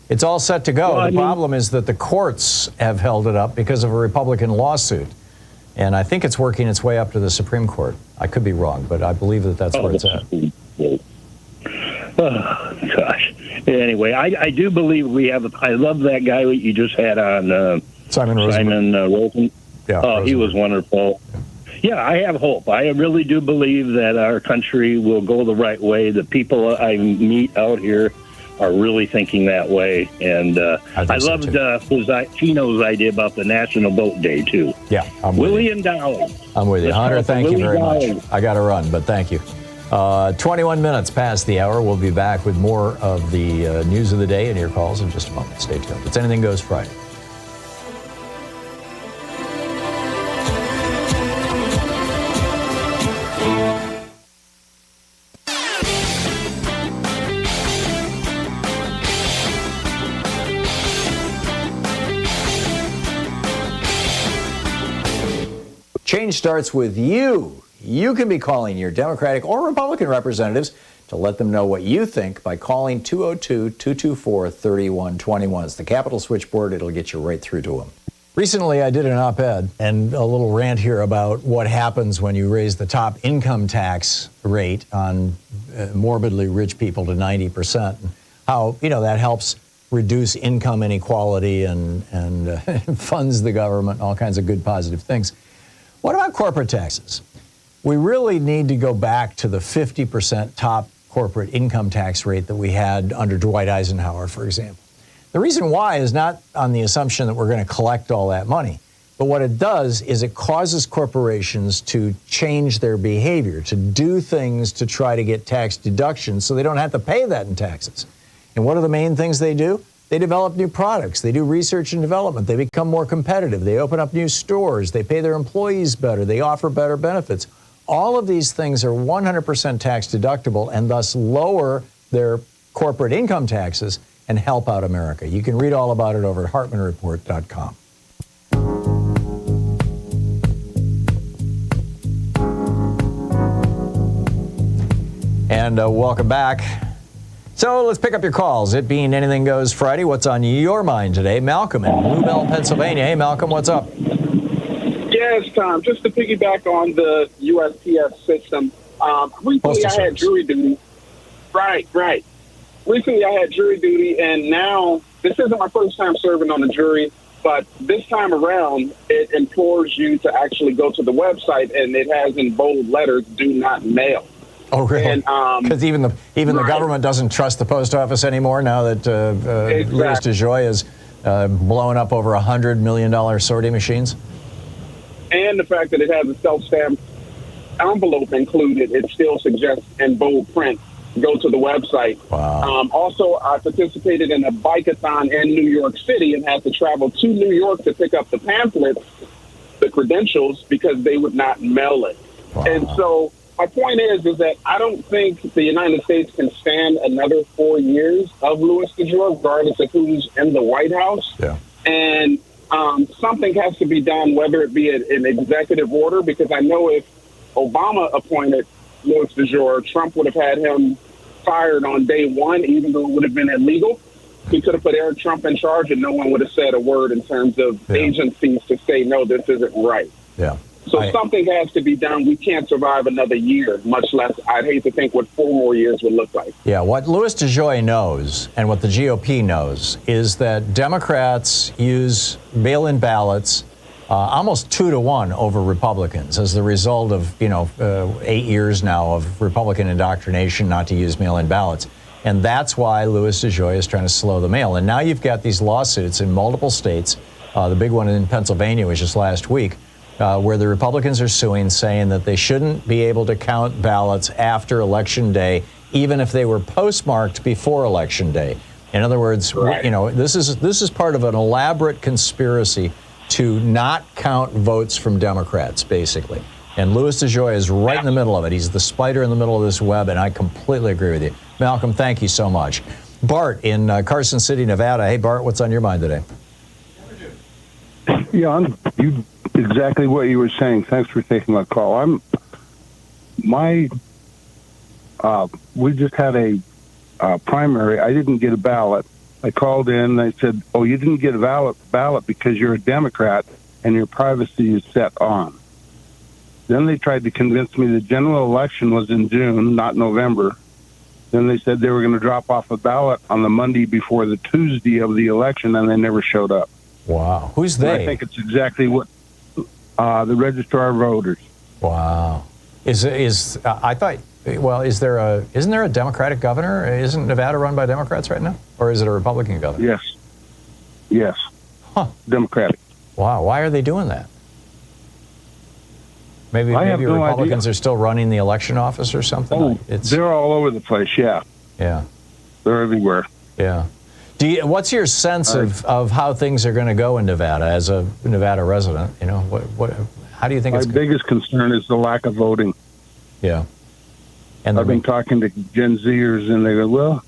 It's all set to go. Well, the problem is that the courts have held it up because of a Republican lawsuit. And I think it's working its way up to the Supreme Court. I could be wrong, but I believe that that's where it's at. Oh, gosh. Anyway, I do believe we have. I love that guy you just had on, Simon Rosenberg. Yeah, he was wonderful. Yeah, I have hope. I really do believe that our country will go the right way. The people I meet out here are really thinking that way. And I loved Chino's idea about the National Boat Day, too. Yeah, Willie and Dolly. I'm with you. Hunter, thank you very much. I got to run, but thank you. 21 minutes past the hour. We'll be back with more of the news of the day and your calls in just a moment. Stay tuned. It's Anything Goes Friday. Change starts with you. You can be calling your Democratic or Republican representatives to let them know what you think by calling 202-224-3121. It's the Capitol switchboard. It'll get you right through to them. Recently, I did an op-ed and a little rant here about what happens when you raise the top income tax rate on morbidly rich people to 90%. How, that helps reduce income inequality and funds the government, all kinds of good, positive things. What about corporate taxes? We really need to go back to the 50% top corporate income tax rate that we had under Dwight Eisenhower, for example. The reason why is not on the assumption that we're going to collect all that money, but what it does is it causes corporations to change their behavior, to do things to try to get tax deductions so they don't have to pay that in taxes. And what are the main things they do? They develop new products. They do research and development. They become more competitive. They open up new stores. They pay their employees better. They offer better benefits. All of these things are 100% tax deductible and thus lower their corporate income taxes and help out America. You can read all about it over at HartmannReport.com. And welcome back. So let's pick up your calls. It being Anything Goes Friday, what's on your mind today? Malcolm in Blue Bell, Pennsylvania. Hey, Malcolm, what's up? Yes, Tom, just to piggyback on the USPS system, recently I had jury duty. Right. Recently I had jury duty, and now this isn't my first time serving on a jury, but this time around it implores you to actually go to the website, and it has in bold letters, "Do not mail." Oh, really? Because even the government doesn't trust the post office anymore now that Louis DeJoy has blown up over $100 million sortie machines? And the fact that it has a self-stamped envelope included, it still suggests in bold print, go to the website. Wow. Also, I participated in a bike-a-thon in New York City and had to travel to New York to pick up the pamphlets, the credentials, because they would not mail it. Wow. And so my point is that I don't think the United States can stand another 4 years of Louis DeJoy, regardless of who's in the White House. Yeah. And something has to be done, whether it be an executive order, because I know if Obama appointed Louis DeJoy, Trump would have had him fired on day one, even though it would have been illegal. He could have put Eric Trump in charge and no one would have said a word in terms of agencies to say, no, this isn't right. Yeah. So something has to be done. We can't survive another year, much less I'd hate to think what 4 more years would look like. Yeah, what Louis DeJoy knows and what the GOP knows is that Democrats use mail-in ballots almost 2-to-1 over Republicans as the result of, 8 years now of Republican indoctrination not to use mail-in ballots. And that's why Louis DeJoy is trying to slow the mail. And now you've got these lawsuits in multiple states. The big one in Pennsylvania was just last week, where the Republicans are suing, saying that they shouldn't be able to count ballots after Election Day, even if they were postmarked before Election Day. In other words, this is part of an elaborate conspiracy to not count votes from Democrats, basically. And Louis DeJoy is right in the middle of it. He's the spider in the middle of this web, and I completely agree with you. Malcolm, thank you so much. Bart in Carson City, Nevada. Hey, Bart, what's on your mind today? Yeah, you exactly what you were saying. Thanks for taking my call. We just had a primary. I didn't get a ballot. I called in. They said, "Oh, you didn't get a ballot because you're a Democrat and your privacy is set on." Then they tried to convince me the general election was in June, not November. Then they said they were going to drop off a ballot on the Monday before the Tuesday of the election, and they never showed up. Wow. Who's they? And I think it's exactly what the registrar of voters. Wow. Isn't there a Democratic governor? Isn't Nevada run by Democrats right now? Or is it a Republican governor? Yes. Huh. Democratic. Wow. Why are they doing that? Maybe Republicans are still running the election office or something? Oh, they're all over the place, yeah. Yeah. They're everywhere. Yeah. What's your sense of how things are going to go in Nevada as a Nevada resident? You know, how do you think My biggest concern is the lack of voting. Yeah. And I've been talking to Gen Zers, and they go, well,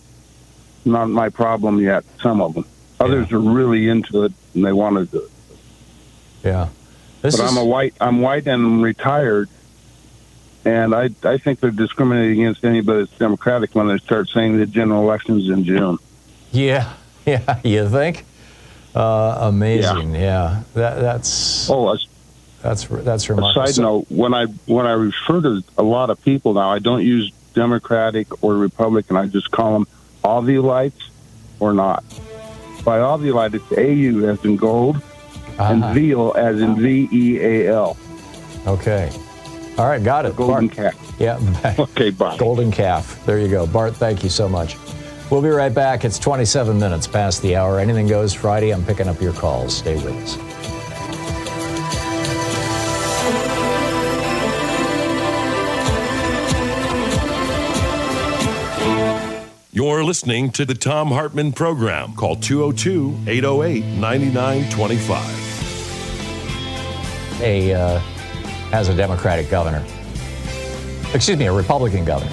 not my problem yet, some of them. Others are really into it, and they want to do it. Yeah. I'm white and I'm retired, and I think they're discriminating against anybody that's Democratic when they start saying the general election's in June. Yeah, you think? Amazing, yeah. That's remarkable. A side note: when I refer to a lot of people now, I don't use Democratic or Republican. I just call them Ovulites or not. By Ovulite, it's AU as in gold, and Veal as in VEAL. Okay. All right, got it. Golden calf. Yeah. Okay, bye. Golden calf. There you go. Bart, thank you so much. We'll be right back. It's 27 minutes past the hour. Anything Goes Friday. I'm picking up your calls. Stay with us. You're listening to the Thom Hartmann Program. Call 202-808-9925. Has a Democratic governor. Excuse me, a Republican governor.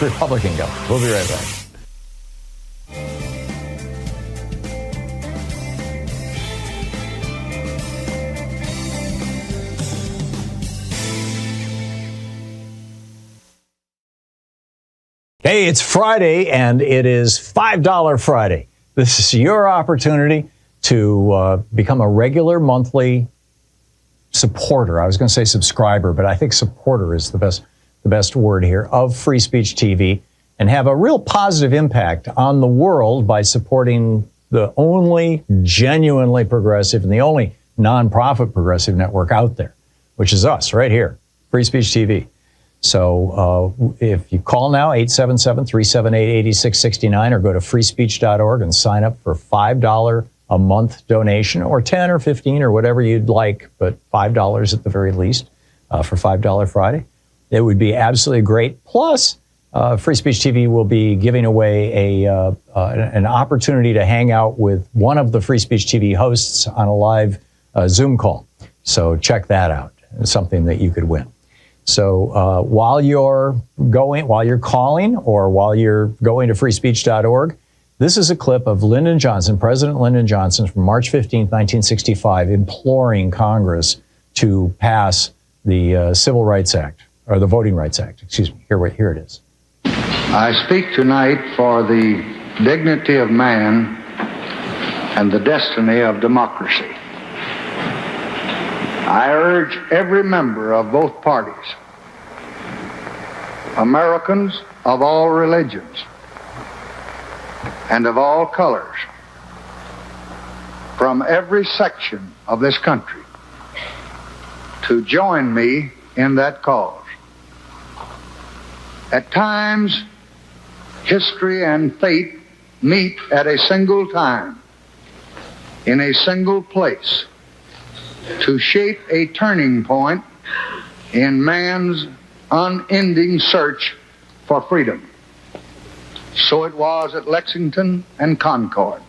Republican governor. We'll be right back. Hey, it's Friday, and it is $5 Friday. This is your opportunity to become a regular monthly supporter. I was going to say subscriber, but I think supporter is the best word here, of Free Speech TV, and have a real positive impact on the world by supporting the only genuinely progressive and the only nonprofit progressive network out there, which is us right here, Free Speech TV. So if you call now, 877-378-8669, or go to freespeech.org and sign up for $5 a month donation, or 10 or 15 or whatever you'd like, but $5 at the very least for $5 Friday. It would be absolutely great. Plus, Free Speech TV will be giving away an opportunity to hang out with one of the Free Speech TV hosts on a live Zoom call. So check that out. It's something that you could win. So while you're calling, or while you're going to freespeech.org, this is a clip of Lyndon Johnson, President Lyndon Johnson, from March 15, 1965, imploring Congress to pass the Civil Rights Act, or the Voting Rights Act. Excuse me. Here it is. I speak tonight for the dignity of man and the destiny of democracy. I urge every member of both parties, Americans of all religions and of all colors, from every section of this country, to join me in that cause. At times, history and fate meet at a single time, in a single place, to shape a turning point in man's unending search for freedom. So it was at Lexington and Concord.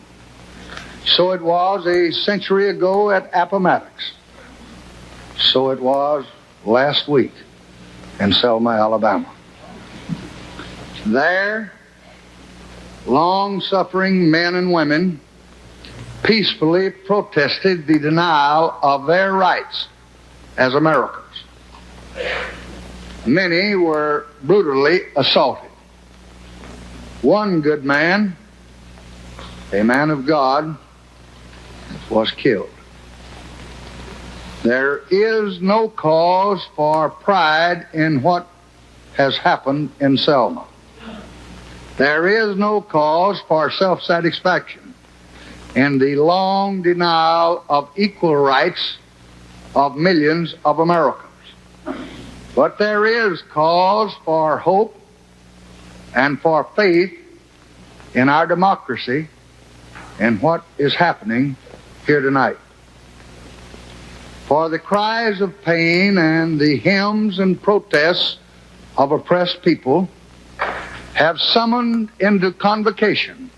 So it was a century ago at Appomattox. So it was last week in Selma, Alabama. There, long-suffering men and women peacefully protested the denial of their rights as Americans. Many were brutally assaulted. One good man, a man of God, was killed. There is no cause for pride in what has happened in Selma. There is no cause for self-satisfaction in the long denial of equal rights of millions of Americans. But there is cause for hope and for faith in our democracy and what is happening here tonight. For the cries of pain and the hymns and protests of oppressed people have summoned into convocation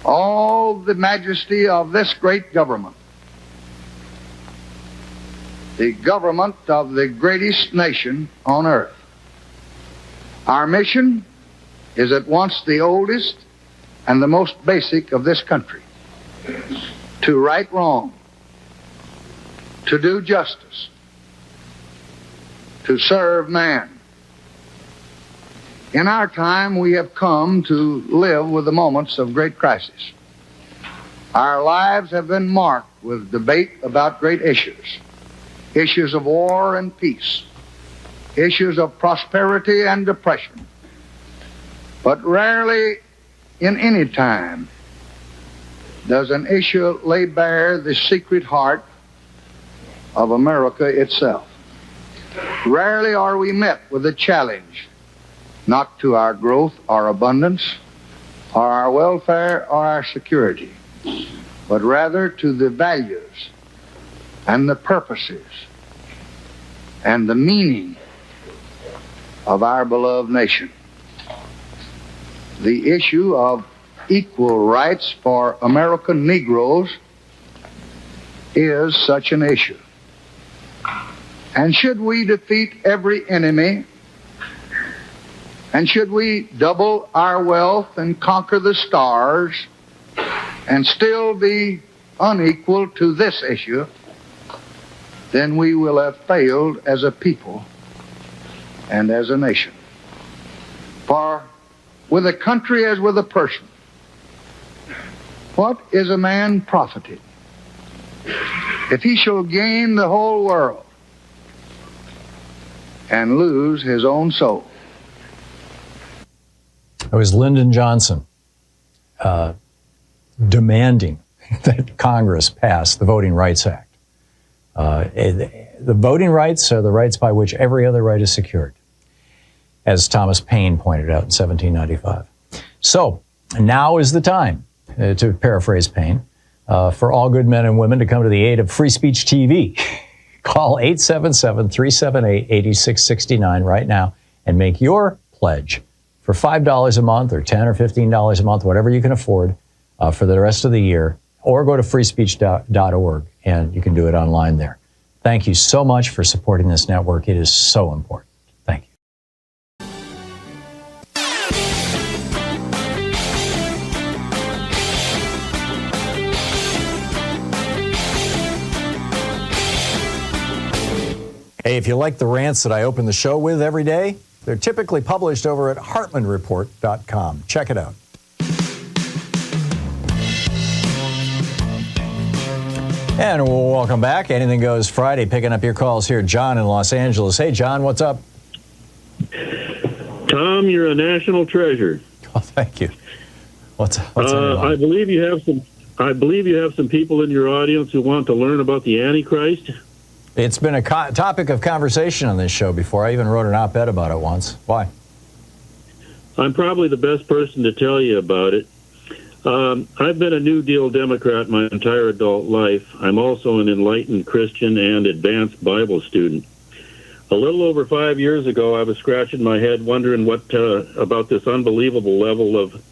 all the majesty of this great government, the government of the greatest nation on earth. Our mission is at once the oldest and the most basic of this country: to right wrong, to do justice, to serve man. In our time, we have come to live with the moments of great crisis. Our lives have been marked with debate about great issues: issues of war and peace, issues of prosperity and depression. But rarely in any time does an issue lay bare the secret heart of America itself. Rarely are we met with a challenge not to our growth or abundance, or our welfare or our security, but rather to the values and the purposes and the meaning of our beloved nation. The issue of equal rights for American Negroes is such an issue. And should we defeat every enemy, and should we double our wealth and conquer the stars and still be unequal to this issue, then we will have failed as a people and as a nation. For with a country as with a person, what is a man profited if he shall gain the whole world and lose his own soul? It was Lyndon Johnson demanding that Congress pass the Voting Rights Act. The voting rights are the rights by which every other right is secured, as Thomas Paine pointed out in 1795. So now is the time, to paraphrase Paine, for all good men and women to come to the aid of Free Speech TV. Call 877-378-8669 right now and make your pledge for $5 a month or $10 or $15 a month, whatever you can afford for the rest of the year, or go to freespeech.org and you can do it online there. Thank you so much for supporting this network. It is so important. Thank you. Hey, if you like the rants that I open the show with every day, they're typically published over at hartmanreport.com. Check it out. And welcome back. Anything Goes Friday, picking up your calls here. John in Los Angeles. Hey, John, what's up? Tom, you're a national treasure. Oh, thank you. What's on your mind? I believe you have some people in your audience who want to learn about the Antichrist. It's been a topic of conversation on this show before. I even wrote an op-ed about it once. Why? I'm probably the best person to tell you about it. I've been a New Deal Democrat my entire adult life. I'm also an enlightened Christian and advanced Bible student. A little over 5 years ago, I was scratching my head wondering what about this unbelievable level of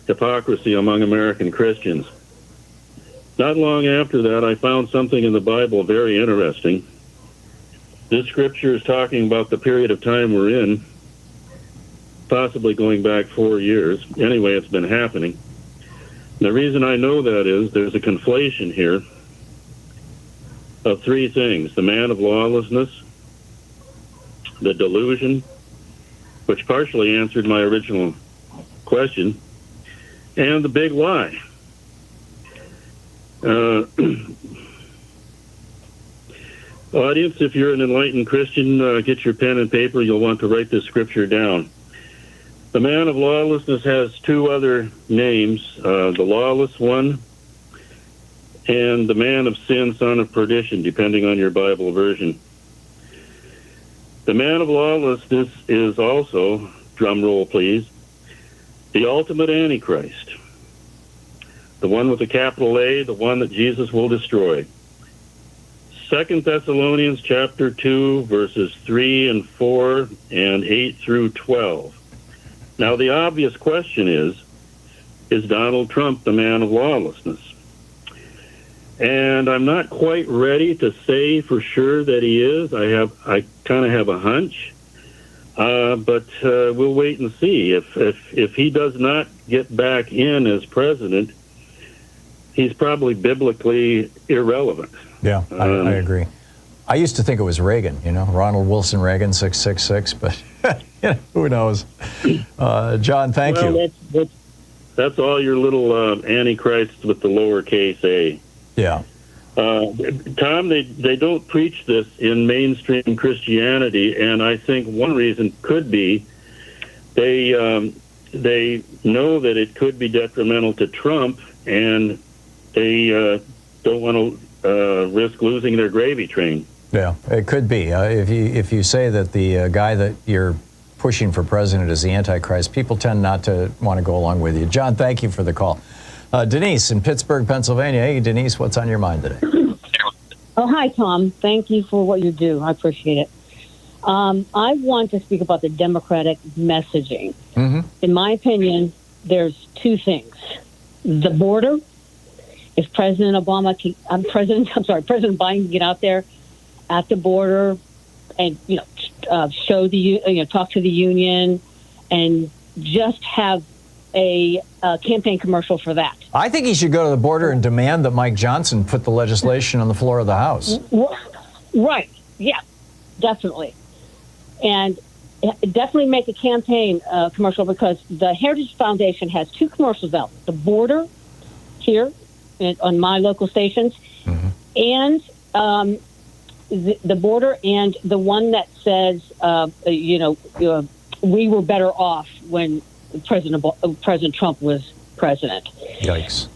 hypocrisy among American Christians. Not long after that, I found something in the Bible very interesting. This scripture is talking about the period of time we're in, possibly going back 4 years. Anyway, it's been happening. The reason I know that is there's a conflation here of three things: the man of lawlessness, the delusion, which partially answered my original question, and the big lie. Audience, if you're an enlightened Christian, get your pen and paper. You'll want to write this scripture down. The man of lawlessness has two other names, the lawless one and the man of sin, son of perdition, depending on your Bible version. The man of lawlessness is also, drum roll please, the ultimate Antichrist, the one with a capital A, the one that Jesus will destroy. 2 Thessalonians chapter 2, verses 3 and 4 and 8 through 12. Now, the obvious question is Donald Trump the man of lawlessness? And I'm not quite ready to say for sure that he is. I kind of have a hunch, but we'll wait and see. If he does not get back in as president, he's probably biblically irrelevant. Yeah, I agree. I used to think it was Reagan, Ronald Wilson Reagan, 666, but who knows? John, thank you. That's all your little antichrists with the lowercase a. Yeah. Tom, they don't preach this in mainstream Christianity, and I think one reason could be they know that it could be detrimental to Trump, and they don't want to risk losing their gravy train. Yeah, it could be. If you say that the guy that you're pushing for president is the Antichrist, people tend not to want to go along with you. John, thank you for the call. Denise in Pittsburgh, Pennsylvania. Hey, Denise, what's on your mind today? Oh, hi, Tom. Thank you for what you do. I appreciate it. I want to speak about the Democratic messaging. Mm-hmm. In my opinion, there's two things. The border. If President Biden can get out there at the border and show talk to the union and just have a campaign commercial for that. I think he should go to the border and demand that Mike Johnson put the legislation on the floor of the House. Right. Yeah, definitely. And definitely make a campaign commercial, because the Heritage Foundation has two commercials out. The border here on my local stations, mm-hmm. and the border, and the one that says, we were better off when President Trump was president. Yikes.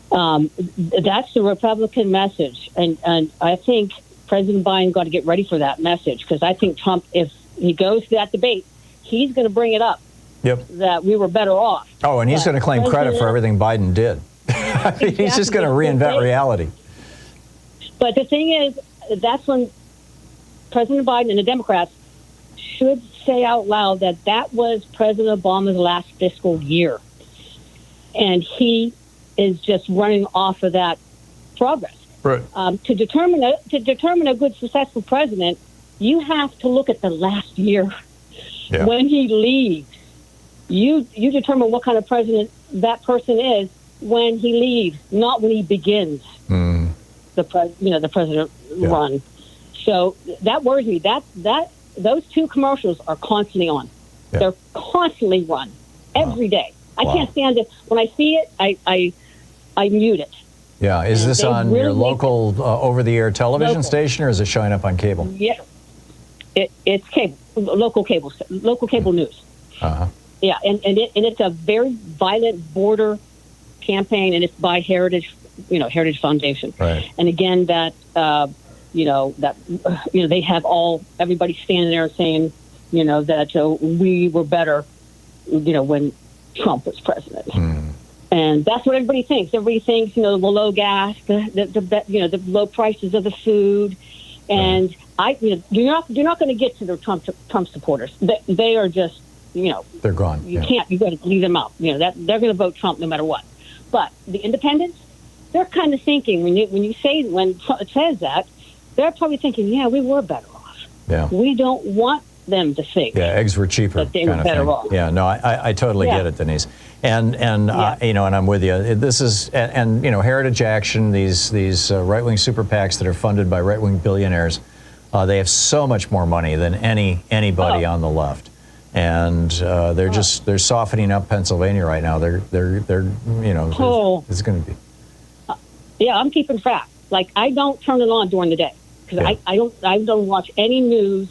That's the Republican message. And I think President Biden got to get ready for that message, because I think Trump, if he goes to that debate, he's going to bring it up. Yep. That we were better off. Oh, and he's going to claim credit for everything Biden did. Exactly. He's just going to reinvent reality. But the thing is, that's when President Biden and the Democrats should say out loud that was President Obama's last fiscal year. And he is just running off of that progress. Right. To determine a good, successful president, you have to look at the last year. Yeah. When he leaves, you determine what kind of president that person is when he leaves, not when he begins the president run. So that worries me. Those two commercials are constantly on. Yeah. They're constantly run every day. I can't stand it. When I see it, I mute it. Yeah. Is this on really your local over-the-air television station, or is it showing up on cable? Yeah. It's cable, local cable news. Uh-huh. Yeah, and it's a very violent border campaign, and it's by Heritage Foundation. Right. And again, that they have everybody standing there saying, that we were better, when Trump was president. And that's what everybody thinks. Everybody thinks, the low gas, the low prices of the food, and you're not going to get to the Trump supporters. They are just, they're gone. You can't. You got to leave them out. That they're going to vote Trump no matter what. But the independents, they're kind of thinking when Trump says that, they're probably thinking, yeah, we were better off. Yeah. We don't want them to think. Yeah, eggs were cheaper. That they were better off. Yeah, no, I totally get it, Denise. And and I'm with you. This is and Heritage Action, these right-wing super PACs that are funded by right-wing billionaires, they have so much more money than anybody on the left, and they're softening up Pennsylvania right now. They're it's going to be. Yeah, I'm keeping track. Like, I don't turn it on during the day because I don't watch any news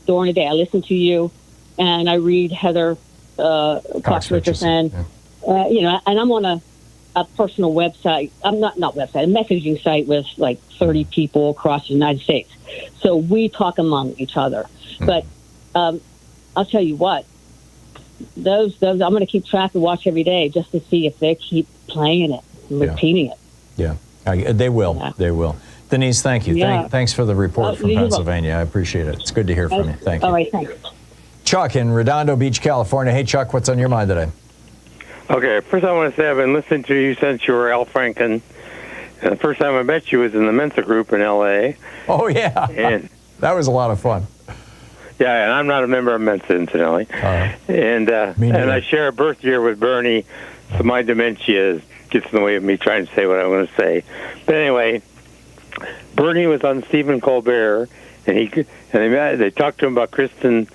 during the day. I listen to you, and I read Heather Cox Richardson. And I'm on a personal website. I'm not website, a messaging site with like 30 people across the United States. So we talk among each other. But I'll tell you what, those I'm going to keep track and watch every day just to see if they keep playing it, and repeating it. Yeah, they will. Yeah. They will. Denise, thank you. Yeah. Thanks for the report from Pennsylvania. I appreciate it. It's good to hear from you. Thank you. All right, thanks. Chuck in Redondo Beach, California. Hey, Chuck, what's on your mind today? Okay, first I want to say I've been listening to you since you were Al Franken. And the first time I met you was in the Mensa group in L.A. Oh, yeah. And that was a lot of fun. Yeah, and I'm not a member of Mensa, incidentally. And I share a birth year with Bernie, so my dementia gets in the way of me trying to say what I want to say. But anyway, Bernie was on Stephen Colbert, and they talked to him about Kristen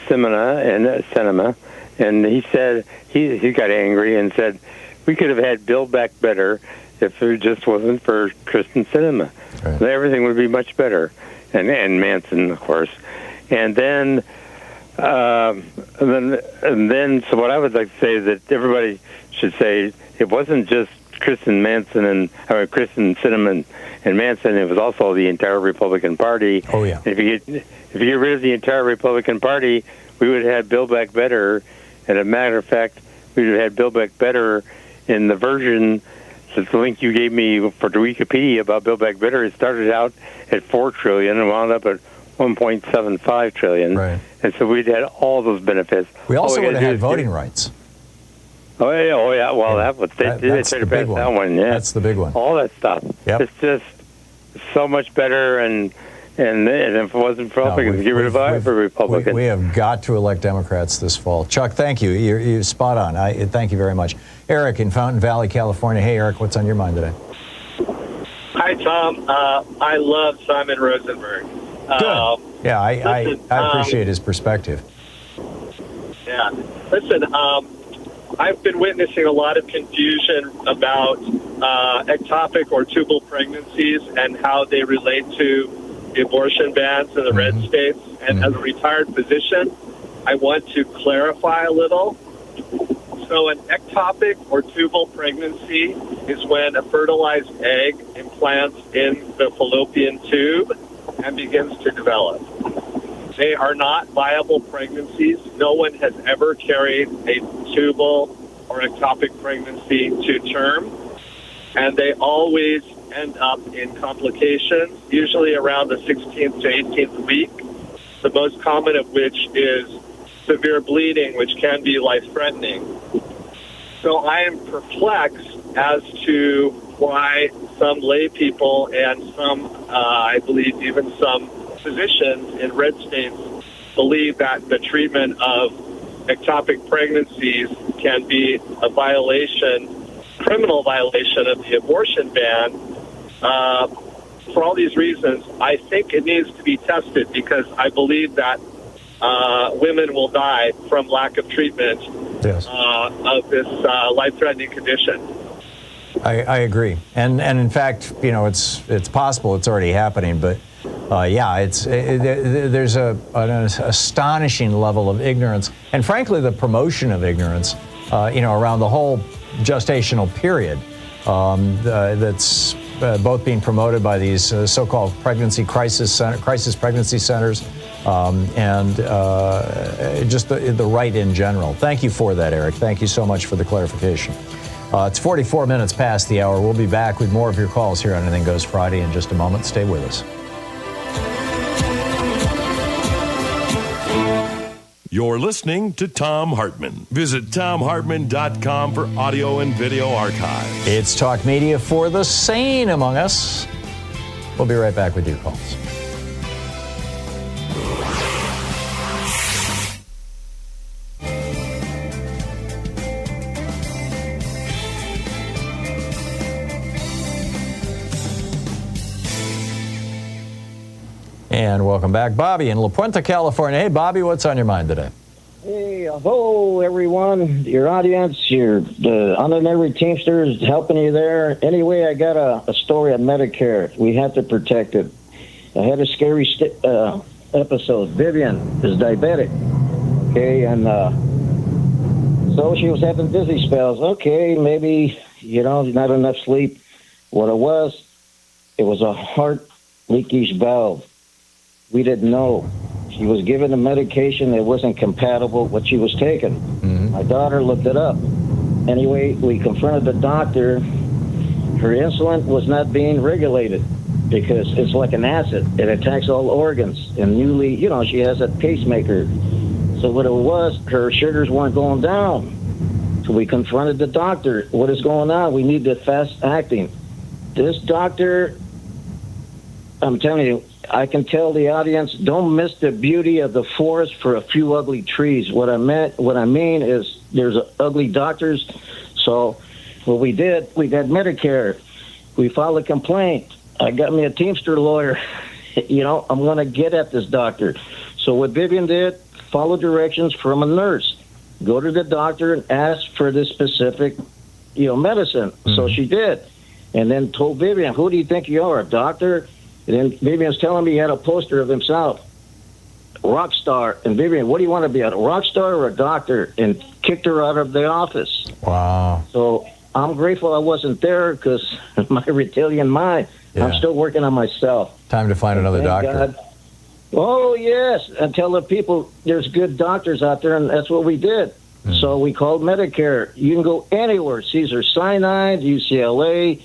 Sinema, and he said he got angry and said we could have had Build Back Better if it just wasn't for Kristen Sinema. Right. Everything would be much better, and Manson, of course. And then, so what I would like to say is that everybody should say it wasn't just Kristen Sinema and Manson. It was also the entire Republican Party. Oh yeah. If you get rid of the entire Republican Party, we would have had Build Back Better. And as a matter of fact, we would have had Build Back Better in the version. So the link you gave me for the Wikipedia about Build Back Better, it started out at $4 trillion and wound up at $1.75 trillion. Right. And so we'd had all those benefits. We also would have had voting rights. Oh yeah. Well, they tried to pass that one. Yeah, that's the big one. All that stuff. Yep. It's just so much better, and if it wasn't for Republicans, get rid of every Republican. We have got to elect Democrats this fall. Chuck, thank you. You're spot on. Thank you very much. Eric in Fountain Valley, California. Hey, Eric, what's on your mind today? Hi, Tom. I love Simon Rosenberg. Good. Yeah, I appreciate his perspective. Yeah. Listen, I've been witnessing a lot of confusion about ectopic or tubal pregnancies and how they relate to the abortion bans in the red states. And as a retired physician, I want to clarify a little. So an ectopic or tubal pregnancy is when a fertilized egg implants in the fallopian tube and begins to develop. They are not viable pregnancies. No one has ever carried a tubal or ectopic pregnancy to term, and they always end up in complications, usually around the 16th to 18th week, the most common of which is severe bleeding, which can be life-threatening. So I am perplexed as to why some lay people and some, I believe even some physicians in red states believe that the treatment of ectopic pregnancies can be a criminal violation of the abortion ban. For all these reasons, I think it needs to be tested because I believe that women will die from lack of treatment of this life-threatening condition. I agree, and in fact, it's possible it's already happening, but there's an astonishing level of ignorance, and frankly, the promotion of ignorance, around the whole gestational period, that's both being promoted by these so-called pregnancy crisis pregnancy centers, and just the right in general. Thank you for that, Eric. Thank you so much for the clarification. It's 44 minutes past the hour. We'll be back with more of your calls here on Anything Goes Friday in just a moment. Stay with us. You're listening to Thom Hartmann. Visit ThomHartmann.com for audio and video archives. It's talk media for the sane among us. We'll be right back with your calls. And welcome back, Bobby in La Puente, California. Hey, Bobby, what's on your mind today? Hey, hello, everyone. Your audience, your the honorary Teamsters helping you there. Anyway, I got a story on Medicare. We have to protect it. I had a scary episode. Vivian is diabetic. Okay, and so she was having dizzy spells. Okay, maybe, not enough sleep. What it was a heart leakage valve. We didn't know. She was given a medication that wasn't compatible with what she was taking. Mm-hmm. My daughter looked it up. Anyway, we confronted the doctor. Her insulin was not being regulated because it's like an acid. It attacks all organs. And she has a pacemaker. So what it was, her sugars weren't going down. So we confronted the doctor. What is going on? We need the fast acting. This doctor, I'm telling you, I can tell the audience, don't miss the beauty of the forest for a few ugly trees. What I mean is there's ugly doctors. So what we did, we got Medicare. We filed a complaint. I got me a Teamster lawyer. I'm going to get at this doctor. So what Vivian did, follow directions from a nurse. Go to the doctor and ask for this specific, medicine. Mm-hmm. So she did. And then told Vivian, who do you think you are, a doctor? And then Vivian was telling me he had a poster of himself, rock star. And Vivian, what do you want to be, a rock star or a doctor? And kicked her out of the office. Wow. So I'm grateful I wasn't there because my reptilian mind, I'm still working on myself. Time to find another doctor. God. Oh, yes. And tell the people there's good doctors out there, and that's what we did. Mm. So we called Medicare. You can go anywhere, Cedars-Sinai, UCLA,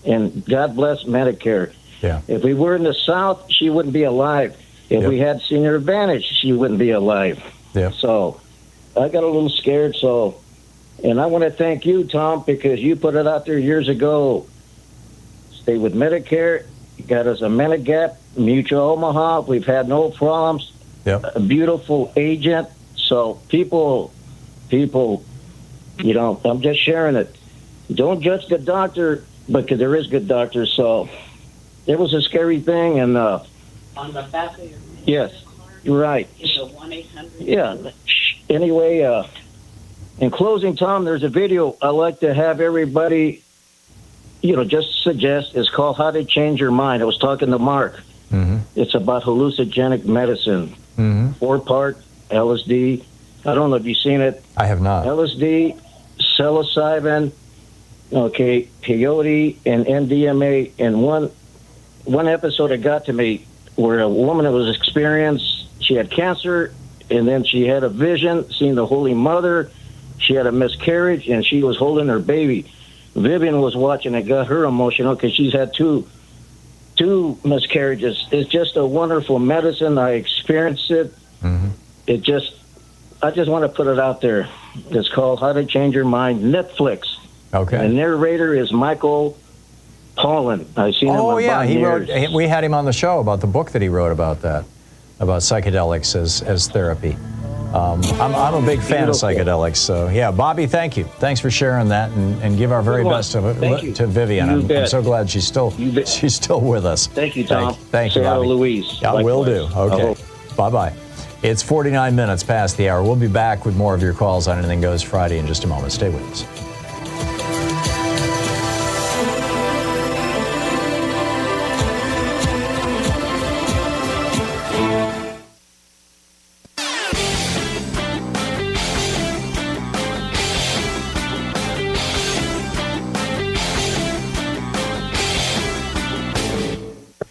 and God bless Medicare. Yeah. If we were in the South, she wouldn't be alive. If we had Senior Advantage, she wouldn't be alive. Yeah. So I got a little scared. And I want to thank you, Tom, because you put it out there years ago. Stay with Medicare. You got us a Medigap, Mutual Omaha. We've had no problems. Yep. A beautiful agent. So people, I'm just sharing it. Don't judge the doctor, because there is good doctors. So it was a scary thing, and on the back of your yes, you're right. Is a 1-800. Yeah. Anyway, in closing, Tom, there's a video I like to have everybody, just suggest. It's called "How to Change Your Mind." I was talking to Mark. Mm-hmm. It's about hallucinogenic medicine. Mm-hmm. 4-part LSD. I don't know if you've seen it. I have not. LSD, psilocybin, peyote, and MDMA. And one episode it got to me where a woman that was experienced, she had cancer, and then she had a vision, seeing the Holy Mother. She had a miscarriage, and she was holding her baby. Vivian was watching. It got her emotional because she's had two miscarriages. It's just a wonderful medicine. I experienced it. Mm-hmm. I just want to put it out there. It's called How to Change Your Mind, Netflix. Okay. The narrator is Michael Pollan. I've seen him on Bonniers. We had him on the show about the book that he wrote about that, about psychedelics as therapy. I'm a big fan of psychedelics. So, yeah, Bobby, thank you. Thanks for sharing that, and give our very best to Vivian. I'm so glad she's still with us. Thank you, Tom. Thank you, Bobby. Louise. I will do. Okay. Bye-bye. It's 49 minutes past the hour. We'll be back with more of your calls on Anything Goes Friday in just a moment. Stay with us.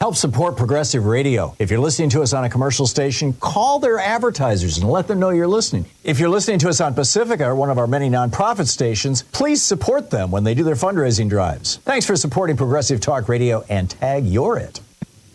Help support Progressive Radio. If you're listening to us on a commercial station, call their advertisers and let them know you're listening. If you're listening to us on Pacifica, one of our many nonprofit stations, please support them when they do their fundraising drives. Thanks for supporting Progressive Talk Radio and tag you're it.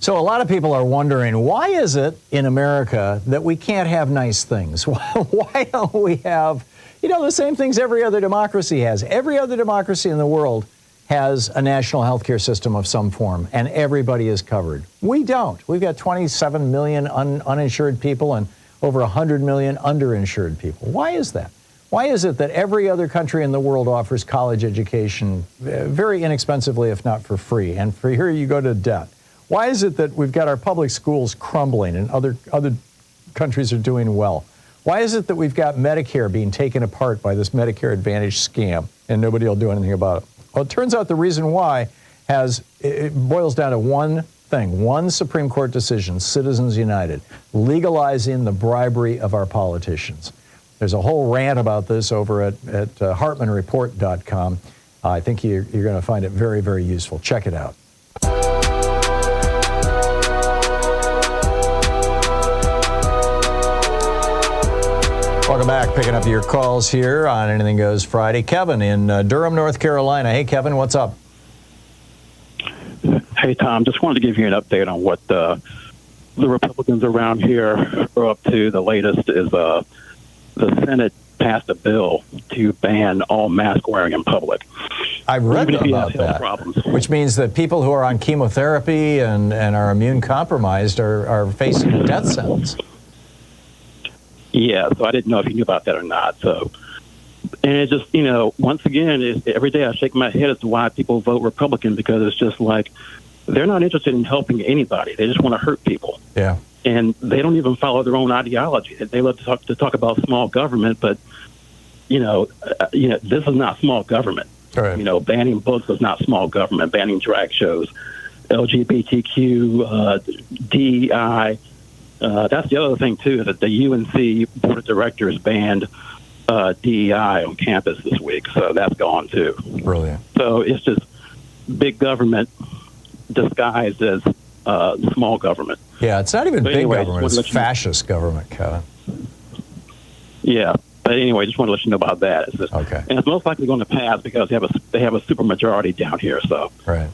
So a lot of people are wondering, why is it in America that we can't have nice things? Why don't we have, the same things every other democracy has? Every other democracy in the world has a national health care system of some form, and everybody is covered. We don't. We've got 27 million uninsured people and over 100 million underinsured people. Why is that? Why is it that every other country in the world offers college education very inexpensively, if not for free, and for here you go to debt? Why is it that we've got our public schools crumbling and other countries are doing well? Why is it that we've got Medicare being taken apart by this Medicare Advantage scam and nobody will do anything about it? Well, it turns out the reason why it boils down to one thing, one Supreme Court decision, Citizens United, legalizing the bribery of our politicians. There's a whole rant about this over at HartmannReport.com. I think you're going to find it very, very useful. Check it out. Welcome back. Picking up your calls here on Anything Goes Friday. Kevin in Durham, North Carolina. Hey, Kevin, what's up? Hey, Tom. Just wanted to give you an update on what the Republicans around here are up to. The latest is the Senate passed a bill to ban all mask wearing in public. I read about that, which means that people who are on chemotherapy and are immune compromised are facing a death sentence. Yeah, so I didn't know if you knew about that or not. So, and it just, once again, every day I shake my head as to why people vote Republican, because it's just like they're not interested in helping anybody. They just want to hurt people. Yeah. And they don't even follow their own ideology. They love to talk about small government, but this is not small government. Right. Banning books is not small government. Banning drag shows, LGBTQ, DEI. That's the other thing, too, that the UNC Board of Directors banned DEI on campus this week. So that's gone, too. Brilliant. So it's just big government disguised as small government. Yeah, it's not even big government. It's fascist government, Kevin. Yeah. But anyway, just want to let you know about that. It's just, okay. And it's most likely going to pass because they have a supermajority down here. So. Right.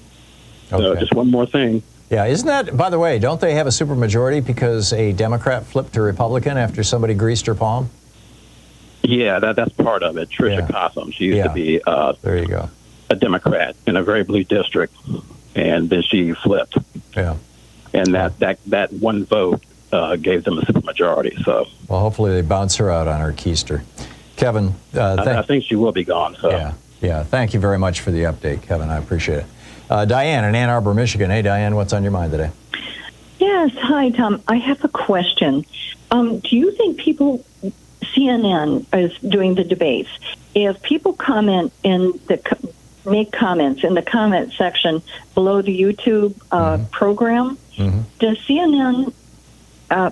Okay. So just one more thing. Yeah, isn't that, by the way, don't they have a supermajority because a Democrat flipped to Republican after somebody greased her palm? Yeah, that's part of it. Tricia Cossum, she used to be there you go. A Democrat in a very blue district, and then she flipped. Yeah. And that one vote gave them a supermajority. So. Well, hopefully they bounce her out on her keister. Kevin. I think she will be gone. So. Yeah. Thank you very much for the update, Kevin. I appreciate it. Diane in Ann Arbor, Michigan. Hey, Diane, what's on your mind today? Yes. Hi, Tom. I have a question. Do you think CNN is doing the debates? If people comment make comments in the comment section below the YouTube program, does CNN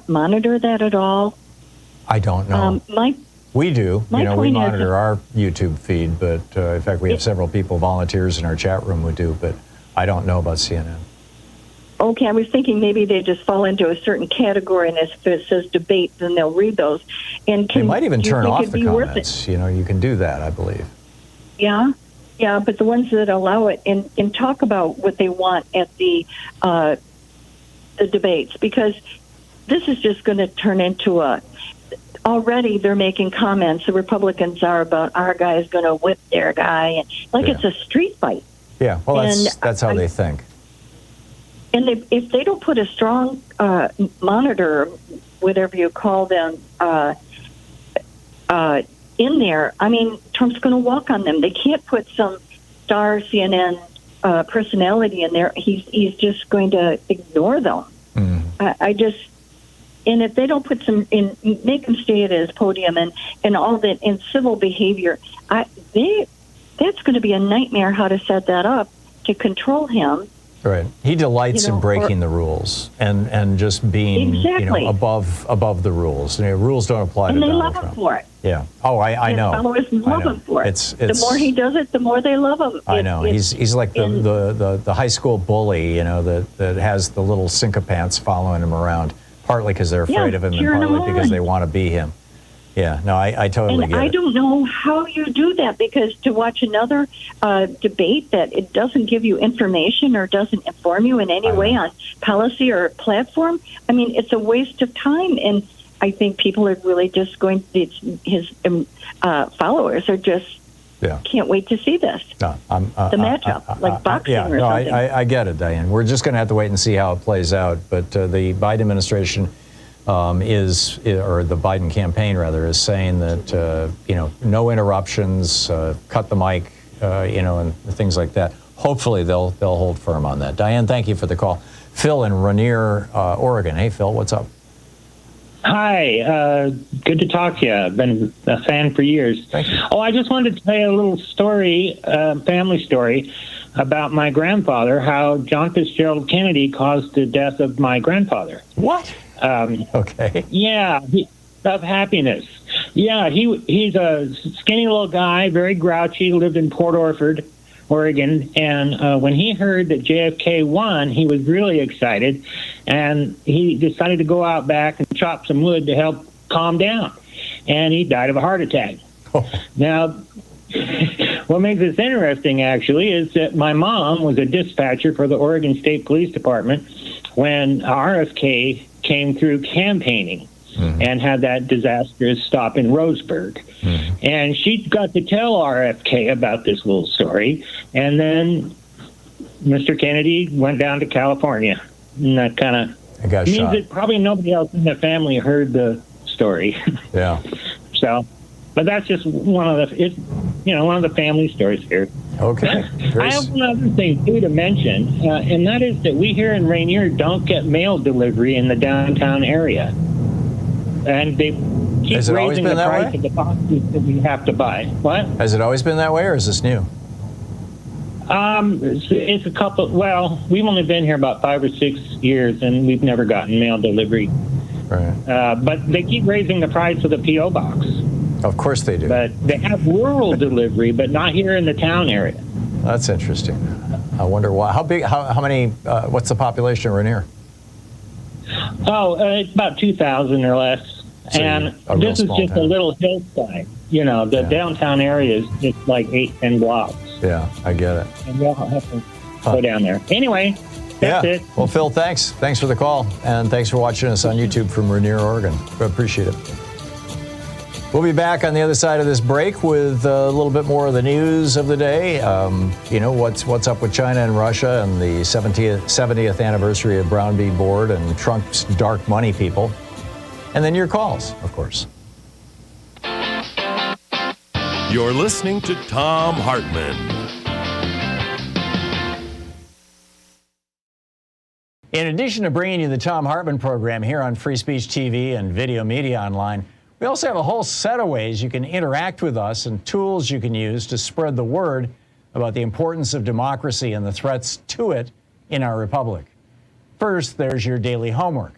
monitor that at all? I don't know. We do. We monitor our YouTube feed, but in fact, we have several people, volunteers in our chat room who do, but I don't know about CNN. Okay, I was thinking maybe they just fall into a certain category, and if it says debate, then they'll read those. And they might even turn off the comments. You can do that, I believe. Yeah, but the ones that allow it and talk about what they want at the debates, because this is just going to turn into already they're making comments, the Republicans are, about our guy is going to whip their guy, and it's a street fight. Yeah, well, that's how they think. And if they don't put a strong monitor, whatever you call them, in there, I mean, Trump's going to walk on them. They can't put some star CNN personality in there. He's just going to ignore them. And if they don't put make them stay at his podium and all that in civil behavior, that's going to be a nightmare how to set that up to control him. Right. He delights in breaking the rules and just being above the rules. Rules don't apply to Donald Trump. And they love him for it. Yeah. Oh, I know. Followers love him for it. It's the more he does it, the more they love him. I know. He's like the high school bully, that has the little sycophants following him around, partly because they're afraid of him and partly because they want to be him. Yeah. No, I totally get it. I don't know how you do that, because to watch another debate that it doesn't give you information or doesn't inform you in any way on policy or platform, I mean, it's a waste of time. And I think people are really just going. His followers are just can't wait to see this. The matchup, like boxing or something. I get it, Diane. We're just going to have to wait and see how it plays out. But the Biden administration or the Biden campaign rather, is saying that no interruptions, cut the mic, and things like that. Hopefully they'll hold firm on that. Diane, thank you for the call. Phil in Rainier, Oregon. Hey, Phil, what's up? Hi, good to talk to you. I've been a fan for years. Thank you. Oh, I just wanted to tell you a little story, family story, about my grandfather, how John Fitzgerald Kennedy caused the death of my grandfather. What? Okay. Yeah, of happiness. Yeah, he's a skinny little guy, very grouchy, lived in Port Orford, Oregon, and when he heard that JFK won, he was really excited, and he decided to go out back and chop some wood to help calm down, and he died of a heart attack. Now, what makes this interesting, actually, is that my mom was a dispatcher for the Oregon State Police Department when RFK came through campaigning. And had that disastrous stop in Rosenberg. And she got to tell RFK about this little story. And then Mr. Kennedy went down to California. And that kind of means shot. that probably nobody else in the family heard the story. Yeah. So, but that's just one of the family stories here. Okay. I have one other thing, too, to mention, and that is that we here in Rainier don't get mail delivery in the downtown area. And they keep raising the price of the boxes that we have to buy. What? Has it always been that way, or is this new? It's a couple. Well, we've only been here about 5 or 6 years, and we've never gotten mail delivery. Right. But they keep raising the price of the P.O. box. Of course they do. But they have rural delivery, but not here in the town area. That's interesting. I wonder why. How big? How many? What's the population of Rainier? Oh, it's about 2,000 or less. So and this is just a little hillside. The downtown area is just like 8-10 blocks. Yeah, I get it. And we'll have to go down there. Anyway, that's it. Well, Phil, thanks. Thanks for the call. And thanks for watching us on YouTube from Rainier, Oregon. We appreciate it. We'll be back on the other side of this break with a little bit more of the news of the day. What's up with China and Russia and the 70th anniversary of Brown v. Board and Trump's dark money people. And then your calls, of course. You're listening to Thom Hartmann. In addition to bringing you the Thom Hartmann Program here on Free Speech TV and Video Media Online, we also have a whole set of ways you can interact with us and tools you can use to spread the word about the importance of democracy and the threats to it in our republic. First, there's your daily homework.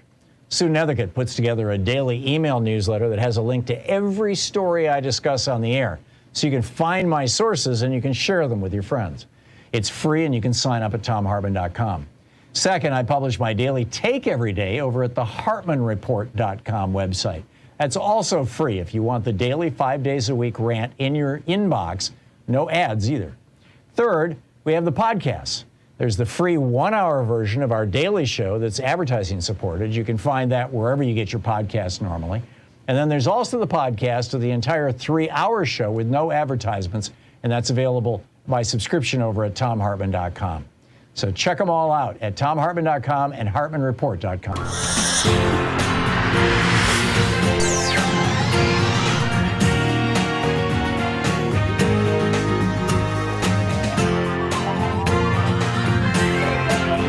Sue Nethercutt puts together a daily email newsletter that has a link to every story I discuss on the air, so you can find my sources and you can share them with your friends. It's free and you can sign up at thomhartmann.com. Second, I publish my daily take every day over at the hartmannreport.com website. That's also free if you want the daily 5 days a week rant in your inbox. No ads either. Third, we have the podcasts. There's the free 1-hour version of our daily show that's advertising supported. You can find that wherever you get your podcasts normally. And then there's also the podcast of the entire 3-hour show with no advertisements, and that's available by subscription over at thomhartmann.com. So check them all out at thomhartmann.com and hartmannreport.com.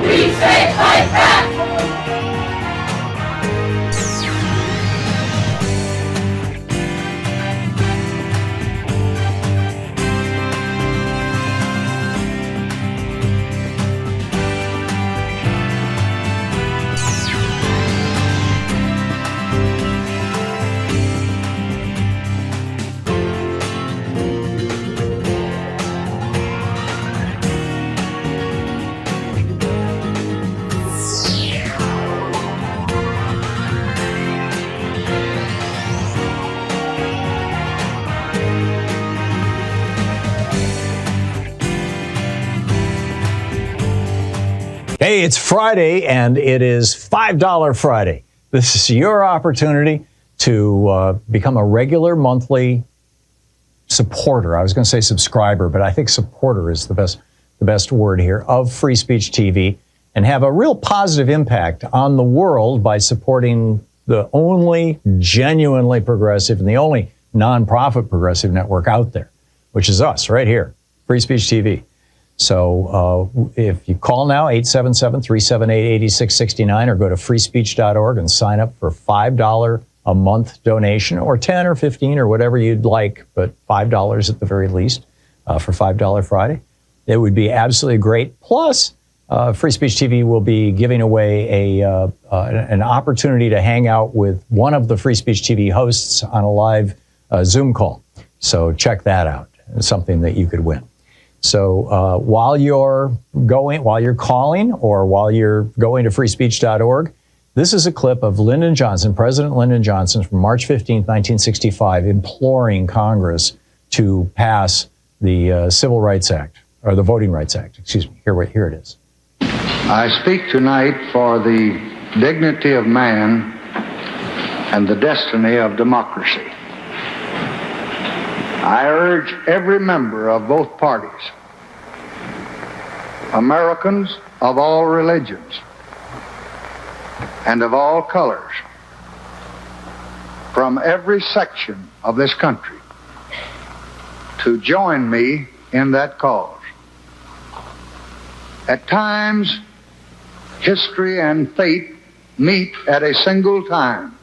We say fight back! Hey, it's Friday, and it is $5 Friday. This is your opportunity to become a regular monthly supporter. I was going to say subscriber, but I think supporter is the best word here, of Free Speech TV, and have a real positive impact on the world by supporting the only genuinely progressive and the only nonprofit progressive network out there, which is us right here, Free Speech TV. So if you call now, 877-378-8669, or go to freespeech.org and sign up for $5 a month donation, or 10 or 15 or whatever you'd like, but $5 at the very least for $5 Friday. It would be absolutely great. Plus, Free Speech TV will be giving away an opportunity to hang out with one of the Free Speech TV hosts on a live Zoom call. So check that out. It's something that you could win. So while you're calling, or while you're going to freespeech.org, this is a clip of Lyndon Johnson, President Lyndon Johnson, from March 15, 1965, imploring Congress to pass the Civil Rights Act, or the Voting Rights Act. Excuse me. Here it is. I speak tonight for the dignity of man and the destiny of democracy. I urge every member of both parties, Americans of all religions and of all colors, from every section of this country, to join me in that cause. At times, history and fate meet at a single time,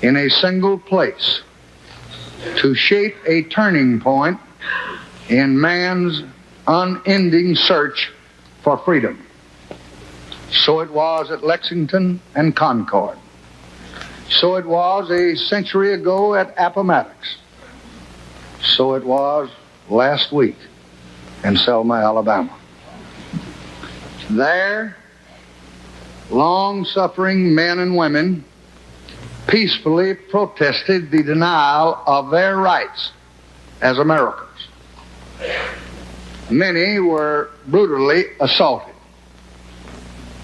in a single place, to shape a turning point in man's unending search for freedom. So it was at Lexington and Concord. So it was a century ago at Appomattox. So it was last week in Selma, Alabama. There, long-suffering men and women peacefully protested the denial of their rights as Americans. Many were brutally assaulted.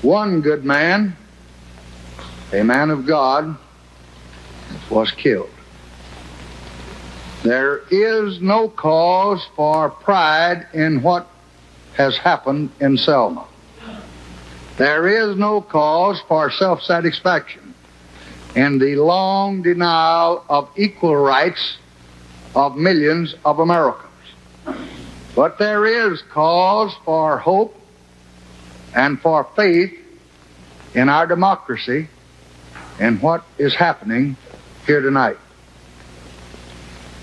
One good man, a man of God, was killed. There is no cause for pride in what has happened in Selma. There is no cause for self-satisfaction in the long denial of equal rights of millions of Americans. But there is cause for hope and for faith in our democracy and what is happening here tonight.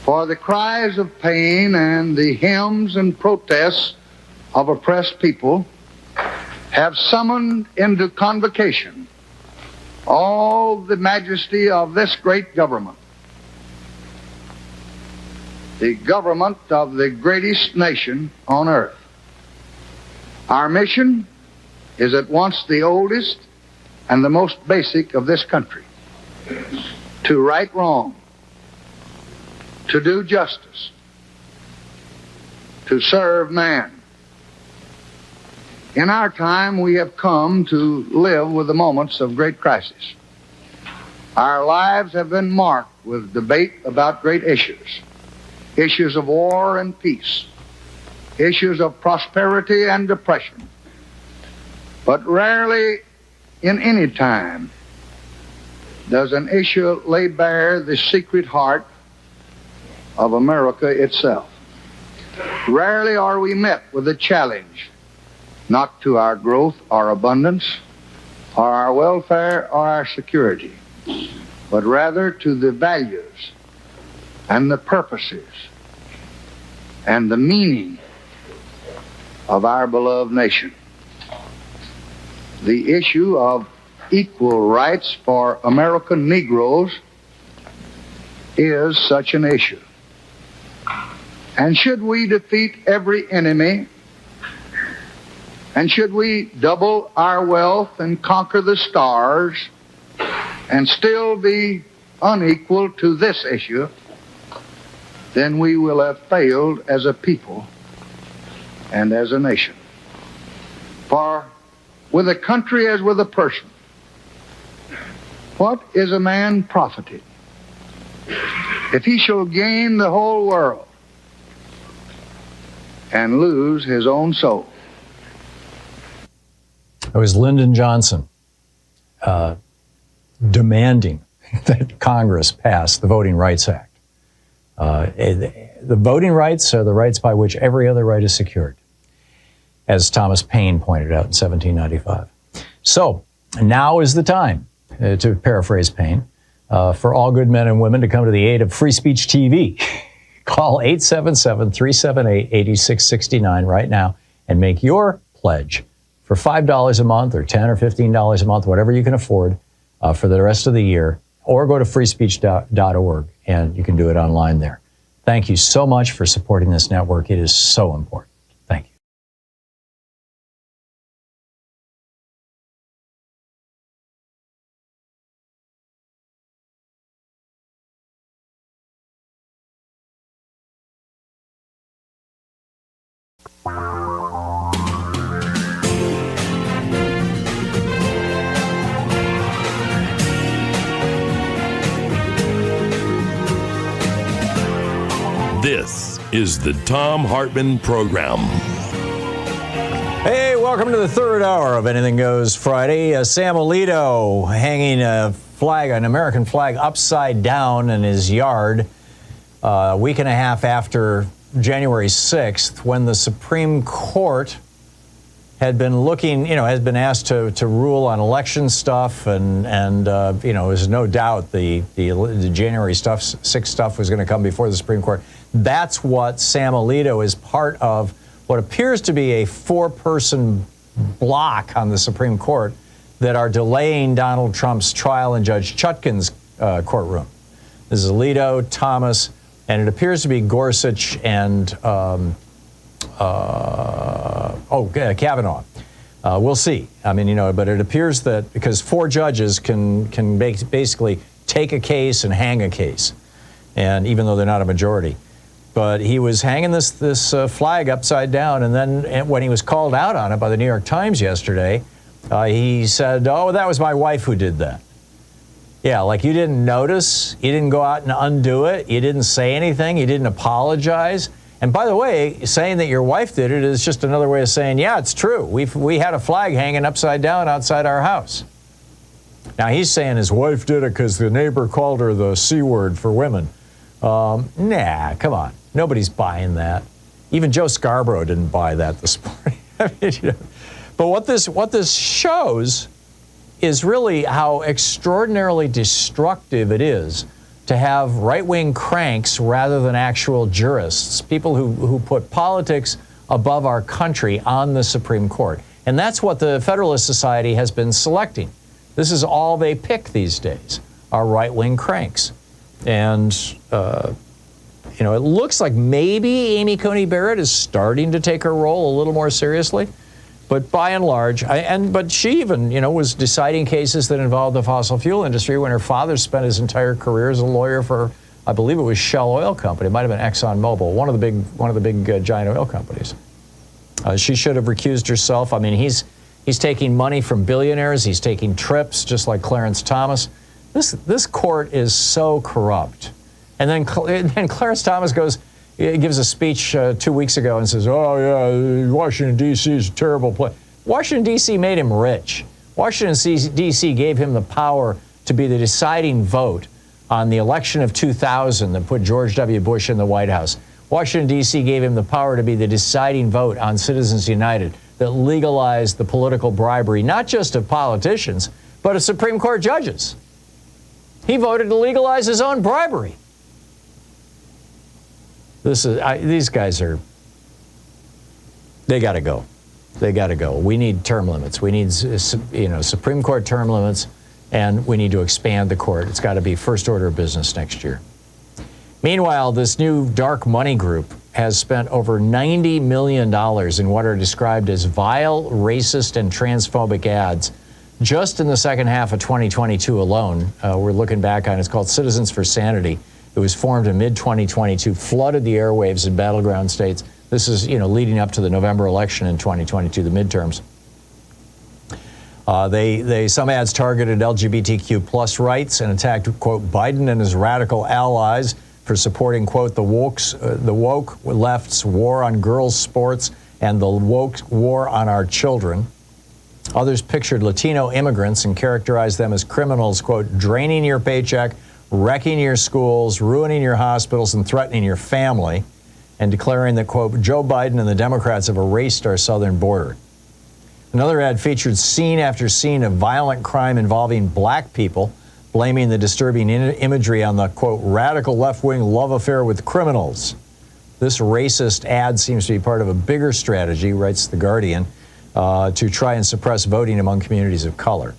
For the cries of pain and the hymns and protests of oppressed people have summoned into convocation all the majesty of this great government, the government of the greatest nation on earth. Our mission is at once the oldest and the most basic of this country: to right wrong, to do justice, to serve man. In our time, we have come to live with the moments of great crisis. Our lives have been marked with debate about great issues of war and peace, issues of prosperity and depression. But rarely in any time does an issue lay bare the secret heart of America itself. Rarely are we met with a challenge, not to our growth or abundance, or our welfare or our security, but rather to the values and the purposes and the meaning of our beloved nation. The issue of equal rights for American Negroes is such an issue. And should we defeat every enemy, and should we double our wealth and conquer the stars and still be unequal to this issue, then we will have failed as a people and as a nation. For with a country as with a person. What is a man profited if he shall gain the whole world and lose his own soul? It was Lyndon Johnson demanding that Congress pass the Voting Rights Act. The voting rights are the rights by which every other right is secured, as Thomas Paine pointed out in 1795. So now is the time, to paraphrase Paine, for all good men and women to come to the aid of Free Speech TV. Call 877-378-8669 right now and make your pledge for $5 a month or $10 or $15 a month, whatever you can afford for the rest of the year, or go to freespeech.org and you can do it online there. Thank you so much for supporting this network. It is so important. Thank you. This is the Thom Hartmann Program. Hey, welcome to the third hour of Anything Goes Friday. Sam Alito hanging a flag, an American flag, upside down in his yard a week and a half after January 6th, when the Supreme Court had been looking, has been asked to rule on election stuff, and there's no doubt the January 6th stuff was going to come before the Supreme Court. That's what Sam Alito is part of, what appears to be a four-person block on the Supreme Court that are delaying Donald Trump's trial in Judge Chutkan's courtroom. This is Alito, Thomas, and it appears to be Gorsuch and Kavanaugh. We'll see. I mean, but it appears that because four judges can basically take a case and hang a case, and even though they're not a majority. But he was hanging this flag upside down, and then when he was called out on it by the New York Times yesterday, he said, "Oh, that was my wife who did that." Yeah, like you didn't notice, you didn't go out and undo it, you didn't say anything, you didn't apologize. And by the way, saying that your wife did it is just another way of saying, yeah, it's true. We had a flag hanging upside down outside our house. Now he's saying his wife did it because the neighbor called her the C word for women. Nah, come on. Nobody's buying that. Even Joe Scarborough didn't buy that this morning. But what this shows is really how extraordinarily destructive it is to have right-wing cranks rather than actual jurists, people who put politics above our country on the Supreme Court. And that's what the Federalist Society has been selecting. This is all they pick these days, are right-wing cranks. And it looks like maybe Amy Coney Barrett is starting to take her role a little more seriously. But by and large, but she even, was deciding cases that involved the fossil fuel industry when her father spent his entire career as a lawyer for, I believe it was Shell Oil Company. It might have been ExxonMobil, one of the big giant oil companies. She should have recused herself. I mean, he's taking money from billionaires. He's taking trips, just like Clarence Thomas. This court is so corrupt. And then Clarence Thomas gives a speech 2 weeks ago and says, oh, yeah, Washington, D.C. is a terrible place. Washington, D.C. made him rich. Washington, D.C. gave him the power to be the deciding vote on the election of 2000 that put George W. Bush in the White House. Washington, D.C. gave him the power to be the deciding vote on Citizens United that legalized the political bribery, not just of politicians, but of Supreme Court judges. He voted to legalize his own bribery. These guys they got to go. They got to go. We need term limits. We need, Supreme Court term limits, and we need to expand the court. It's got to be first order of business next year. Meanwhile, this new dark money group has spent over $90 million in what are described as vile, racist, and transphobic ads just in the second half of 2022 alone. We're looking back on it. It's called Citizens for Sanity. It was formed in mid-2022, flooded the airwaves in battleground states. This is, leading up to the November election in 2022, the midterms. Some ads targeted LGBTQ plus rights and attacked, quote, Biden and his radical allies for supporting, quote, the woke left's war on girls' sports and the woke war on our children. Others pictured Latino immigrants and characterized them as criminals, quote, draining your paycheck, wrecking your schools, ruining your hospitals, and threatening your family, and declaring that, quote, Joe Biden and the Democrats have erased our southern border. Another ad featured scene after scene of violent crime involving black people, blaming the disturbing imagery on the, quote, radical left-wing love affair with criminals. This racist ad seems to be part of a bigger strategy, writes The Guardian, to try and suppress voting among communities of color.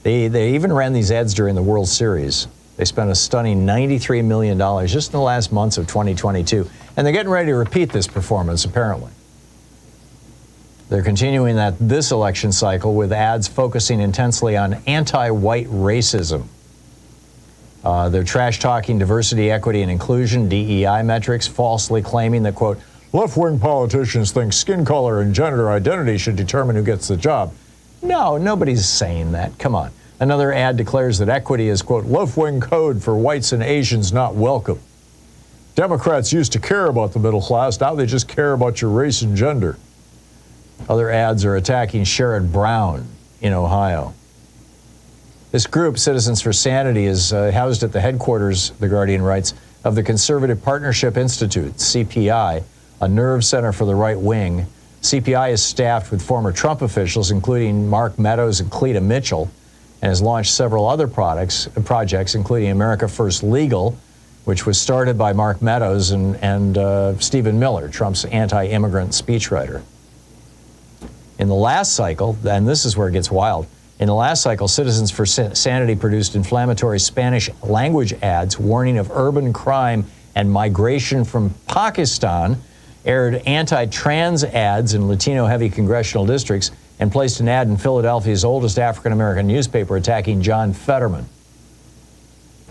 They even ran these ads during the World Series. They spent a stunning $93 million just in the last months of 2022. And they're getting ready to repeat this performance, apparently. They're continuing this election cycle with ads focusing intensely on anti-white racism. They're trash-talking diversity, equity, and inclusion, DEI metrics, falsely claiming that, quote, left-wing politicians think skin color and gender identity should determine who gets the job. No, nobody's saying that. Come on. Another ad declares that equity is, quote, left-wing code for whites and Asians not welcome. Democrats used to care about the middle class. Now they just care about your race and gender. Other ads are attacking Sherrod Brown in Ohio. This group, Citizens for Sanity, is housed at the headquarters, The Guardian writes, of the Conservative Partnership Institute, CPI, a nerve center for the right wing. CPI is staffed with former Trump officials, including Mark Meadows and Cleta Mitchell, and has launched several other projects, including America First Legal, which was started by Mark Meadows and Stephen Miller, Trump's anti-immigrant speechwriter. In the last cycle, and this is where it gets wild, in the last cycle, Citizens for Sanity produced inflammatory Spanish language ads warning of urban crime and migration from Pakistan, aired anti-trans ads in Latino-heavy congressional districts, and placed an ad in Philadelphia's oldest African-American newspaper attacking John Fetterman.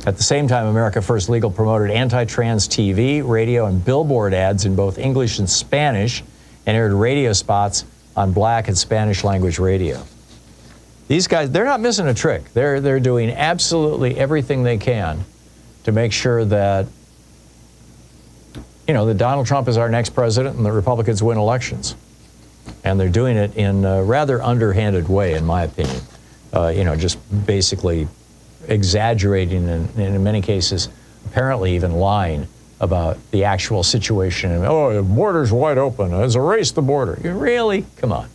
At the same time, America First Legal promoted anti-trans TV, radio, and billboard ads in both English and Spanish, and aired radio spots on black and Spanish language radio. These guys, they're not missing a trick. They're doing absolutely everything they can to make sure that, that Donald Trump is our next president and the Republicans win elections. And they're doing it in a rather underhanded way, in my opinion. Just basically exaggerating and in many cases, apparently even lying about the actual situation. Oh, the border's wide open. Let's erase the border. You really? Come on.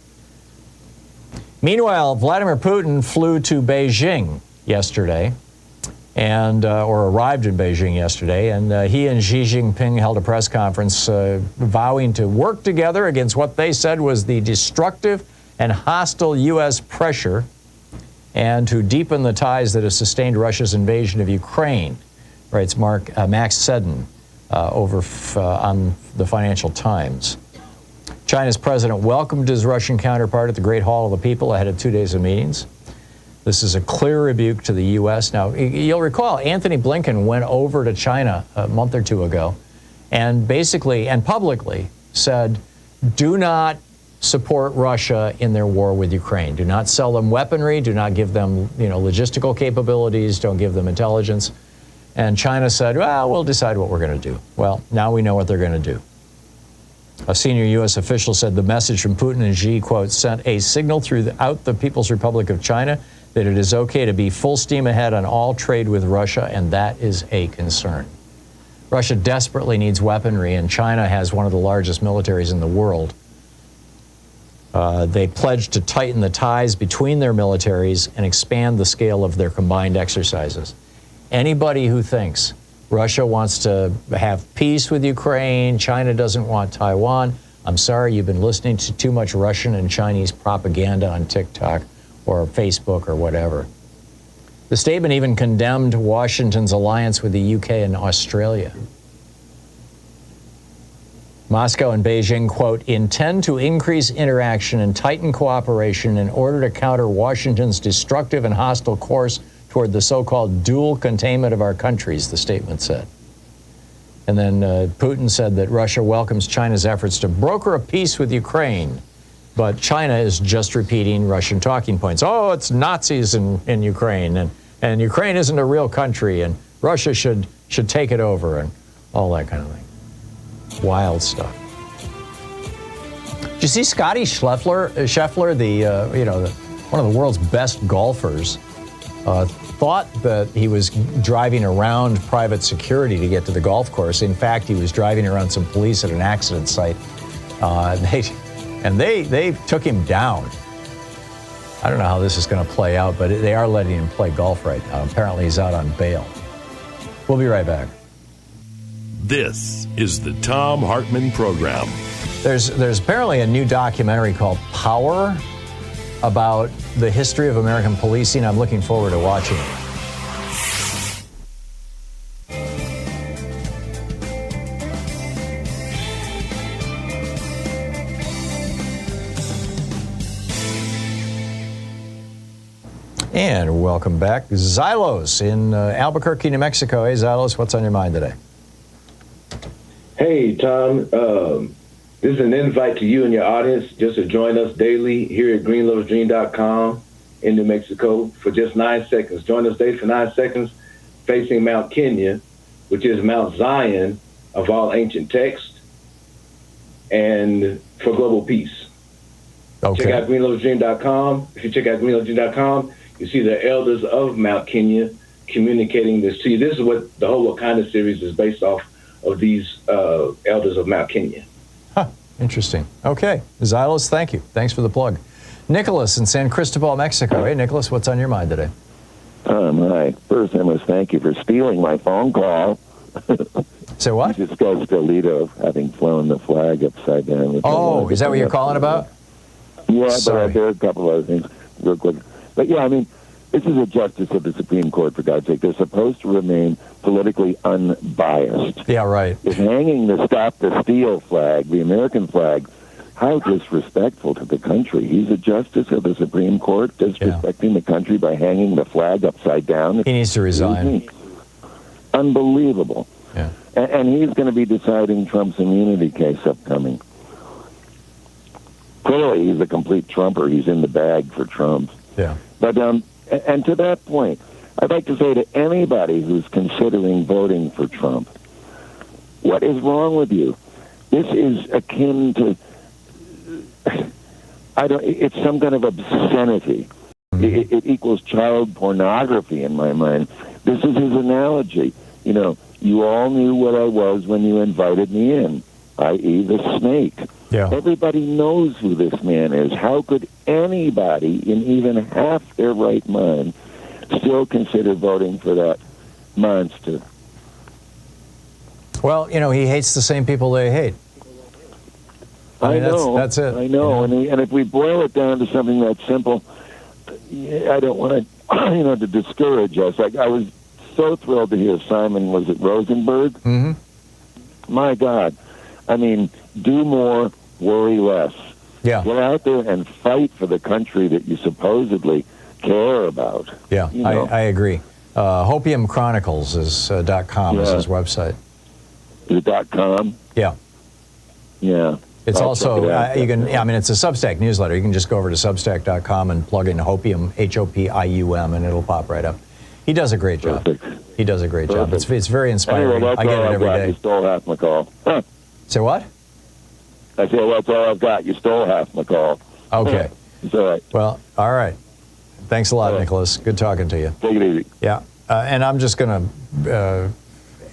Meanwhile, Vladimir Putin flew to Beijing yesterday, or arrived in Beijing yesterday, and he and Xi Jinping held a press conference vowing to work together against what they said was the destructive and hostile U.S. pressure, and to deepen the ties that have sustained Russia's invasion of Ukraine, writes Max Seddon on the Financial Times. China's president welcomed his Russian counterpart at the Great Hall of the People ahead of 2 days of meetings. This is a clear rebuke to the U.S. Now, you'll recall Anthony Blinken went over to China a month or two ago and basically and publicly said, do not support Russia in their war with Ukraine. Do not sell them weaponry. Do not give them, logistical capabilities. Don't give them intelligence. And China said, well, we'll decide what we're going to do. Well, now we know what they're going to do. A senior U.S. official said the message from Putin and Xi, quote, sent a signal throughout the People's Republic of China that it is okay to be full steam ahead on all trade with Russia, and that is a concern. Russia desperately needs weaponry, and China has one of the largest militaries in the world. They pledged to tighten the ties between their militaries and expand the scale of their combined exercises. Anybody who thinks Russia wants to have peace with Ukraine, China doesn't want Taiwan, I'm sorry, you've been listening to too much Russian and Chinese propaganda on TikTok or Facebook or whatever. The statement even condemned Washington's alliance with the UK and Australia. Moscow and Beijing, quote, intend to increase interaction and tighten cooperation in order to counter Washington's destructive and hostile course toward the so-called dual containment of our countries, the statement said. And then Putin said that Russia welcomes China's efforts to broker a peace with Ukraine But China is just repeating Russian talking points. Oh, it's Nazis in Ukraine, and Ukraine isn't a real country, and Russia should take it over, and all that kind of thing. Wild stuff. Did you see Scotty Scheffler, one of the world's best golfers, thought that he was driving around private security to get to the golf course. In fact, he was driving around some police at an accident site. They took him down. I don't know how this is going to play out, but they are letting him play golf right now. Apparently, he's out on bail. We'll be right back. This is the Thom Hartmann Program. There's apparently a new documentary called Power about the history of American policing. I'm looking forward to watching it. And welcome back. Zylos in Albuquerque, New Mexico. Hey, Zylos, what's on your mind today? Hey, Tom. This is an invite to you and your audience just to join us daily here at greenlovesdream.com in New Mexico for just 9 seconds. Join us daily for 9 seconds facing Mount Kenya, which is Mount Zion of all ancient texts, and for global peace. Okay. Check out greenlovesdream.com. If you check out greenlovesdream.com, you see the elders of Mount Kenya communicating this to you. This is what the whole Wakanda series is based off of, these elders of Mount Kenya. Huh, interesting. Okay, Zylos, thank you. Thanks for the plug. Nicholas in San Cristobal, Mexico. Hey, Nicholas, what's on your mind today? Hi. First, I must thank you for stealing my phone call. Say what? You discussed Alito having flown the flag upside down. Oh, is that what you're calling about? Yeah, Sorry. but there are a couple other things real quick. But yeah, I mean, this is a justice of the Supreme Court, for God's sake. They're supposed to remain politically unbiased. Yeah, right. If hanging the Stop the Steal flag, the American flag, how disrespectful to the country. He's a justice of the Supreme Court, disrespecting the country by hanging the flag upside down. He needs to resign. Unbelievable. Yeah. And he's going to be deciding Trump's immunity case upcoming. Clearly, he's a complete Trumper. He's in the bag for Trump. Yeah. But and to that point, I'd like to say to anybody who's considering voting for Trump, what is wrong with you? This is akin to, it's some kind of obscenity. It equals child pornography in my mind. This is his analogy. You know, you all knew what I was when you invited me in, i.e. the snake. Yeah. Everybody knows who this man is. How could anybody in even half their right mind still consider voting for that monster? Well, you know, he hates the same people they hate. I know. That's it. I know. And if we boil it down to something that simple, I don't want to, to discourage us. I was so thrilled to hear Simon, was it Rosenberg? Mm-hmm. My God. I mean, do more, worry less. Yeah. Get out there and fight for the country that you supposedly care about. Yeah, I agree. Hopiumchronicles is .com is his website. Is it .com? Yeah. Yeah. It's I'll also, check it out, you can, I mean, it's a Substack newsletter. You can just go over to Substack.com and plug in Hopium, Hopium, and it'll pop right up. He does a great job. Perfect. He does a great job. It's very inspiring. Anyway, I get it every day. You stole half my call. Huh. Say what? I said, well, that's all I've got. You stole half my call. Okay. It's all right. Well, all right. Thanks a lot, Nicholas. Good talking to you. Take it easy. Yeah. And I'm just going to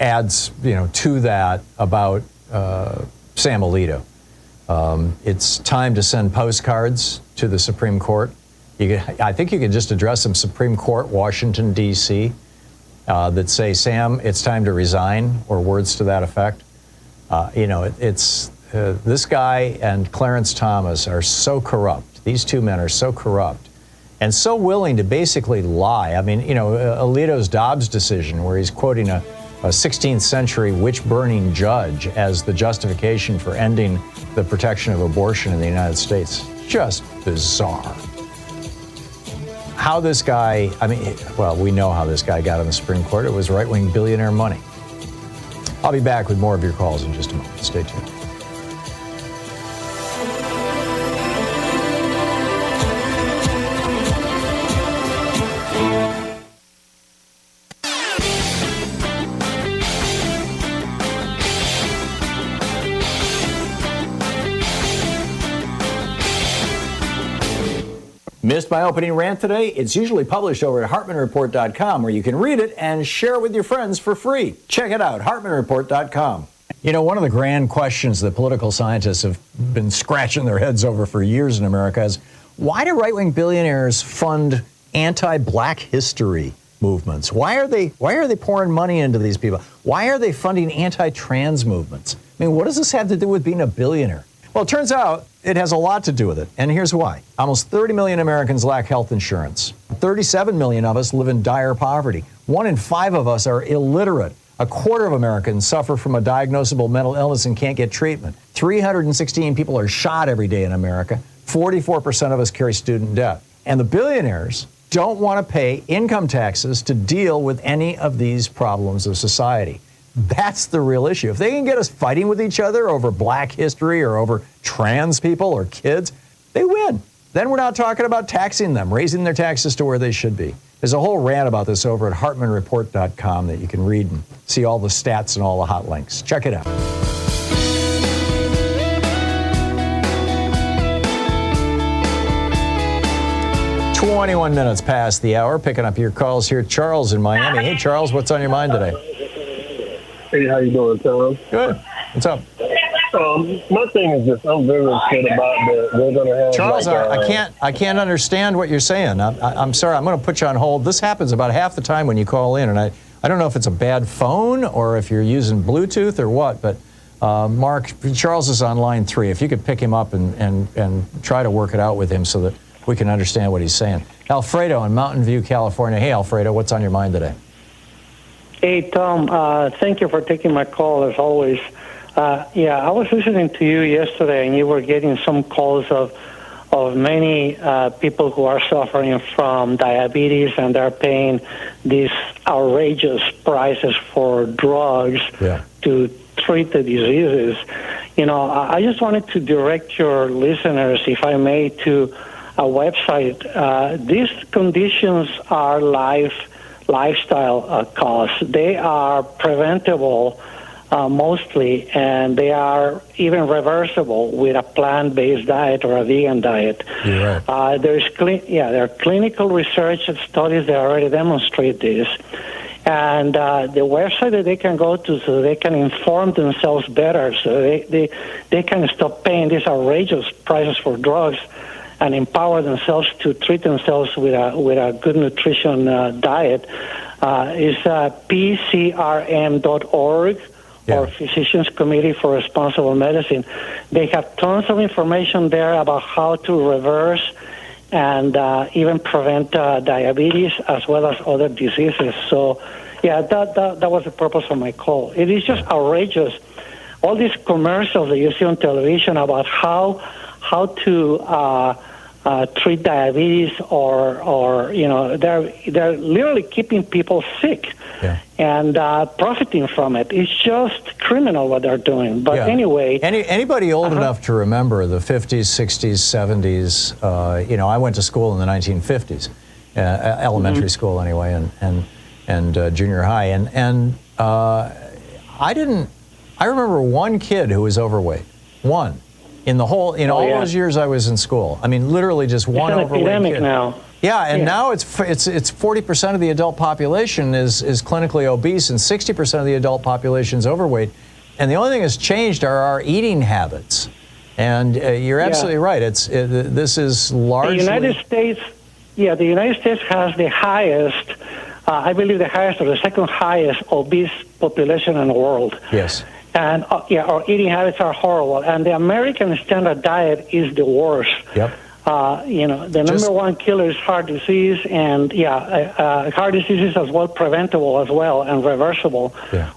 add, to that about Sam Alito. It's time to send postcards to the Supreme Court. I think you could just address them, Supreme Court, Washington, D.C., that say, Sam, it's time to resign, or words to that effect. This guy and Clarence Thomas are so corrupt. These two men are so corrupt and so willing to basically lie. I mean, Alito's Dobbs decision, where he's quoting a 16th century witch-burning judge as the justification for ending the protection of abortion in the United States. Just bizarre. How this guy, we know how this guy got on the Supreme Court. It was right-wing billionaire money. I'll be back with more of your calls in just a moment. Stay tuned. Missed my opening rant today? It's usually published over at HartmannReport.com, where you can read it and share it with your friends for free. Check it out, HartmannReport.com. You know, one of the grand questions that political scientists have been scratching their heads over for years in America is, why do right-wing billionaires fund anti-black history movements? Why are they pouring money into these people? Why are they funding anti-trans movements? I mean, what does this have to do with being a billionaire? Well, it turns out it has a lot to do with it, and here's why. Almost 30 million Americans lack health insurance. 37 million of us live in dire poverty. 1 in 5 of us are illiterate. A quarter of Americans suffer from a diagnosable mental illness and can't get treatment. 316 people are shot every day in America. 44% of us carry student debt. And the billionaires don't want to pay income taxes to deal with any of these problems of society. That's the real issue. If they can get us fighting with each other over black history or over trans people or kids, they win. Then we're not talking about taxing them, raising their taxes to where they should be. There's a whole rant about this over at HartmannReport.com that you can read and see all the stats and all the hot links. Check it out. "21 minutes past the hour, picking up your calls here. Charles in Miami. Hey, Charles, what's on your mind today? Hey, how you doing, Tom? Good. What's up? My thing is just, I'm very upset about that we're going to have... Charles, like, I can't understand what you're saying. I'm sorry. I'm going to put you on hold. This happens about half the time when you call in, and I don't know if it's a bad phone or if you're using Bluetooth or what, but Mark, Charles is on line 3. If you could pick him up and try to work it out with him so that we can understand what he's saying. Alfredo in Mountain View, California. Hey, Alfredo, what's on your mind today? Hey, Tom, thank you for taking my call, as always. I was listening to you yesterday, and you were getting some calls of many people who are suffering from diabetes, and they're paying these outrageous prices for drugs to treat the diseases. You know, I just wanted to direct your listeners, if I may, to a website. These conditions are lifestyle costs. They are preventable mostly, and they are even reversible with a plant-based diet or a vegan diet. You're right. There are clinical research and studies that already demonstrate this. And the website that they can go to so they can inform themselves better, so they can stop paying these outrageous prices for drugs and empower themselves to treat themselves with a good nutrition diet, is PCRM.org or Physicians Committee for Responsible Medicine. They have tons of information there about how to reverse and even prevent diabetes as well as other diseases. So, that was the purpose of my call. It is just outrageous. All these commercials that you see on television about how to treat diabetes or they're literally keeping people sick and profiting from it. It's just criminal what they're doing. But anyway, anybody old enough to remember the 50s, 60s, 70s? I went to school in the 1950s, elementary school anyway, and junior high, and I remember one kid who was overweight, one. In all those years I was in school. I mean, literally just one overweight epidemic kid. Now. Yeah, and now it's 40% of the adult population is clinically obese, and 60% of the adult population is overweight. And the only thing that's changed are our eating habits. And you're absolutely right. This is largely the United States. Yeah, the United States has the highest, I believe, the highest or the second highest obese population in the world. Yes. And our eating habits are horrible. And the American standard diet is the worst. Yep. The number one killer is heart disease, and heart disease is as well preventable as well and reversible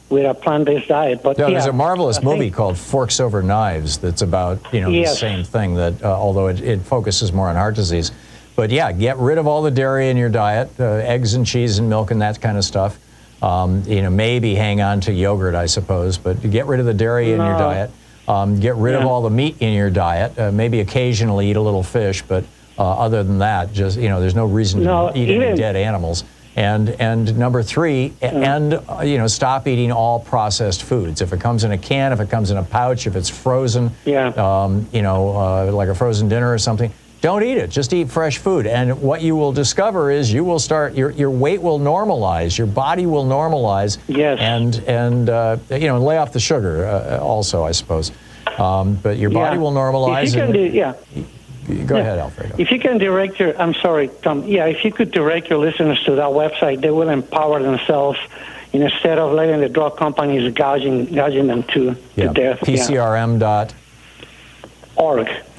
with a plant-based diet. But there's a marvelous movie called Forks Over Knives that's about the same thing. That although it focuses more on heart disease, but get rid of all the dairy in your diet, eggs and cheese and milk and that kind of stuff. Maybe hang on to yogurt, I suppose, but get rid of the dairy in your diet. Get rid of all the meat in your diet. Maybe occasionally eat a little fish, but other than that, just there's no reason to eat any dead animals. And number 3, stop eating all processed foods. If it comes in a can, if it comes in a pouch, if it's frozen, like a frozen dinner or something, Don't eat it. Just eat fresh food. And what you will discover is you will start, your weight will normalize. Your body will normalize. Yes. And lay off the sugar also, I suppose. But your body will normalize. Go ahead, Alfredo. If you can direct I'm sorry, Tom. Yeah, if you could direct your listeners to that website, they will empower themselves instead of letting the drug companies gouging them to death. PCRM.org.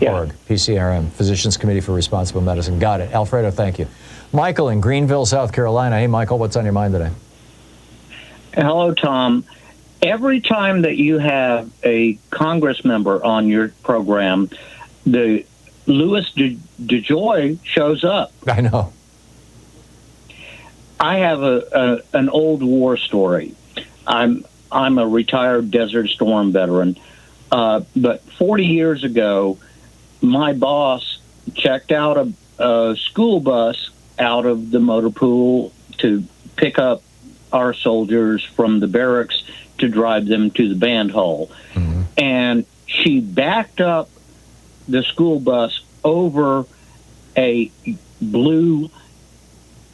Yeah. Org. PCRM, Physicians Committee for Responsible Medicine. Got it. Alfredo, thank you. Michael in Greenville, South Carolina. Hey, Michael, what's on your mind today? Hello, Tom. Every time that you have a Congress member on your program, the Louis DeJoy shows up. I know. I have an old war story. I'm a retired Desert Storm veteran, but 40 years ago, my boss checked out a school bus out of the motor pool to pick up our soldiers from the barracks to drive them to the band hall. Mm-hmm. And she backed up the school bus over a blue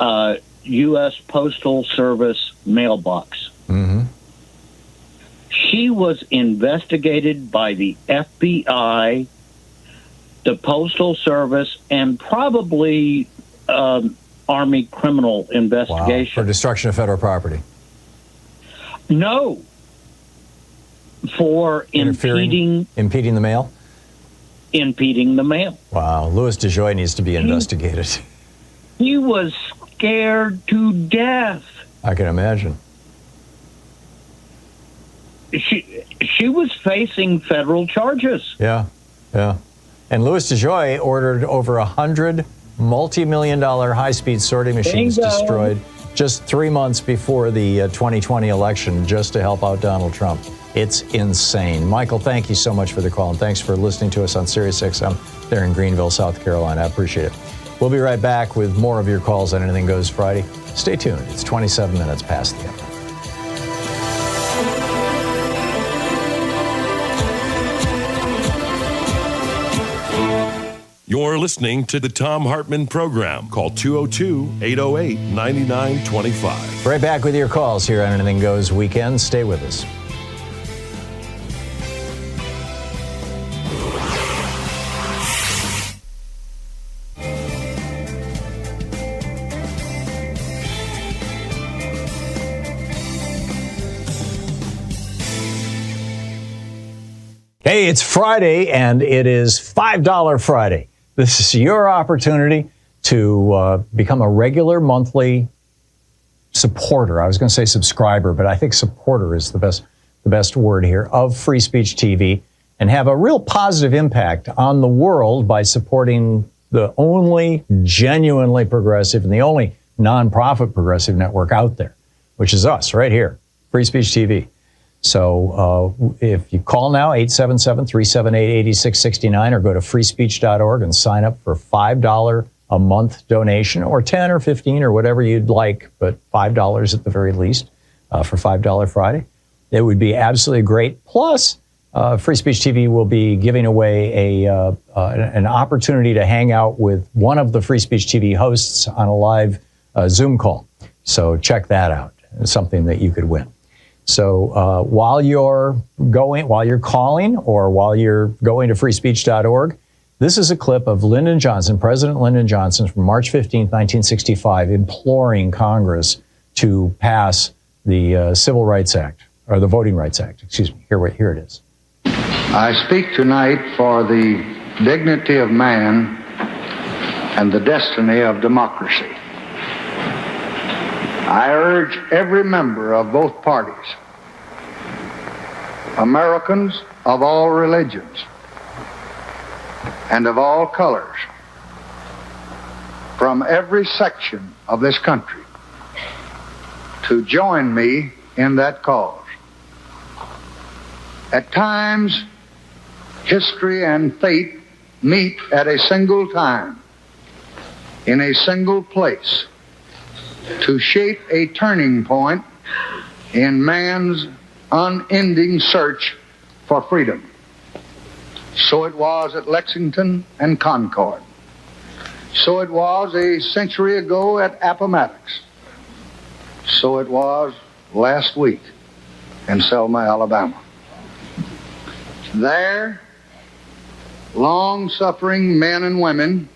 U.S. Postal Service mailbox. Mm-hmm. She was investigated by the FBI, the Postal Service, and probably Army Criminal Investigation. Wow. For destruction of federal property. No. For impeding the mail? Impeding the mail. Wow. Louis DeJoy needs to be investigated. He was scared to death. I can imagine. She was facing federal charges. Yeah. And Louis DeJoy ordered over 100 multi-million-dollar high-speed sorting machines destroyed just 3 months before the 2020 election just to help out Donald Trump. It's insane. Michael, thank you so much for the call, and thanks for listening to us on Sirius XM there in Greenville, South Carolina. I appreciate it. We'll be right back with more of your calls on Anything Goes Friday. Stay tuned. It's 27 minutes past the hour. You're listening to the Thom Hartmann Program. Call 202-808-9925. Right back with your calls here on Anything Goes Weekend. Stay with us. Hey, it's Friday, and it is $5 Friday. This is your opportunity to become a regular monthly supporter. I was going to say subscriber, but I think supporter is the best word here, of Free Speech TV, and have a real positive impact on the world by supporting the only genuinely progressive and the only nonprofit progressive network out there, which is us right here, Free Speech TV. So if you call now, 877-378-8669, or go to freespeech.org and sign up for $5 a month donation, or 10 or 15 or whatever you'd like, but $5 at the very least for $5 Friday. It would be absolutely great. Plus, Free Speech TV will be giving away an opportunity to hang out with one of the Free Speech TV hosts on a live Zoom call. So check that out. It's something that you could win. So while you're calling, or while you're going to freespeech.org, this is a clip of Lyndon Johnson, President Lyndon Johnson, from March 15, 1965, imploring Congress to pass the Civil Rights Act, or the Voting Rights Act. Excuse me. Here it is. I speak tonight for the dignity of man and the destiny of democracy. I urge every member of both parties, Americans of all religions and of all colors, from every section of this country, to join me in that cause. At times, history and fate meet at a single time, in a single place, to shape a turning point in man's unending search for freedom. So it was at Lexington and Concord. So it was a century ago at Appomattox. So it was last week in Selma, Alabama. There, long-suffering men and women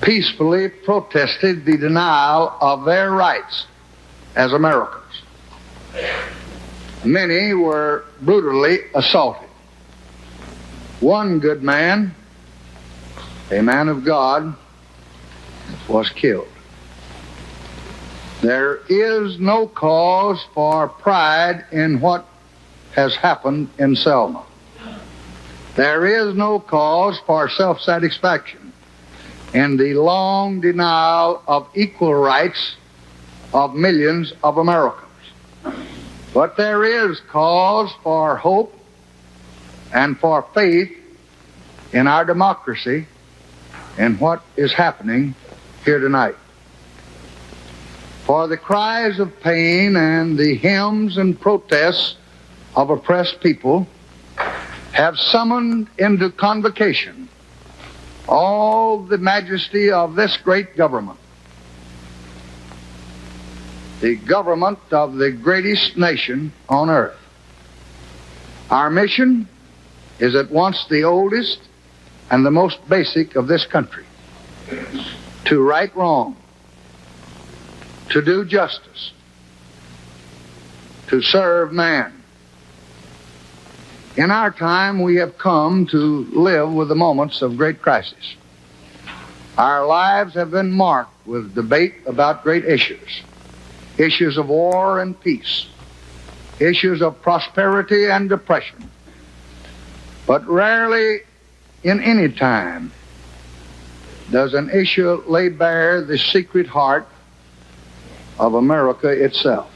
peacefully protested the denial of their rights as Americans. Many were brutally assaulted. One good man, a man of God, was killed. There is no cause for pride in what has happened in Selma. There is no cause for self-satisfaction in the long denial of equal rights of millions of Americans. But there is cause for hope and for faith in our democracy and what is happening here tonight. For the cries of pain and the hymns and protests of oppressed people have summoned into convocation all the majesty of this great government, the government of the greatest nation on earth. Our mission is at once the oldest and the most basic of this country: to right wrong, to do justice, to serve man. In our time, we have come to live with the moments of great crisis. Our lives have been marked with debate about great issues, issues of war and peace, issues of prosperity and depression. But rarely in any time does an issue lay bare the secret heart of America itself.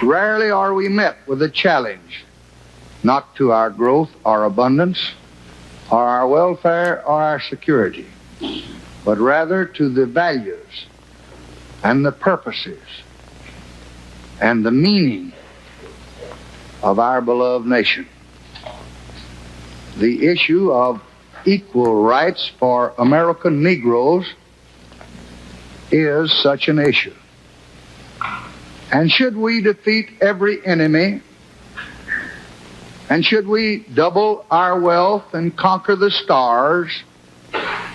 Rarely are we met with a challenge not to our growth or abundance, or our welfare or our security, but rather to the values and the purposes and the meaning of our beloved nation. The issue of equal rights for American Negroes is such an issue. And should we defeat every enemy, and should we double our wealth and conquer the stars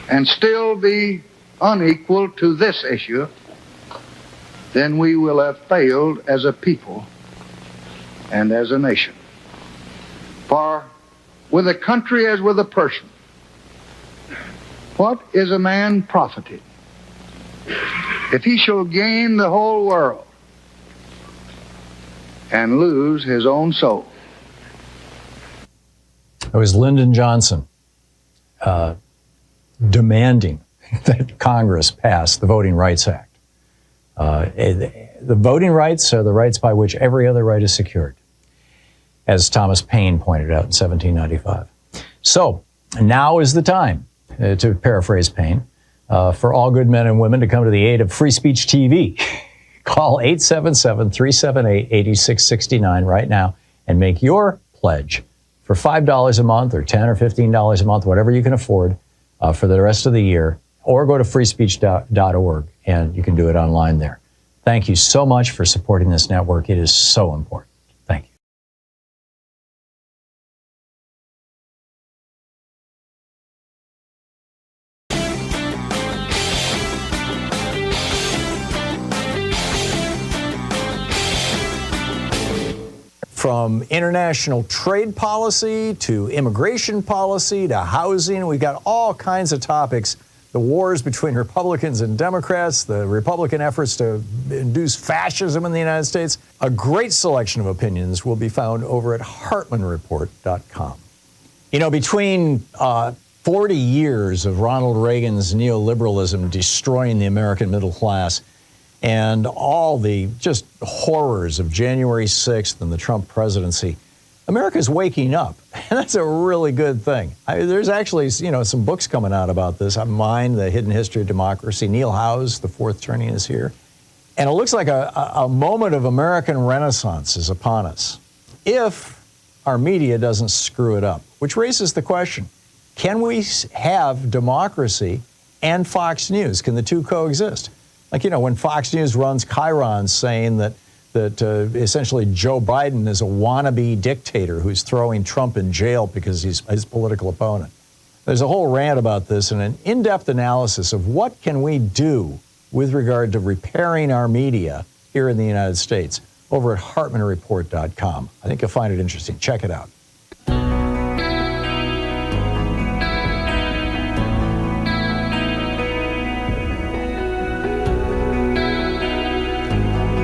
and still be unequal to this issue, then we will have failed as a people and as a nation. For with a country as with a person, what is a man profited if he shall gain the whole world and lose his own soul? It was Lyndon Johnson demanding that Congress pass the Voting Rights Act. The voting rights are the rights by which every other right is secured, as Thomas Paine pointed out in 1795. So now is the time, to paraphrase Paine, for all good men and women to come to the aid of Free Speech TV. Call 877-378-8669 right now and make your pledge for $5 a month or $10 or $15 a month, whatever you can afford for the rest of the year, or go to freespeech.org and you can do it online there. Thank you so much for supporting this network. It is so important. Thank you. From international trade policy to immigration policy to housing, we've got all kinds of topics. The wars between Republicans and Democrats, the Republican efforts to induce fascism in the United States. A great selection of opinions will be found over at HartmannReport.com. You know, between 40 years of Ronald Reagan's neoliberalism destroying the American middle class and all the just horrors of January 6th and the Trump presidency, America's waking up, and that's a really good thing. There's actually, some books coming out about this. Mine, The Hidden History of Democracy. Neil Howe's The Fourth Turning is here. And it looks like a moment of American renaissance is upon us, if our media doesn't screw it up, which raises the question, can we have democracy and Fox News? Can the two coexist? Like, when Fox News runs chyrons saying that essentially Joe Biden is a wannabe dictator who's throwing Trump in jail because he's his political opponent. There's a whole rant about this and an in-depth analysis of what can we do with regard to repairing our media here in the United States over at HartmannReport.com. I think you'll find it interesting. Check it out.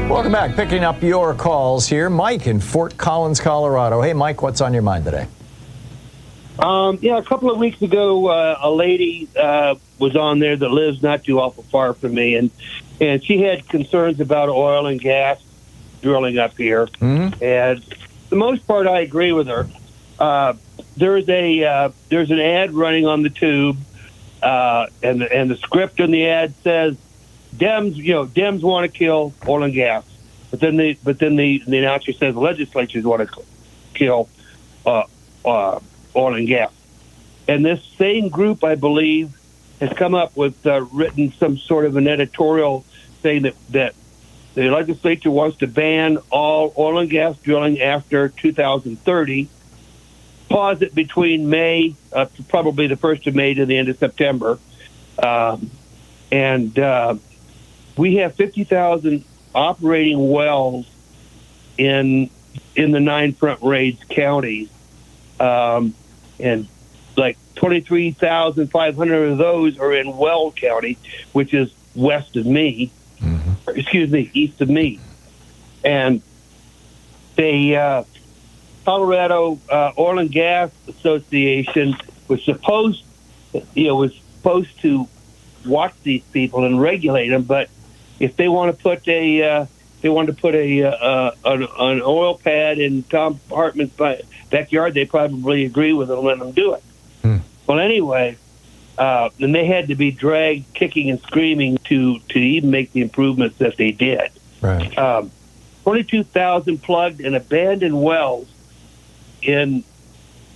Welcome back. Picking up your calls here. Mike in Fort Collins, Colorado. Hey, Mike, what's on your mind today? A couple of weeks ago, a lady was on there that lives not too awful far from me, and she had concerns about oil and gas drilling up here. Mm-hmm. And for the most part, I agree with her. There's an ad running on the tube, and the script in the ad says, Dems want to kill oil and gas, but then the announcer says the legislatures want to kill oil and gas. And this same group, I believe, has come up with written some sort of an editorial saying that the legislature wants to ban all oil and gas drilling after 2030. Pause it between May, probably the 1st of May to the end of September, and we have 50,000 operating wells in the 9 Front Range counties, and like 23,500 of those are in Weld County, which is west of me. Mm-hmm. Excuse me, east of me. And the Colorado Oil and Gas Association was supposed to watch these people and regulate them, but if they want to put an oil pad in Thom Hartmann's backyard, they probably agree with it and let them do it. Well, anyway, and they had to be dragged kicking and screaming to even make the improvements that they did. Right. 22,000 plugged and abandoned wells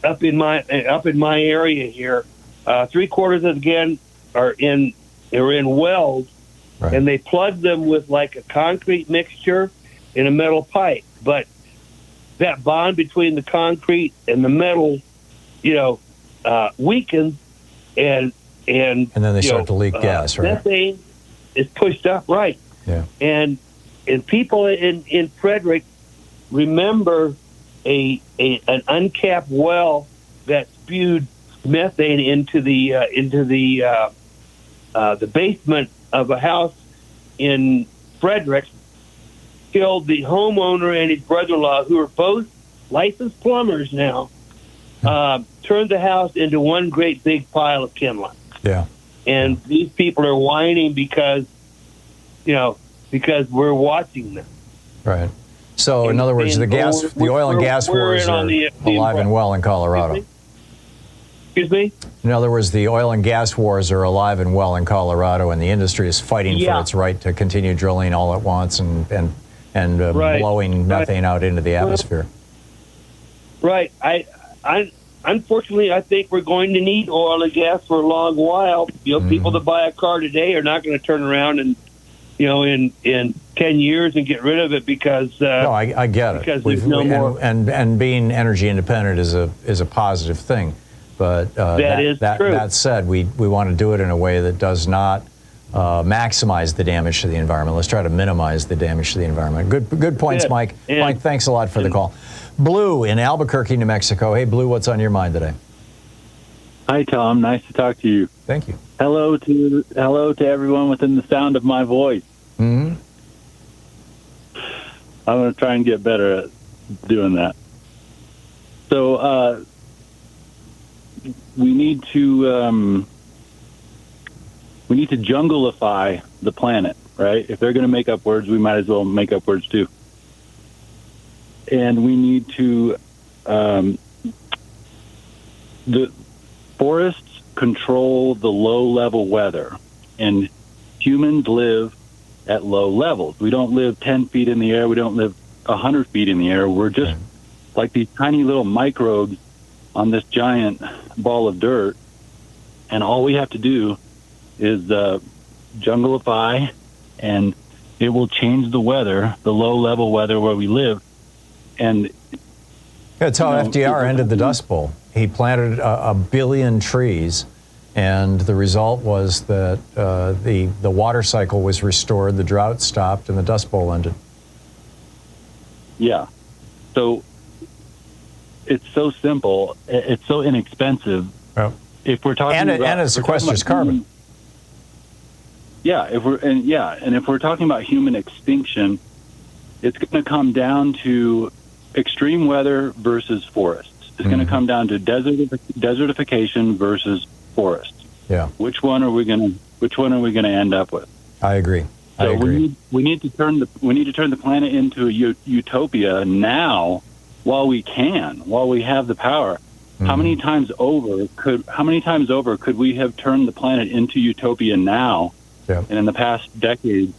up in my area here. 3/4 again are in wells. Right. And they plug them with like a concrete mixture in a metal pipe. But that bond between the concrete and the metal, weakens, and then they start to leak gas, right? Methane is pushed up, right? Yeah. And people in Frederick remember an uncapped well that spewed methane into the basement of a house in Frederick, killed the homeowner and his brother-in-law, who are both licensed plumbers now, turned the house into one great big pile of kindling. Yeah. And these people are whining because we're watching them. Right. So, in other words, the oil and gas wars are alive and well in Colorado. Excuse me? In other words, the oil and gas wars are alive and well in Colorado, and the industry is fighting for its right to continue drilling all at once and blowing methane out into the atmosphere. Right. Unfortunately, I think we're going to need oil and gas for a long while. People that buy a car today are not going to turn around and, in 10 years and get rid of it because. No, I get it. Because there's no more. And being energy independent is a positive thing. But that said, we want to do it in a way that does not maximize the damage to the environment. Let's try to minimize the damage to the environment. Good points, Mike. Mike, thanks a lot for the call. Blue in Albuquerque, New Mexico. Hey, Blue, what's on your mind today? Hi, Tom. Nice to talk to you. Thank you. Hello to everyone within the sound of my voice. Mm-hmm. I'm going to try and get better at doing that. So, we need to jungleify the planet, right? If they're going to make up words, we might as well make up words too. And we need to the forests control the low-level weather, and humans live at low levels. We don't live 10 feet in the air. We don't live 100 feet in the air. We're just like these tiny little microbes on this giant ball of dirt, and all we have to do is jungleify, and it will change the weather, the low-level weather where we live. And that's how FDR ended the Dust Bowl. He planted a billion trees, and the result was that the water cycle was restored, the drought stopped, and the Dust Bowl ended. Yeah. So it's so simple. It's so inexpensive. Yep. If we're talking and it sequesters carbon. Yeah. If we're talking about human extinction, it's going to come down to extreme weather versus forests. It's going to come down to desertification versus forests. Yeah. Which one are we going to end up with? I agree. So we need to turn the planet into a utopia now, while we have the power. Mm-hmm. How many times over could we have turned the planet into utopia now? Yeah. And in the past decade,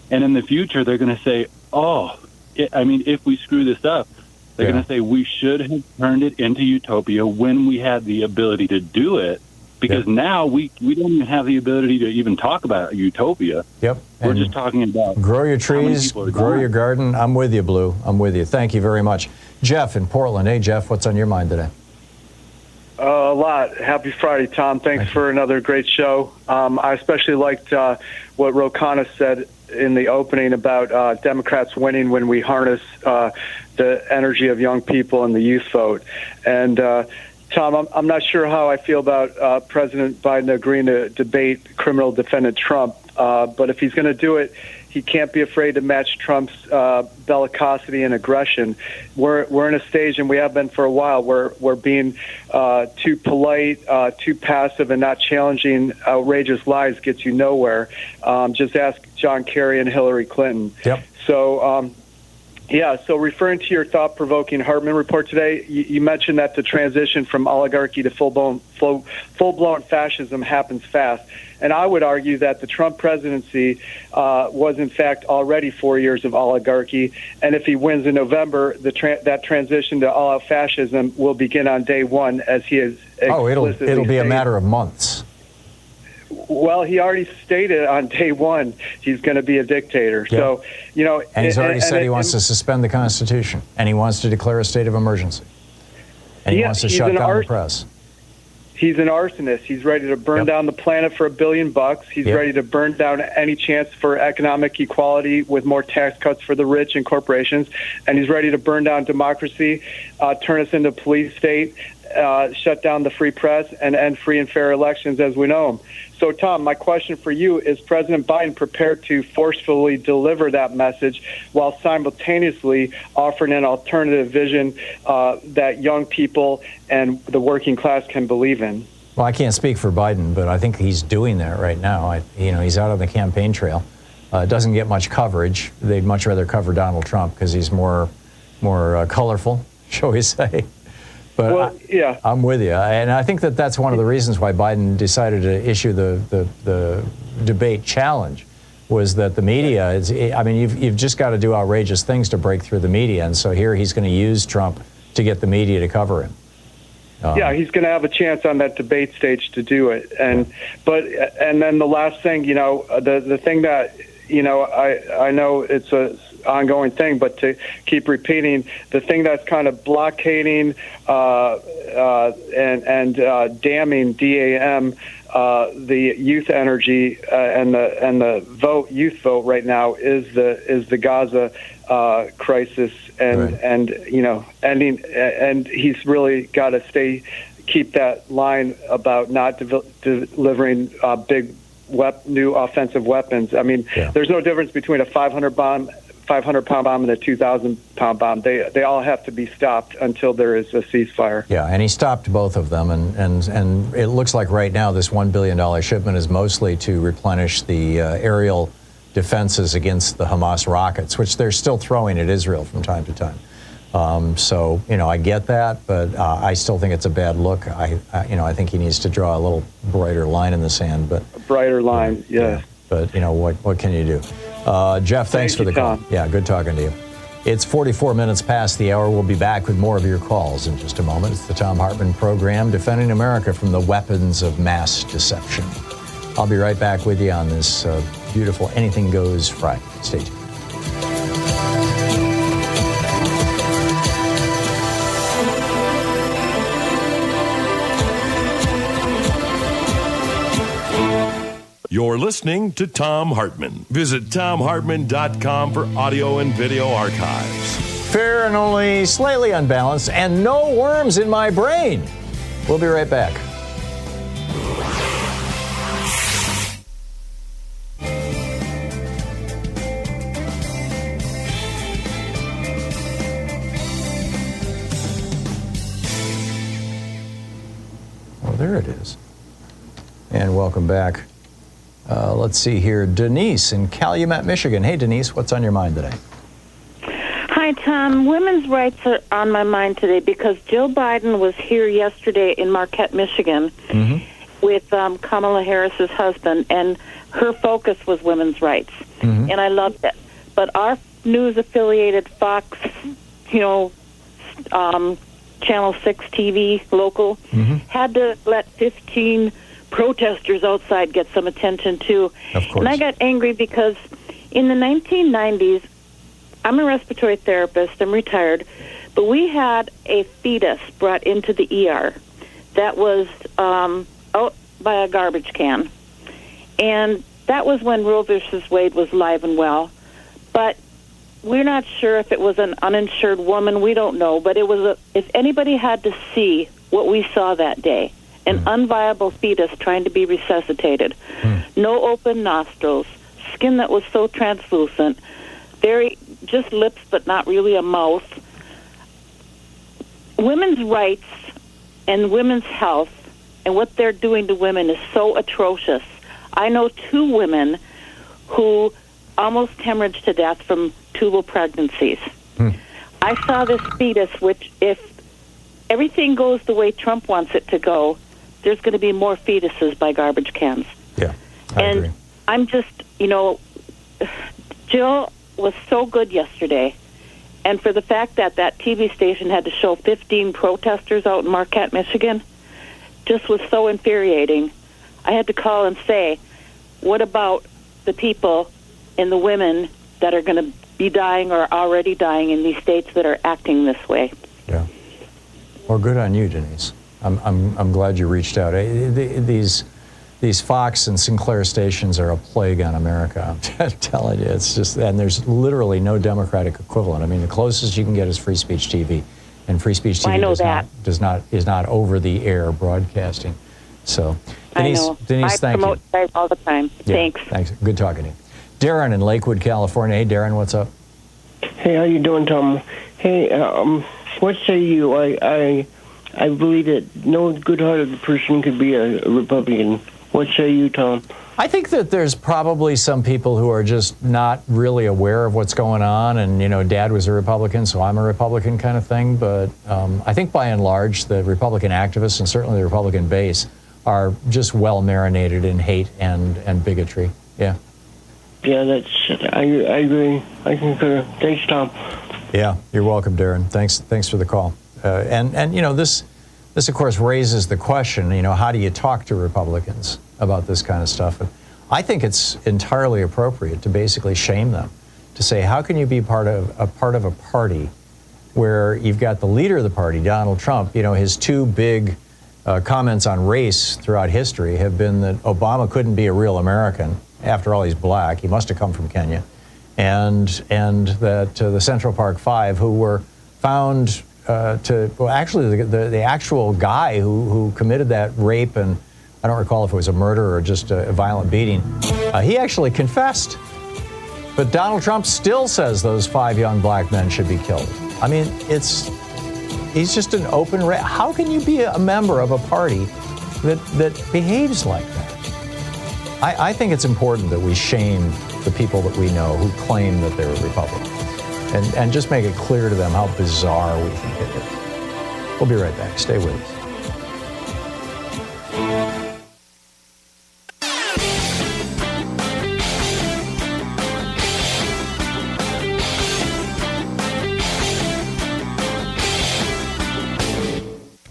and in the future, they're going to say, if we screw this up, they're going to say we should have turned it into utopia when we had the ability to do it. Because now we don't even have the ability to even talk about utopia. Yep. We're just talking about grow your trees, grow your garden. I'm with you, Blue. I'm with you. Thank you very much. Jeff in Portland. Hey, Jeff, what's on your mind today? A lot. Happy Friday, Tom. Thanks for another great show. I especially liked what Ro Khanna said in the opening about Democrats winning when we harness the energy of young people and the youth vote. And Tom, I'm not sure how I feel about President Biden agreeing to debate criminal defendant Trump, but if he's going to do it, he can't be afraid to match Trump's bellicosity and aggression. We're in a stage, and we have been for a while, where we're being too polite, too passive, and not challenging outrageous lies gets you nowhere. Just ask John Kerry and Hillary Clinton. Yep. So, so referring to your thought-provoking Hartmann report today, you mentioned that the transition from oligarchy to full-blown fascism happens fast. And I would argue that the Trump presidency was, in fact, already 4 years of oligarchy. And if he wins in November, that transition to all-out fascism will begin on day one, as he has explicitly it'll be stated. a matter of months. Well, he already stated on day one he's going to be a dictator. Yeah. So, and he's already said he wants to suspend the Constitution, and he wants to declare a state of emergency, and he wants to shut down the press. He's an arsonist. He's ready to burn down the planet for $1 billion. He's ready to burn down any chance for economic equality with more tax cuts for the rich and corporations. And he's ready to burn down democracy, turn us into a police state, shut down the free press, and end free and fair elections as we know them. So, Tom, my question for you is President Biden prepared to forcefully deliver that message while simultaneously offering an alternative vision that young people and the working class can believe in? Well, I can't speak for Biden, but I think he's doing that right now. He's out on the campaign trail. It doesn't get much coverage. They'd much rather cover Donald Trump because he's more colorful, shall we say. But I'm with you, and I think that's one of the reasons why Biden decided to issue the debate challenge, was that the media is. I mean, you've just got to do outrageous things to break through the media, and so here he's going to use Trump to get the media to cover him. He's going to have a chance on that debate stage to do it, and then the last thing, the thing that I know it's a ongoing thing, but to keep repeating, the thing that's kind of blockading and damning DAM, the youth energy and the youth vote right now is the Gaza crisis, and ending, and he's really got to keep that line about not delivering big new offensive weapons. I mean, there's no difference between a 500-pound bomb and a 2,000-pound bomb. They all have to be stopped until there is a ceasefire. Yeah, and he stopped both of them, and it looks like right now this $1 billion shipment is mostly to replenish the aerial defenses against the Hamas rockets, which they're still throwing at Israel from time to time. So I get that, but I still think it's a bad look. I think he needs to draw a little brighter line in the sand. But a brighter line, yeah. But what can you do? Jeff, thanks for the call. Yeah, good talking to you. It's 44 minutes past the hour. We'll be back with more of your calls in just a moment. It's the Thom Hartmann Program, defending America from the weapons of mass deception. I'll be right back with you on this beautiful Anything Goes Friday. Stay tuned. You're listening to Thom Hartmann. Visit ThomHartmann.com for audio and video archives. Fair and only slightly unbalanced, and no worms in my brain. We'll be right back. Well, there it is. And welcome back. Let's see here. Denise in Calumet, Michigan. Hey, Denise, what's on your mind today? Hi, Tom. Women's rights are on my mind today because Joe Biden was here yesterday in Marquette, Michigan, with Kamala Harris's husband, and her focus was women's rights, and I loved it. But our news-affiliated Fox, Channel 6 TV, local, had to let 15 protesters outside get some attention, too. Of course. And I got angry because in the 1990s, I'm a respiratory therapist. I'm retired. But we had a fetus brought into the ER that was out by a garbage can. And that was when Roe versus Wade was live and well. But we're not sure if it was an uninsured woman. We don't know. But it was if anybody had to see what we saw that day, an unviable fetus trying to be resuscitated, no open nostrils, skin that was so translucent, very just lips but not really a mouth. Women's rights and women's health and what they're doing to women is so atrocious. I know 2 women who almost hemorrhaged to death from tubal pregnancies. I saw this fetus, which if everything goes the way Trump wants it to go, there's going to be more fetuses by garbage cans. Yeah, I agree. I'm just, Jill was so good yesterday. And for the fact that that TV station had to show 15 protesters out in Marquette, Michigan, just was so infuriating. I had to call and say, what about the people and the women that are going to be dying or already dying in these states that are acting this way? Yeah. Well, good on you, Denise. I'm glad you reached out. These Fox and Sinclair stations are a plague on America. I'm telling you, it's just, and there's literally no Democratic equivalent. I mean, the closest you can get is Free Speech TV, and Free Speech TV is not over the air broadcasting. So, Denise, thank you. I promote you guys all the time. Yeah, thanks. Good talking to you. Darren in Lakewood, California. Hey, Darren, what's up? Hey, how you doing, Tom? Hey, what say you? I believe that no good-hearted person could be a Republican. What say you, Tom? I think that there's probably some people who are just not really aware of what's going on, and Dad was a Republican, so I'm a Republican kind of thing. But I think by and large, the Republican activists and certainly the Republican base are just well marinated in hate and bigotry. Yeah. Yeah, I agree. I concur. Thanks, Tom. Yeah, you're welcome, Darren. Thanks for the call. And this of course raises the question, how do you talk to Republicans about this kind of stuff? And I think it's entirely appropriate to basically shame them, to say, how can you be part of a party where you've got the leader of the party, Donald Trump, his 2 big comments on race throughout history have been that Obama couldn't be a real American. After all, he's black. He must have come from Kenya. And that the Central Park Five, who were found actually the actual guy who committed that rape, and I don't recall if it was a murder or just a violent beating, he actually confessed. But Donald Trump still says those 5 young black men should be killed. I mean, he's just an open how can you be a member of a party that behaves like that? I think it's important that we shame the people that we know who claim that they're Republicans, and just make it clear to them how bizarre we think it is. We'll be right back. Stay with us.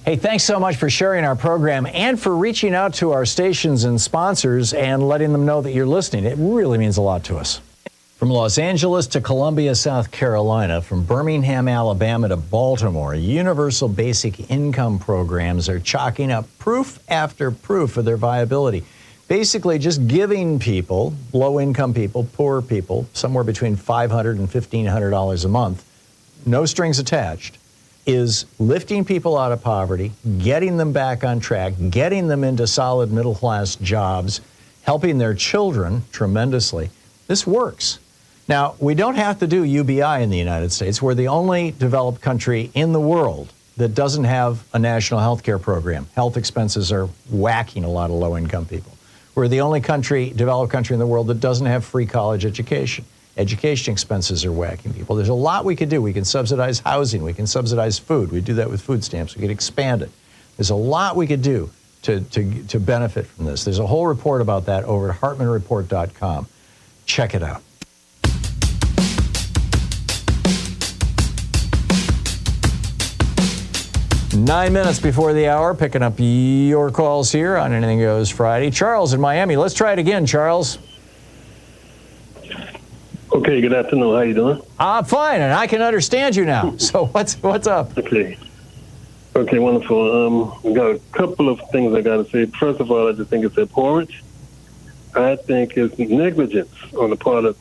Hey, Hey, thanks so much for sharing our program and for reaching out to our stations and sponsors and letting them know that you're listening. It really means a lot to us. From Los Angeles to Columbia, South Carolina, from Birmingham, Alabama to Baltimore, universal basic income programs are chalking up proof after proof of their viability. Basically, just giving people, low-income people, poor people, somewhere between $500 and $1,500 a month, no strings attached, is lifting people out of poverty, getting them back on track, getting them into solid middle-class jobs, helping their children tremendously. This works. Now, we don't have to do UBI in the United States. We're the only developed country in the world that doesn't have a national health care program. Health expenses are whacking a lot of low-income people. We're the only developed country in the world that doesn't have free college education. Education expenses are whacking people. There's a lot we could do. We can subsidize housing. We can subsidize food. We do that with food stamps. We could expand it. There's a lot we could do to benefit from this. There's a whole report about that over at hartmanreport.com. Check it out. Nine minutes before the hour, picking up your calls here on Anything Goes Friday. Charles in Miami. Let's try it again, Charles. Okay, good afternoon. How you doing? I'm fine, and I can understand you now. So what's up? Okay, wonderful. We got a couple of things I got to say. First of all, I just think it's abhorrent. I think it's negligence on the part of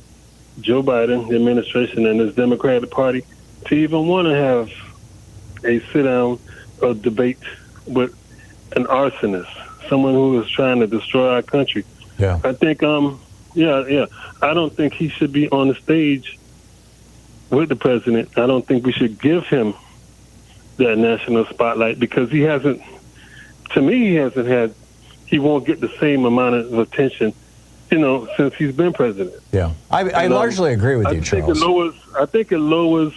Joe Biden, the administration, and his Democratic Party to even want to have a sit-down or debate with an arsonist, someone who is trying to destroy our country. Yeah. I think, I don't think he should be on the stage with the president. I don't think we should give him that national spotlight because he hasn't, to me, he won't get the same amount of attention, since he's been president. Yeah. I largely agree with you, Charles. I think it lowers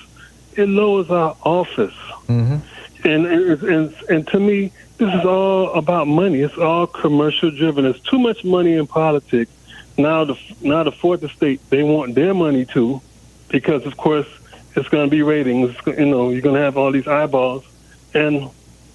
our office. Mm-hmm. And to me, this is all about money. It's all commercial driven. There's too much money in politics. Now the fourth estate, they want their money too, because of course it's going to be ratings. You're going to have all these eyeballs, and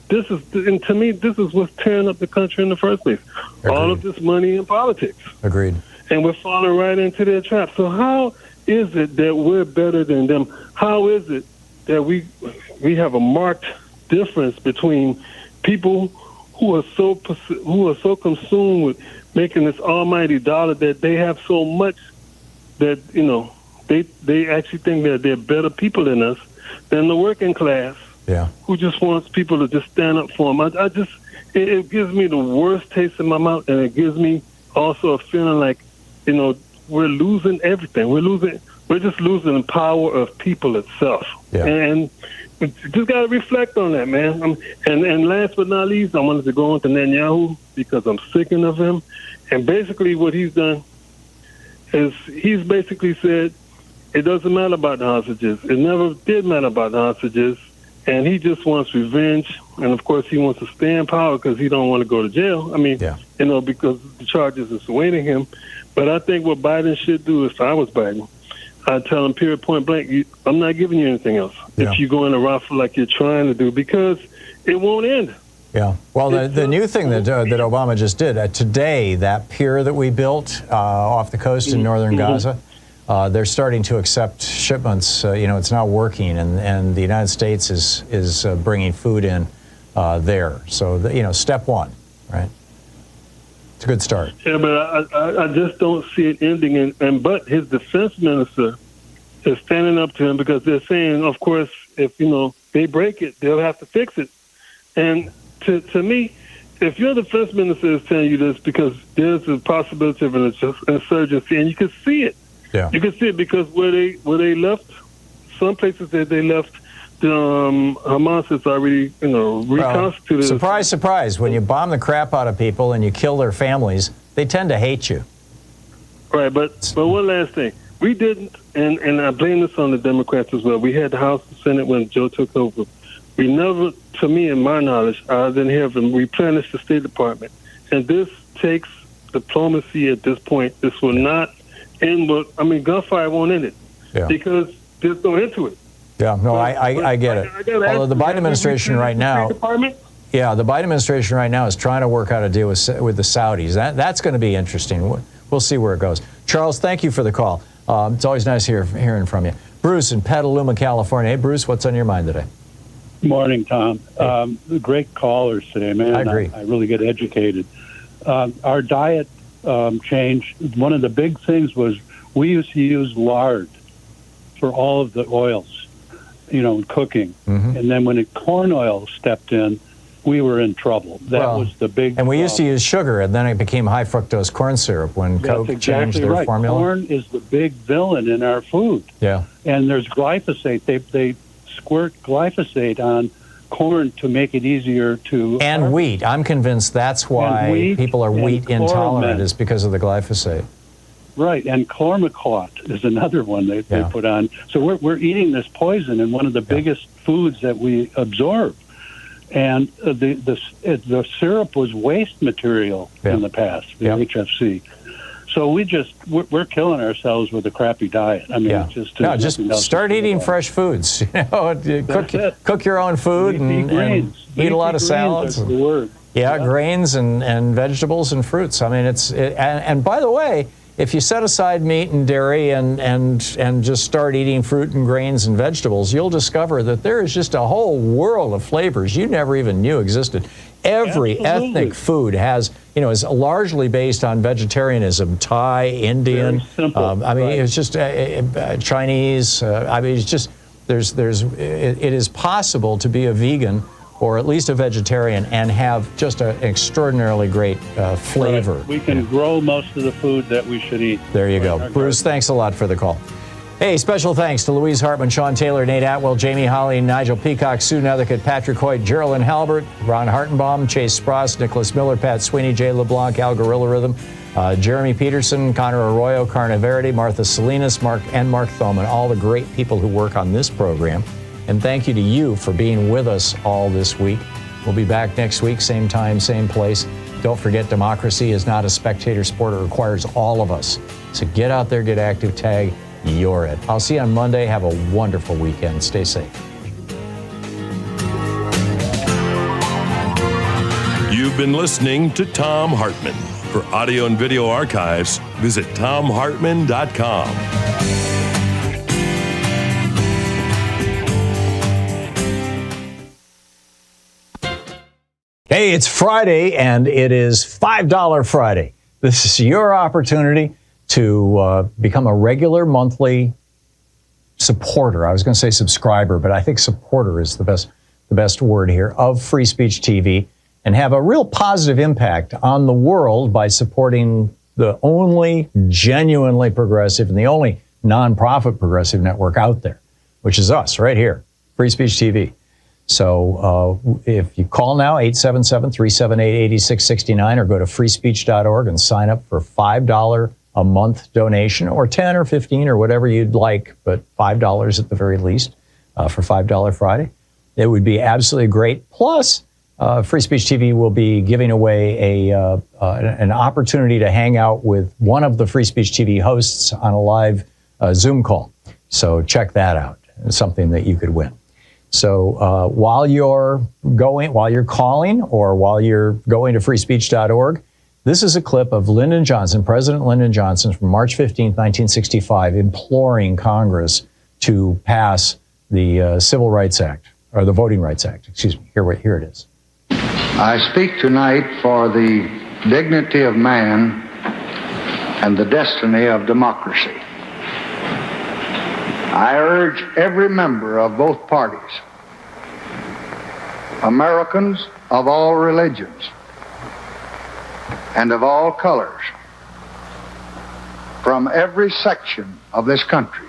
to me, this is what's tearing up the country in the first place. Agreed. All of this money in politics. Agreed. And we're falling right into their trap. So how is it that we're better than them? How is it that we have a marked difference between people who are so consumed with making this almighty dollar that they have so much that they actually think that they're better people than us, than the working class, who just wants people to just stand up for them. It gives me the worst taste in my mouth, and it gives me also a feeling like we're losing everything. We're just losing the power of people itself. Yeah. And we just got to reflect on that, man. And last but not least, I wanted to go on to Netanyahu because I'm sick of him. And basically what he's done is he's basically said it doesn't matter about the hostages. It never did matter about the hostages. And he just wants revenge. And, of course, he wants to stay in power because he don't want to go to jail. I mean, because the charges is awaiting him. But I think what Biden should do, if I was Biden, I'd tell him, period, point blank, I'm not giving you anything else if you go in a raffle like you're trying to do, because it won't end. Yeah. Well, the new thing that Obama just did, today, that pier that we built off the coast in northern Gaza, they're starting to accept shipments. It's now working, and the United States is bringing food in there. So, step one, right? It's a good start. Yeah, but I just don't see it ending. But his defense minister is standing up to him because they're saying, of course, if they break it, they'll have to fix it. And to me, if your defense minister is telling you this because there's a possibility of an insurgency, and you can see it. Yeah. You can see it because where they left, some places that they left, Hamas is already, reconstituted. Well, surprise, surprise. When you bomb the crap out of people and you kill their families, they tend to hate you. Right, but one last thing. We didn't, and I blame this on the Democrats as well. We had the House and Senate when Joe took over. We never, to me, in my knowledge, other than have them replenish the State Department. And this takes diplomacy at this point. This will not end gunfire won't end it. Yeah. Because there's no end to it. Yeah, no, I get it. Although the Biden administration right now, Yeah, the Biden administration right now is trying to work out a deal with the Saudis. That's going to be interesting. We'll see where it goes. Charles, thank you for the call. It's always nice hearing from you. Bruce in Petaluma, California. Hey, Bruce, what's on your mind today? Morning, Tom. Great callers today, man. I agree. I really get educated. Our diet change, one of the big things was we used to use lard for all of the oils, in cooking. Mm-hmm. And then when corn oil stepped in, we were in trouble. That was the big And we used to use sugar, and then it became high fructose corn syrup when Coke changed their formula. Corn is the big villain in our food. Yeah. And there's glyphosate. They squirt glyphosate on corn to make it easier to... And wheat. I'm convinced that's why people are wheat intolerant, is because of the glyphosate. Right, and chlormiclot is another one they put on. So we're eating this poison in one of the biggest foods that we absorb. And the syrup was waste material in the past, the HFC. So we're killing ourselves with a crappy diet. I mean, just start eating fresh foods. Cook your own food and eat a lot of salads. Grains and vegetables and fruits. I mean, and by the way, if you set aside meat and dairy and just start eating fruit and grains and vegetables, you'll discover that there is just a whole world of flavors you never even knew existed. Every ethnic food is largely based on vegetarianism. Thai, Indian. It's just Chinese. It's just it is possible to be a vegan or at least a vegetarian and have just an extraordinarily great flavor. Right. We can grow most of the food that we should eat. There you go. Bruce, thanks a lot for the call. Hey, special thanks to Louise Hartman, Sean Taylor, Nate Atwell, Jamie Holly, Nigel Peacock, Sue Nethercutt, Patrick Hoyt, Geraldine Halbert, Ron Hartenbaum, Chase Spross, Nicholas Miller, Pat Sweeney, Jay LeBlanc, Al Gorilla Rhythm, Jeremy Peterson, Connor Arroyo, Carna Verity, Martha Salinas, Mark Thoman, all the great people who work on this program. And thank you to you for being with us all this week. We'll be back next week, same time, same place. Don't forget, democracy is not a spectator sport. It requires all of us. So get out there, get active, tag, you're it. I'll see you on Monday. Have a wonderful weekend. Stay safe. You've been listening to Thom Hartmann. For audio and video archives, visit thomhartmann.com. Hey, it's Friday, and it is $5 Friday. This is your opportunity to become a regular monthly supporter. I was going to say subscriber, but I think supporter is the best word here, of Free Speech TV, and have a real positive impact on the world by supporting the only genuinely progressive and the only nonprofit progressive network out there, which is us right here, Free Speech TV. So if you call now, 877-378-8669, or go to freespeech.org and sign up for $5 a month donation, or 10 or 15 or whatever you'd like, but $5 at the very least for $5 Friday. It would be absolutely great. Plus, Free Speech TV will be giving away an opportunity to hang out with one of the Free Speech TV hosts on a live Zoom call. So check that out. It's something that you could win. So while you're calling, or while you're going to freespeech.org, this is a clip of Lyndon Johnson, President Lyndon Johnson, from March 15, 1965, imploring Congress to pass the Civil Rights Act, or the Voting Rights Act. Excuse me. Here it is. I speak tonight for the dignity of man and the destiny of democracy. I urge every member of both parties, Americans of all religions and of all colors, from every section of this country,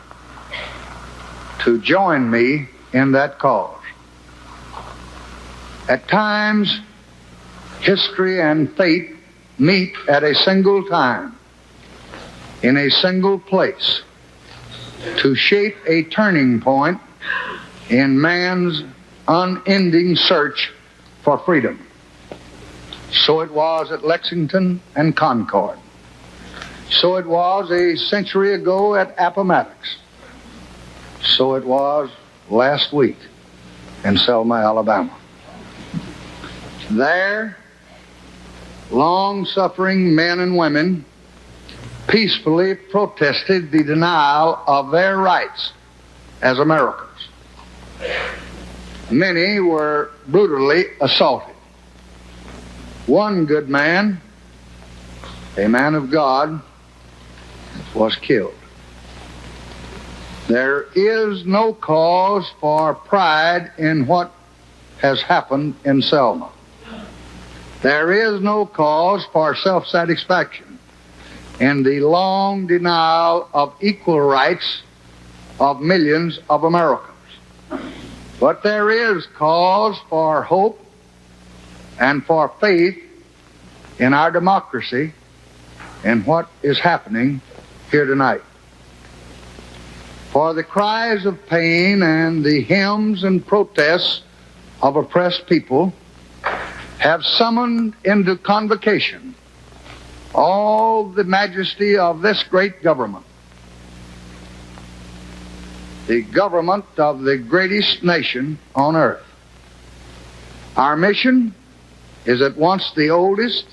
to join me in that cause. At times, history and fate meet at a single time, in a single place, to shape a turning point in man's unending search for freedom. So it was at Lexington and Concord. So it was a century ago at Appomattox. So it was last week in Selma, Alabama. There, long-suffering men and women peacefully protested the denial of their rights as Americans. Many were brutally assaulted. One good man, a man of God, was killed. There is no cause for pride in what has happened in Selma. There is no cause for self-satisfaction in the long denial of equal rights of millions of Americans. But there is cause for hope and for faith in our democracy and what is happening here tonight. For the cries of pain and the hymns and protests of oppressed people have summoned into convocation all the majesty of this great government, the government of the greatest nation on earth. Our mission is at once the oldest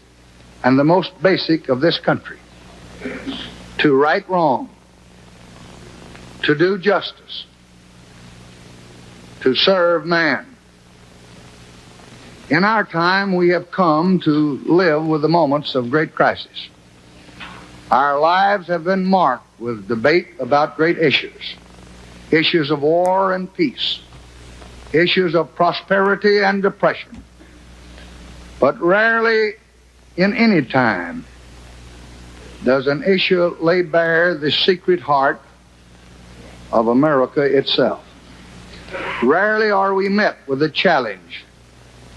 and the most basic of this country: to right wrong, to do justice, to serve man. In our time, we have come to live with the moments of great crisis. Our lives have been marked with debate about great issues: issues of war and peace, issues of prosperity and depression. But rarely in any time does an issue lay bare the secret heart of America itself. Rarely are we met with a challenge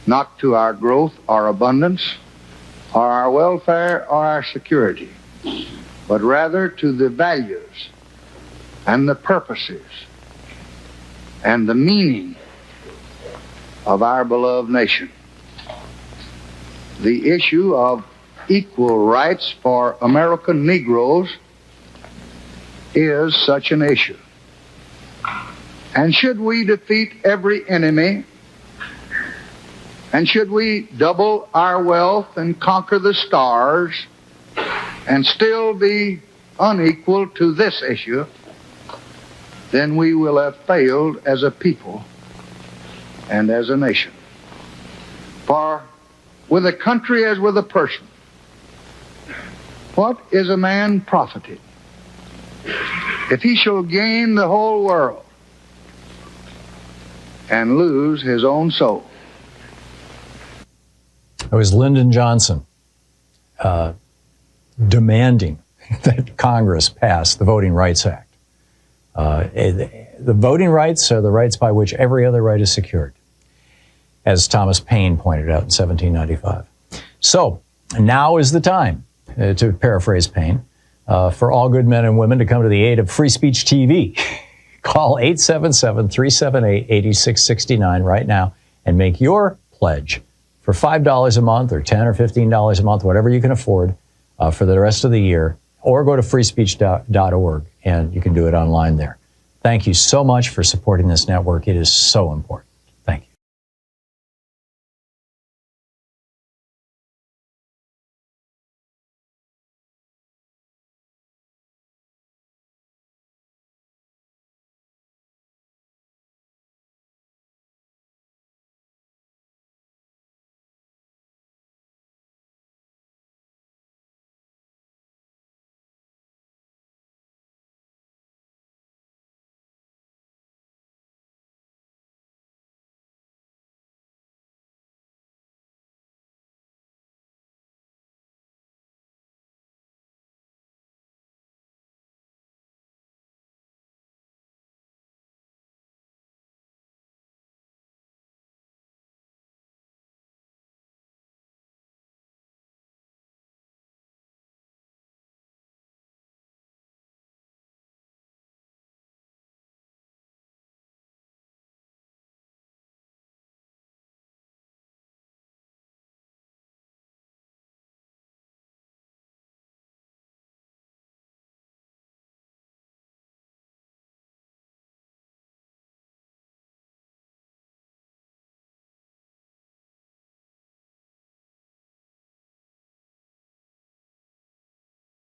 not to our growth or abundance, or our welfare or our security, but rather to the values and the purposes and the meaning of our beloved nation. The issue of equal rights for American Negroes is such an issue. And should we defeat every enemy, and should we double our wealth and conquer the stars and still be unequal to this issue, then we will have failed as a people and as a nation. For with a country as with a person, what is a man profited if he shall gain the whole world and lose his own soul? It was Lyndon Johnson demanding that Congress pass the Voting Rights Act. The voting rights are the rights by which every other right is secured, as Thomas Paine pointed out in 1795. So now is the time, to paraphrase Paine, for all good men and women to come to the aid of Free Speech TV. Call 877-378-8669 right now and make your pledge for $5 a month or $10 or $15 a month, whatever you can afford for the rest of the year, or go to freespeech.org and you can do it online there. Thank you so much for supporting this network. It is so important.